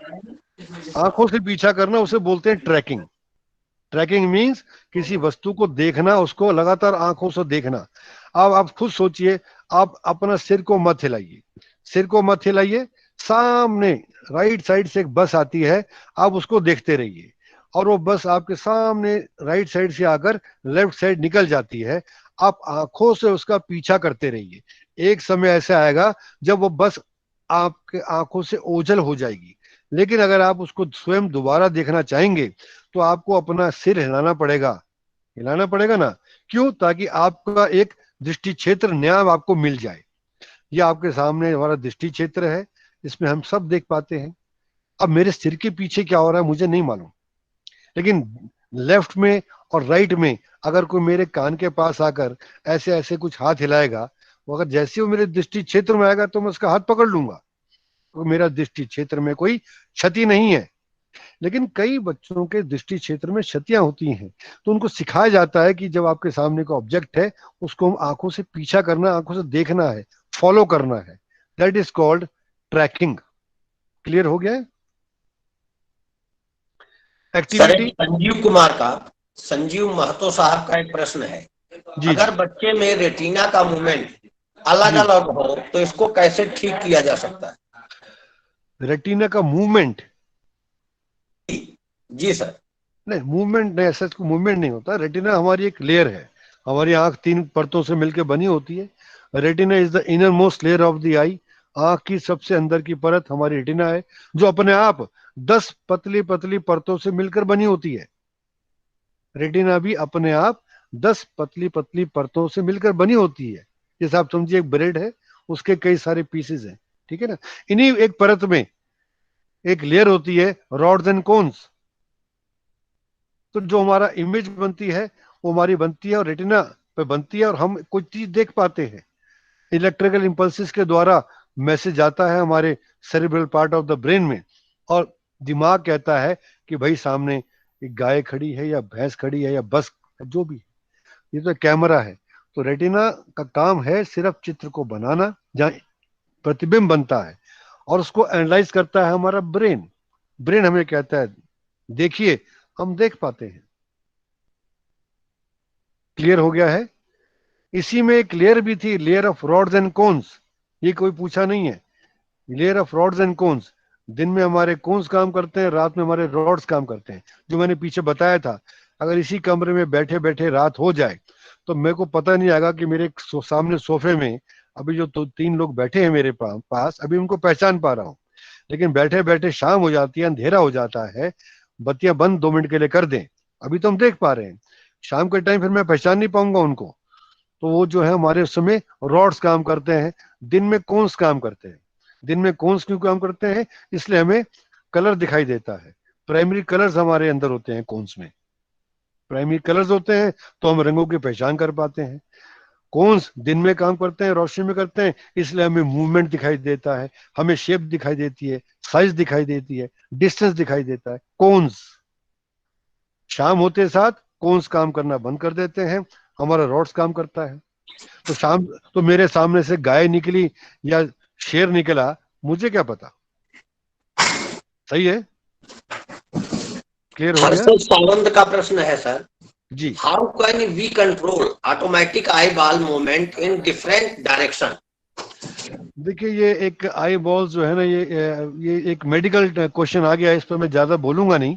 आंखों से पीछा करना, उसे बोलते हैं ट्रैकिंग। ट्रैकिंग मीन्स किसी वस्तु को देखना, उसको लगातार आंखों से देखना। अब आप खुद सोचिए, आप अपना सिर को मत हिलाइए, सिर को मत हिलाइए, सामने राइट साइड से एक बस आती है, आप उसको देखते रहिए, और वो बस आपके सामने राइट साइड से आकर लेफ्ट साइड निकल जाती है। आप आंखों से उसका पीछा करते रहिए। एक समय ऐसा आएगा जब वो बस आपके आंखों से ओझल हो जाएगी। लेकिन अगर आप उसको स्वयं दोबारा देखना चाहेंगे तो आपको अपना सिर हिलाना पड़ेगा, हिलाना पड़ेगा ना। क्यों? ताकि आपका एक दृष्टि क्षेत्र नया आपको मिल जाए। ये आपके सामने हमारा दृष्टि क्षेत्र है, इसमें हम सब देख पाते हैं। अब मेरे सिर के पीछे क्या हो रहा है मुझे नहीं मालूम, लेकिन लेफ्ट में और राइट में अगर कोई मेरे कान के पास आकर ऐसे ऐसे कुछ हाथ हिलाएगा, वो अगर जैसे वो मेरे दृष्टि क्षेत्र में आएगा तो मैं उसका हाथ पकड़ लूंगा, तो मेरा दृष्टि क्षेत्र में कोई क्षति नहीं है। लेकिन कई बच्चों के दृष्टि क्षेत्र में क्षतियां होती हैं, तो उनको सिखाया जाता है कि जब आपके सामने कोई ऑब्जेक्ट है उसको हम आंखों से पीछा करना, आंखों से देखना है, फॉलो करना है। That is called tracking. Clear हो गया है? Sir, activity. एक संजीव कुमार का, संजीव महतो साहब का एक प्रश्न है, जी अगर जी बच्चे में रेटिना का मूवमेंट अलग जी। अलग हो तो इसको कैसे ठीक किया जा सकता है? रेटिना का मूवमेंट? जी सर। नहीं, मूवमेंट नहीं, ऐसा मूवमेंट नहीं होता। रेटिना हमारी एक लेयर है, हमारी आंख 3 परतों से मिलकर बनी होती है। Retina is the innermost layer of the eye. आंख की सबसे अंदर की परत हमारी रेटिना है, जो अपने आप 10 पतली पतली परतों से मिलकर बनी होती है। रेटिना भी अपने आप 10 पतली पतली परतों से मिलकर बनी होती है। जैसे आप समझिए एक ब्रेड है, उसके कई सारे पीसेस हैं, ठीक है ना। इन्हीं एक परत में एक लेयर होती है, रॉड्स एंड कोन्स। तो जो हमारा इमेज बनती है वो हमारी बनती है और रेटिना पे बनती है, और हम कोई चीज देख पाते हैं। इलेक्ट्रिकल इंपल्सिस के द्वारा मैसेज आता है हमारे cerebral part of the brain में, और दिमाग कहता है कि भाई सामने एक गाय खड़ी है या भैंस खड़ी है या बस, जो भी। ये तो कैमरा है। तो रेटिना का काम है सिर्फ चित्र को बनाना, जहाँ प्रतिबिंब बनता है, और उसको एनालाइज करता है हमारा ब्रेन। ब्रेन हमें कहता है देखिए, हम देख पाते हैं। क्लियर हो गया है? इसी में एक लेयर भी थी, layer of rods and cones. ये कोई पूछा नहीं है। Layer of rods and cones, दिन में हमारे कोन्स काम करते हैं, रात में हमारे रॉड्स काम करते हैं। जो मैंने पीछे बताया था, अगर इसी कमरे में बैठे बैठे रात हो जाए तो मेरे को पता नहीं आएगा कि मेरे सामने सोफे में अभी जो 3 लोग बैठे हैं मेरे पास, अभी उनको पहचान पा रहा हूँ। लेकिन बैठे बैठे शाम हो जाती है, अंधेरा हो जाता है, बत्तियां बंद 2 मिनट के लिए कर दें, अभी तो हम देख पा रहे हैं, शाम के टाइम फिर मैं पहचान नहीं पाऊंगा उनको। तो वो जो है हमारे उस समय रॉड्स काम करते हैं, दिन में कोन्स काम करते हैं। दिन में कोन्स क्यों काम करते हैं? इसलिए हमें कलर दिखाई देता है। प्राइमरी कलर्स हमारे अंदर होते हैं कोन्स में, प्राइमरी कलर्स होते हैं, तो हम रंगों की पहचान कर पाते हैं। कोन्स दिन में काम करते हैं, रोशनी में करते हैं, इसलिए हमें मूवमेंट दिखाई देता है, हमें शेप दिखाई देती है, साइज दिखाई देती है, डिस्टेंस दिखाई देता है। कोन्स। शाम होते साथ कोन्स काम करना बंद कर देते हैं, हमारा रॉड्स काम करता है। तो शाम, तो मेरे सामने से गाय निकली या शेर निकला, मुझे क्या पता। सही है? क्लियर हो गया? हर्षल सावंत का प्रश्न है सर, जी। How can we control automatic eye ball movement in different direction? देखिए, ये एक आई बॉल जो है ना, ये एक मेडिकल क्वेश्चन आ गया है। इस पर मैं ज्यादा बोलूंगा नहीं,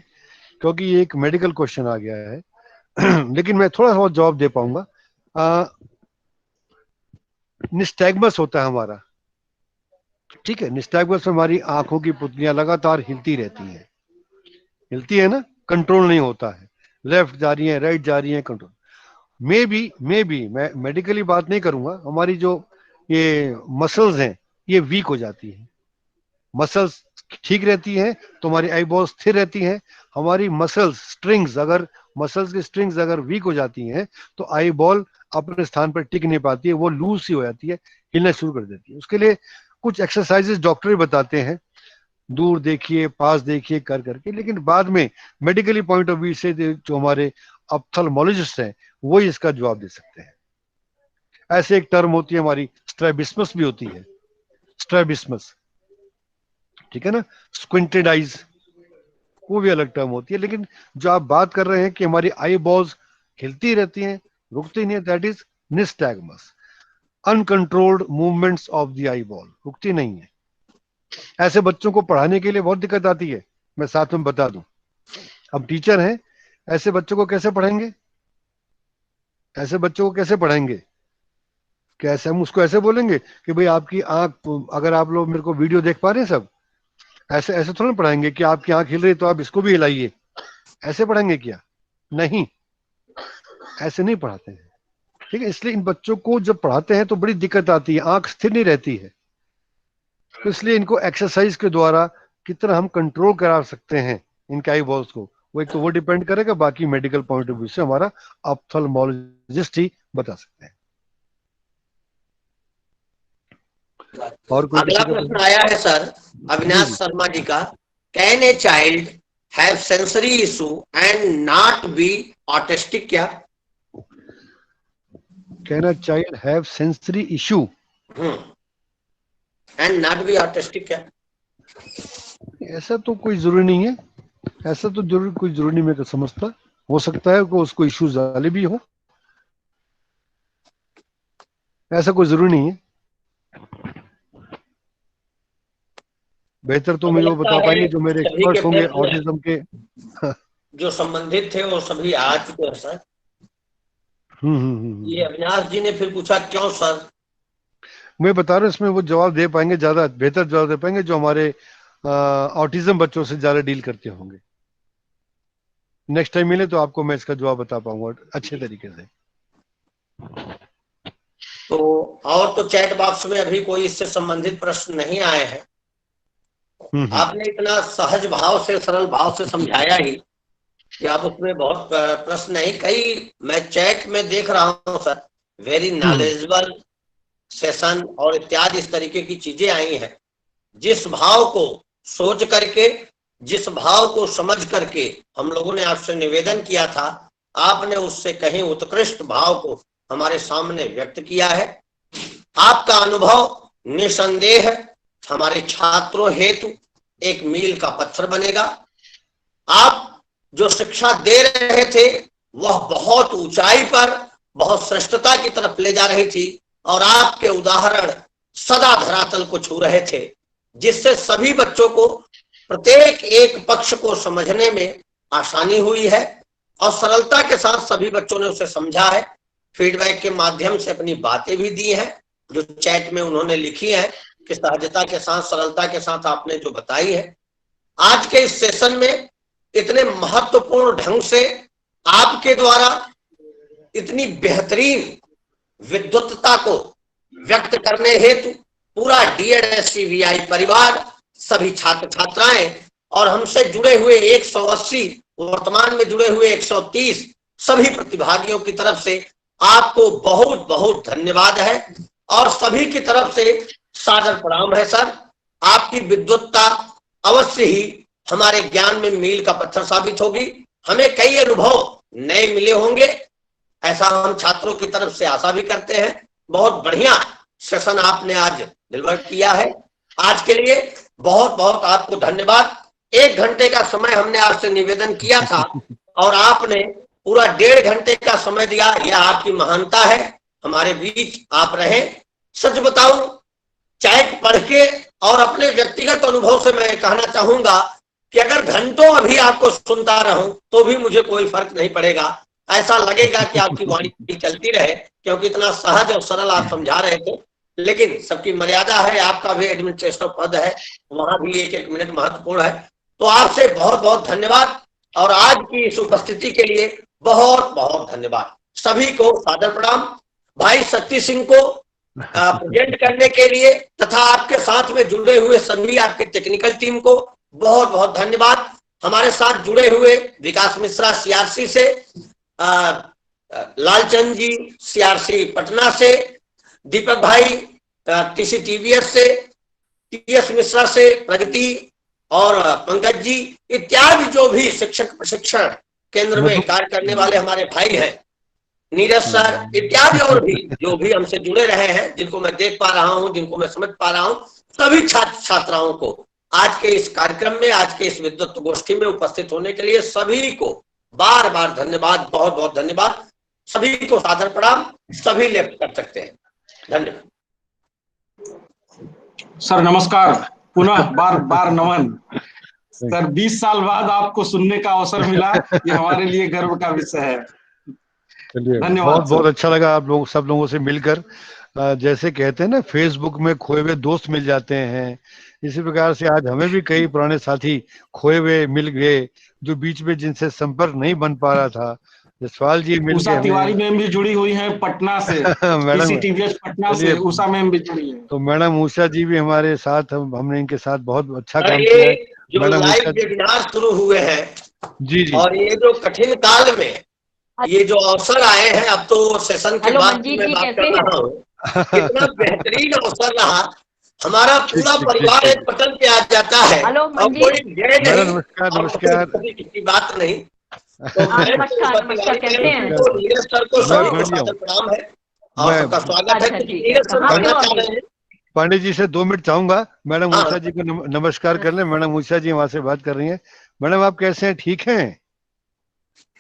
क्योंकि ये एक मेडिकल क्वेश्चन आ गया है। लेकिन मैं थोड़ा सा जवाब दे पाऊंगा। निस्टैग्मस होता है हमारा, ठीक है। निस्टैग्मस में हमारी आंखों की पुतलियां लगातार हिलती रहती हैं, हिलती है ना, कंट्रोल नहीं होता है। लेफ्ट जा रही हैं, राइट जा रही हैं, कंट्रोल। मैं मेडिकली बात नहीं करूंगा, हमारी जो ये मसल्स हैं ये वीक हो जाती है। मसल्स ठीक रहती हैं तो हमारी आई बॉल स्थिर रहती हैं। हमारी मसल्स की स्ट्रिंग्स अगर वीक हो जाती हैं तो आई बॉल अपने स्थान पर टिक नहीं पाती है, वो लूज सी हो जाती है, हिलना शुरू कर देती है। उसके लिए कुछ एक्सरसाइजेस डॉक्टर भी बताते हैं, दूर देखिए, पास देखिए, कर करके। लेकिन बाद में मेडिकली पॉइंट ऑफ व्यू से जो हमारे ऑप्थेल्मोलॉजिस्ट हैं वो ही इसका जवाब दे सकते हैं। ऐसे एक टर्म होती है हमारी, स्ट्रैबिस्मस भी होती है, स्ट्रैबिस्मस, ठीक है ना, स्क्विंटेड आइज, वो भी अलग टर्म होती है। लेकिन जो आप बात कर रहे हैं कि हमारी आई बॉल्स हिलती रहती हैं, रुकती नहीं है, that is nystagmus, uncontrolled movements of the eye ball, रुकती नहीं है। ऐसे बच्चों को पढ़ाने के लिए बहुत दिक्कत आती है, मैं साथ में बता दूं। हम टीचर हैं, ऐसे बच्चों को कैसे पढ़ाएंगे? कैसे हम उसको ऐसे बोलेंगे कि भाई आपकी आंख, अगर आप लोग मेरे को वीडियो देख पा रहे हैं सब, ऐसे ऐसे थोड़ा पढ़ाएंगे कि आपकी आंख हिल रही तो आप इसको भी हिलाइए, ऐसे पढ़ाएंगे क्या? नहीं, ऐसे नहीं पढ़ाते हैं, ठीक है। इसलिए इन बच्चों को जब पढ़ाते हैं तो बड़ी दिक्कत आती है, आंख स्थिर नहीं रहती है। तो इसलिए इनको एक्सरसाइज के द्वारा कितना हम कंट्रोल करा सकते हैं इनके आई बॉल्स को, वो एक तो वो डिपेंड करेगा, बाकी मेडिकल पॉइंट ऑफ व्यू से हमारा ऑप्थेल्मोलॉजिस्ट ही बता सकते हैं। और कोई अगला प्रश्न आया है सर अविनाश शर्मा जी का, can a child have sensory issue and not be autistic? क्या can a child have sensory issue and not be autistic? क्या ऐसा तो कोई जरूरी नहीं है, ऐसा तो कोई जरूरी नहीं, मैं समझता। हो सकता है कि उसको इश्यूज वाले भी हो, ऐसा कोई जरूरी नहीं है। बेहतर तो मुझे वो बता पाएंगे जो मेरे एक्सपर्ट्स होंगे ऑटिज्म के। जो संबंधित थे वो सभी आ चुके हैं सर। ये अविनाश जी ने फिर पूछा क्यों सर? मैं बता रहा हूँ, इसमें वो जवाब दे पाएंगे, ज्यादा बेहतर जवाब दे पाएंगे जो हमारे ऑटिज्म बच्चों से ज्यादा डील करते होंगे। नेक्स्ट टाइम मिले तो आपको मैं इसका जवाब बता पाऊंगा अच्छे तरीके से। तो और तो चैट बॉक्स में अभी कोई इससे संबंधित प्रश्न नहीं आए हैं। आपने इतना सहज भाव से, सरल भाव से समझाया ही कि आप उसमें बहुत प्रश्न नहीं, कई मैं चैट में देख रहा हूं सर, वेरी नॉलेजेबल सेशन और इत्यादि इस तरीके की चीजें आई हैं। जिस भाव को सोच करके, जिस भाव को समझ करके हम लोगों ने आपसे निवेदन किया था, आपने उससे कहीं उत्कृष्ट भाव को हमारे सामने व्यक्त किया है। आपका अनुभव निसंदेह हमारे छात्रों हेतु एक मील का पत्थर बनेगा। आप जो शिक्षा दे रहे थे वह बहुत ऊंचाई पर, बहुत श्रेष्ठता की तरफ ले जा रही थी, और आपके उदाहरण सदा धरातल को छू रहे थे, जिससे सभी बच्चों को प्रत्येक एक पक्ष को समझने में आसानी हुई है और सरलता के साथ सभी बच्चों ने उसे समझा है। फीडबैक के माध्यम से अपनी बातें भी दी हैं, जो चैट में उन्होंने लिखी है कि सहजता के साथ, सरलता के साथ आपने जो बताई है। आज के इस सेशन में इतने महत्वपूर्ण ढंग से आपके द्वारा इतनी बेहतरीन विद्वत्ता को व्यक्त करने हेतु पूरा DED परिवार, सभी छात्र छात्राएं और हमसे जुड़े हुए 180, वर्तमान में जुड़े हुए 130 सभी प्रतिभागियों की तरफ से आपको बहुत बहुत धन्यवाद है और सभी की तरफ से सादर प्रणाम है सर। आपकी विद्वत्ता अवश्य ही हमारे ज्ञान में मील का पत्थर साबित होगी। हमें कई अनुभव नए मिले होंगे, ऐसा हम छात्रों की तरफ से आशा भी करते हैं। बहुत बढ़िया सेशन आपने आज डिलीवर किया है। आज के लिए बहुत बहुत आपको धन्यवाद। 1 घंटे का समय हमने आपसे निवेदन किया था और आपने पूरा 1.5 घंटे का समय दिया, यह आपकी महानता है। हमारे बीच आप रहे। सच बताऊं, चैट पढ़ के और अपने व्यक्तिगत अनुभव से मैं कहना चाहूंगा कि अगर घंटों अभी आपको सुनता रहूं तो भी मुझे कोई फर्क नहीं पड़ेगा। ऐसा लगेगा कि आपकी वाणी चलती रहे, क्योंकि इतना सहज और सरल आप समझा रहे थे। लेकिन सबकी मर्यादा है, आपका भी एडमिनिस्ट्रेटर पद है, वहां भी 1-1 मिनट महत्वपूर्ण है। तो आपसे बहुत बहुत धन्यवाद। और आज की इस उपस्थिति के लिए बहुत बहुत धन्यवाद। सभी को सादर प्रणाम। भाई शक्ति सिंह को प्रेजेंट करने के लिए तथा आपके साथ में जुड़े हुए सभी आपके टेक्निकल टीम को बहुत बहुत धन्यवाद। हमारे साथ जुड़े हुए विकास मिश्रा सीआरसी से, लालचंद जी सीआरसी पटना से, दीपक भाई टीसी टीवीएस से, टीएस मिश्रा से, प्रगति और पंकज जी इत्यादि जो भी शिक्षक प्रशिक्षण केंद्र में कार्य करने वाले हमारे भाई हैं, नीरज सर इत्यादि और भी जो भी हमसे जुड़े रहे हैं, जिनको मैं देख पा रहा हूं, जिनको मैं समझ पा रहा हूं, सभी छात्र छात्राओं को आज के इस कार्यक्रम में, आज के इस विद्वत गोष्ठी में उपस्थित होने के लिए सभी को बार बार धन्यवाद, बहुत बहुत धन्यवाद। सभी को सादर प्रणाम। सभी लेफ्ट कर सकते हैं। धन्यवाद सर। नमस्कार, पुनः बार बार नमन सर। 20 साल बाद आपको सुनने का अवसर मिला, ये हमारे लिए गर्व का विषय है। धन्यवाद। बहुत बहुत अच्छा लगा आप लोग सब लोगों से मिलकर। जैसे कहते हैं ना, फेसबुक में खोए हुए दोस्त मिल जाते हैं, इसी प्रकार से आज हमें भी कई पुराने साथी खोए हुए मिल गए, जो बीच में जिनसे संपर्क नहीं बन पा रहा था। जसवाल जी मिल उषा तिवारी मैम भी जुड़ी हुई हैं पटना से। मैडम पटना से उषा मैम भी जुड़ी है। तो मैडम उषा जी भी हमारे साथ, हमने इनके साथ बहुत अच्छा काम ये किया है। जो मैडम लाइव वेबिनार शुरू हुए हैं जी जी, और ये जो कठिन काल में ये जो अवसर आए हैं, अब तो सेशन के बाद मैं बात कर रहा हूँ, कितना बेहतरीन अवसर रहा। हमारा पूरा परिवार एक पटल पे आ जाता है और कोई गए नहीं। नमस्कार नमस्कार। किसी बात नहीं। तो नमस्कार कैसे हैं? नीरज सर को प्रणाम है और सबका स्वागत है। नीरज सर कहना चाह रहे हैं। पांडे जी से 2 मिनट चाहूंगा। मैडम उषा जी को नमस्कार कर लें। मैडम उषा जी वहां से बात कर रही हैं। मैडम आप कैसे हैं? ठीक हैं?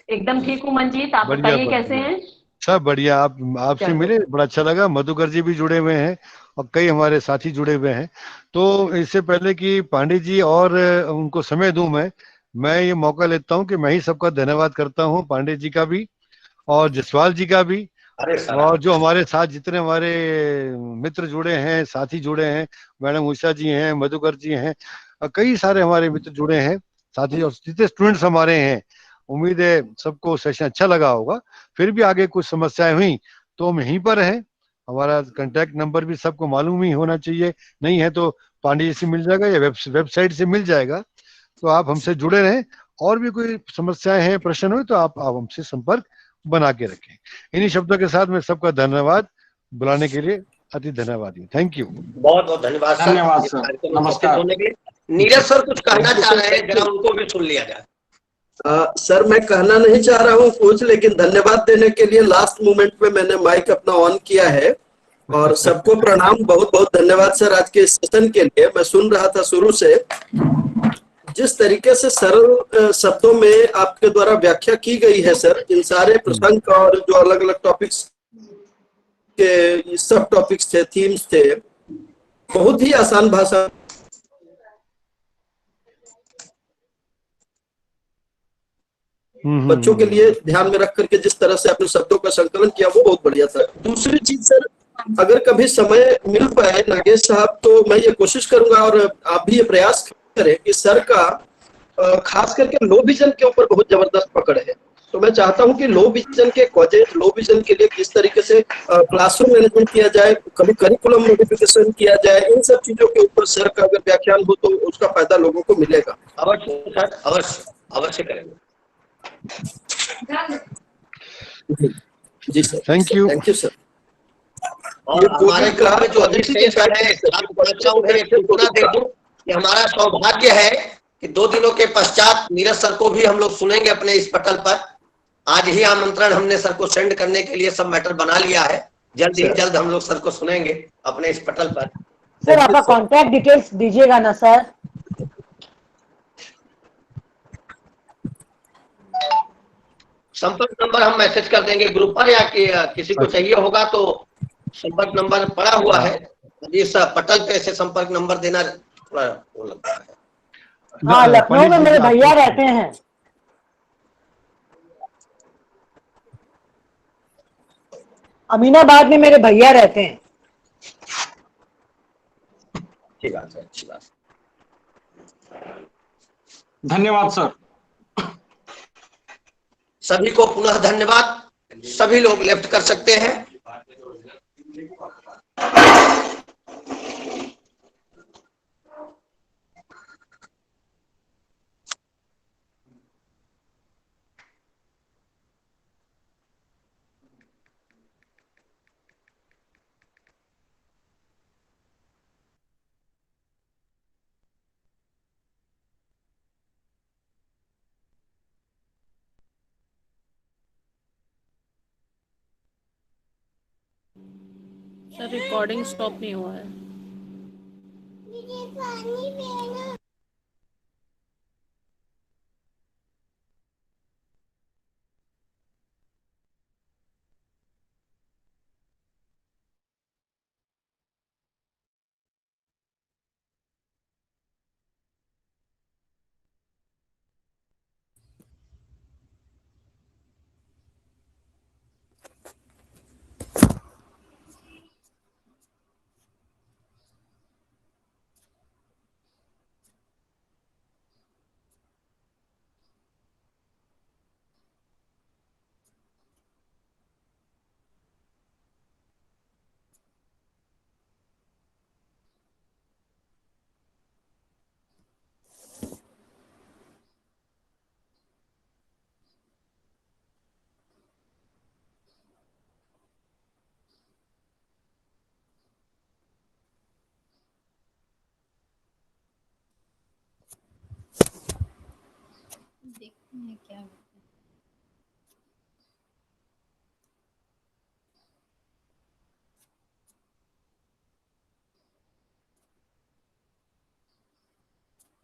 एकदम ठीक हूँ मंजीत, आप बताइए कैसे हैं? सब बढ़िया। आपसे मिले बड़ा अच्छा लगा। मधुकर जी भी जुड़े हुए हैं और कई हमारे साथी जुड़े हुए हैं। तो इससे पहले कि पांडे जी और उनको समय दूं, मैं ये मौका लेता हूं कि मैं ही सबका धन्यवाद करता हूं, पांडे जी का भी और जसवाल जी का भी, और जो हमारे साथ जितने हमारे मित्र जुड़े हैं, साथी जुड़े हैं, मैडम उषा जी हैं, मधुकर जी हैं, कई सारे हमारे मित्र जुड़े हैं साथी, और जितने स्टूडेंट्स हमारे हैं। उम्मीद है सबको सेशन अच्छा लगा होगा। फिर भी आगे कुछ समस्याएं हुई तो हम यहीं पर हैं। हमारा कांटेक्ट नंबर भी सबको मालूम ही होना चाहिए, नहीं है तो पांडे जी से मिल जाएगा या वेबसाइट से मिल जाएगा। तो आप हमसे जुड़े रहें। और भी कोई समस्याएं हैं, प्रश्न हो तो आप हमसे संपर्क बना के रखें। इन्हीं शब्दों के साथ मैं सबका धन्यवाद, बुलाने के लिए अति धन्यवाद। Thank you. बहुत बहुत धन्यवाद सर। धन्यवाद सर। नमस्कार। नीरज सर कुछ कहना चाह रहे हैं, जरा उनको भी सुन लिया जाए। सर मैं कहना नहीं चाह रहा हूँ कुछ, लेकिन धन्यवाद देने के लिए लास्ट मोमेंट में मैंने माइक अपना ऑन किया है। और सबको प्रणाम, बहुत बहुत धन्यवाद सर आज के सेशन के लिए। मैं सुन रहा था शुरू से, जिस तरीके से सरल शब्दों में आपके द्वारा व्याख्या की गई है सर, इन सारे प्रसंग और जो अलग अलग टॉपिक्स के सब टॉपिक्स थे, थीम्स थे, बहुत ही आसान भाषा बच्चों के लिए ध्यान में रख करके जिस तरह से आपने शब्दों का संकलन किया, वो बहुत बढ़िया था। दूसरी चीज सर, अगर कभी समय मिल पाए नागेश साहब, तो मैं ये कोशिश करूंगा और आप भी ये प्रयास करें कि सर का खास करके लो विजन के ऊपर बहुत जबरदस्त पकड़ है। तो मैं चाहता हूं कि लो विजन के कॉजेज, लो विजन के लिए किस तरीके से क्लासरूम मैनेजमेंट किया जाए, कभी करिकुलम मॉडिफिकेशन किया जाए, इन सब चीजों के ऊपर सर का अगर व्याख्यान हो तो उसका फायदा लोगों को मिलेगा। अवश्य सर, अवश्य अवश्य करेंगे। जी सर, थैंक यू सर। और हमारे क्लास में जो असिस्टेंट है, कि हमारा सौभाग्य है कि 2 दिनों के पश्चात नीरज सर को भी हम लोग सुनेंगे अपने इस पटल पर। आज ही आमंत्रण हमने सर को सेंड करने के लिए सब मैटर बना लिया है। जल्द ही जल्द हम लोग सर को सुनेंगे अपने इस पटल पर। सर आपका कॉन्टैक्ट डिटेल्स दीजिएगा ना सर? संपर्क नंबर हम मैसेज कर देंगे ग्रुप पर, या किसी को चाहिए होगा तो संपर्क नंबर पड़ा हुआ है। इस पटल पे ऐसे संपर्क नंबर देना थोड़ा वो लगता है। हाँ, लखनऊ में मेरे भैया रहते हैं। अमीनाबाद में मेरे भैया रहते हैं। अच्छी बात है, अच्छी बात। धन्यवाद सर। सभी को पुनः धन्यवाद। सभी लोग लेफ्ट कर सकते हैं। सर रिकॉर्डिंग स्टॉप नहीं हुआ है। देखते हैं क्या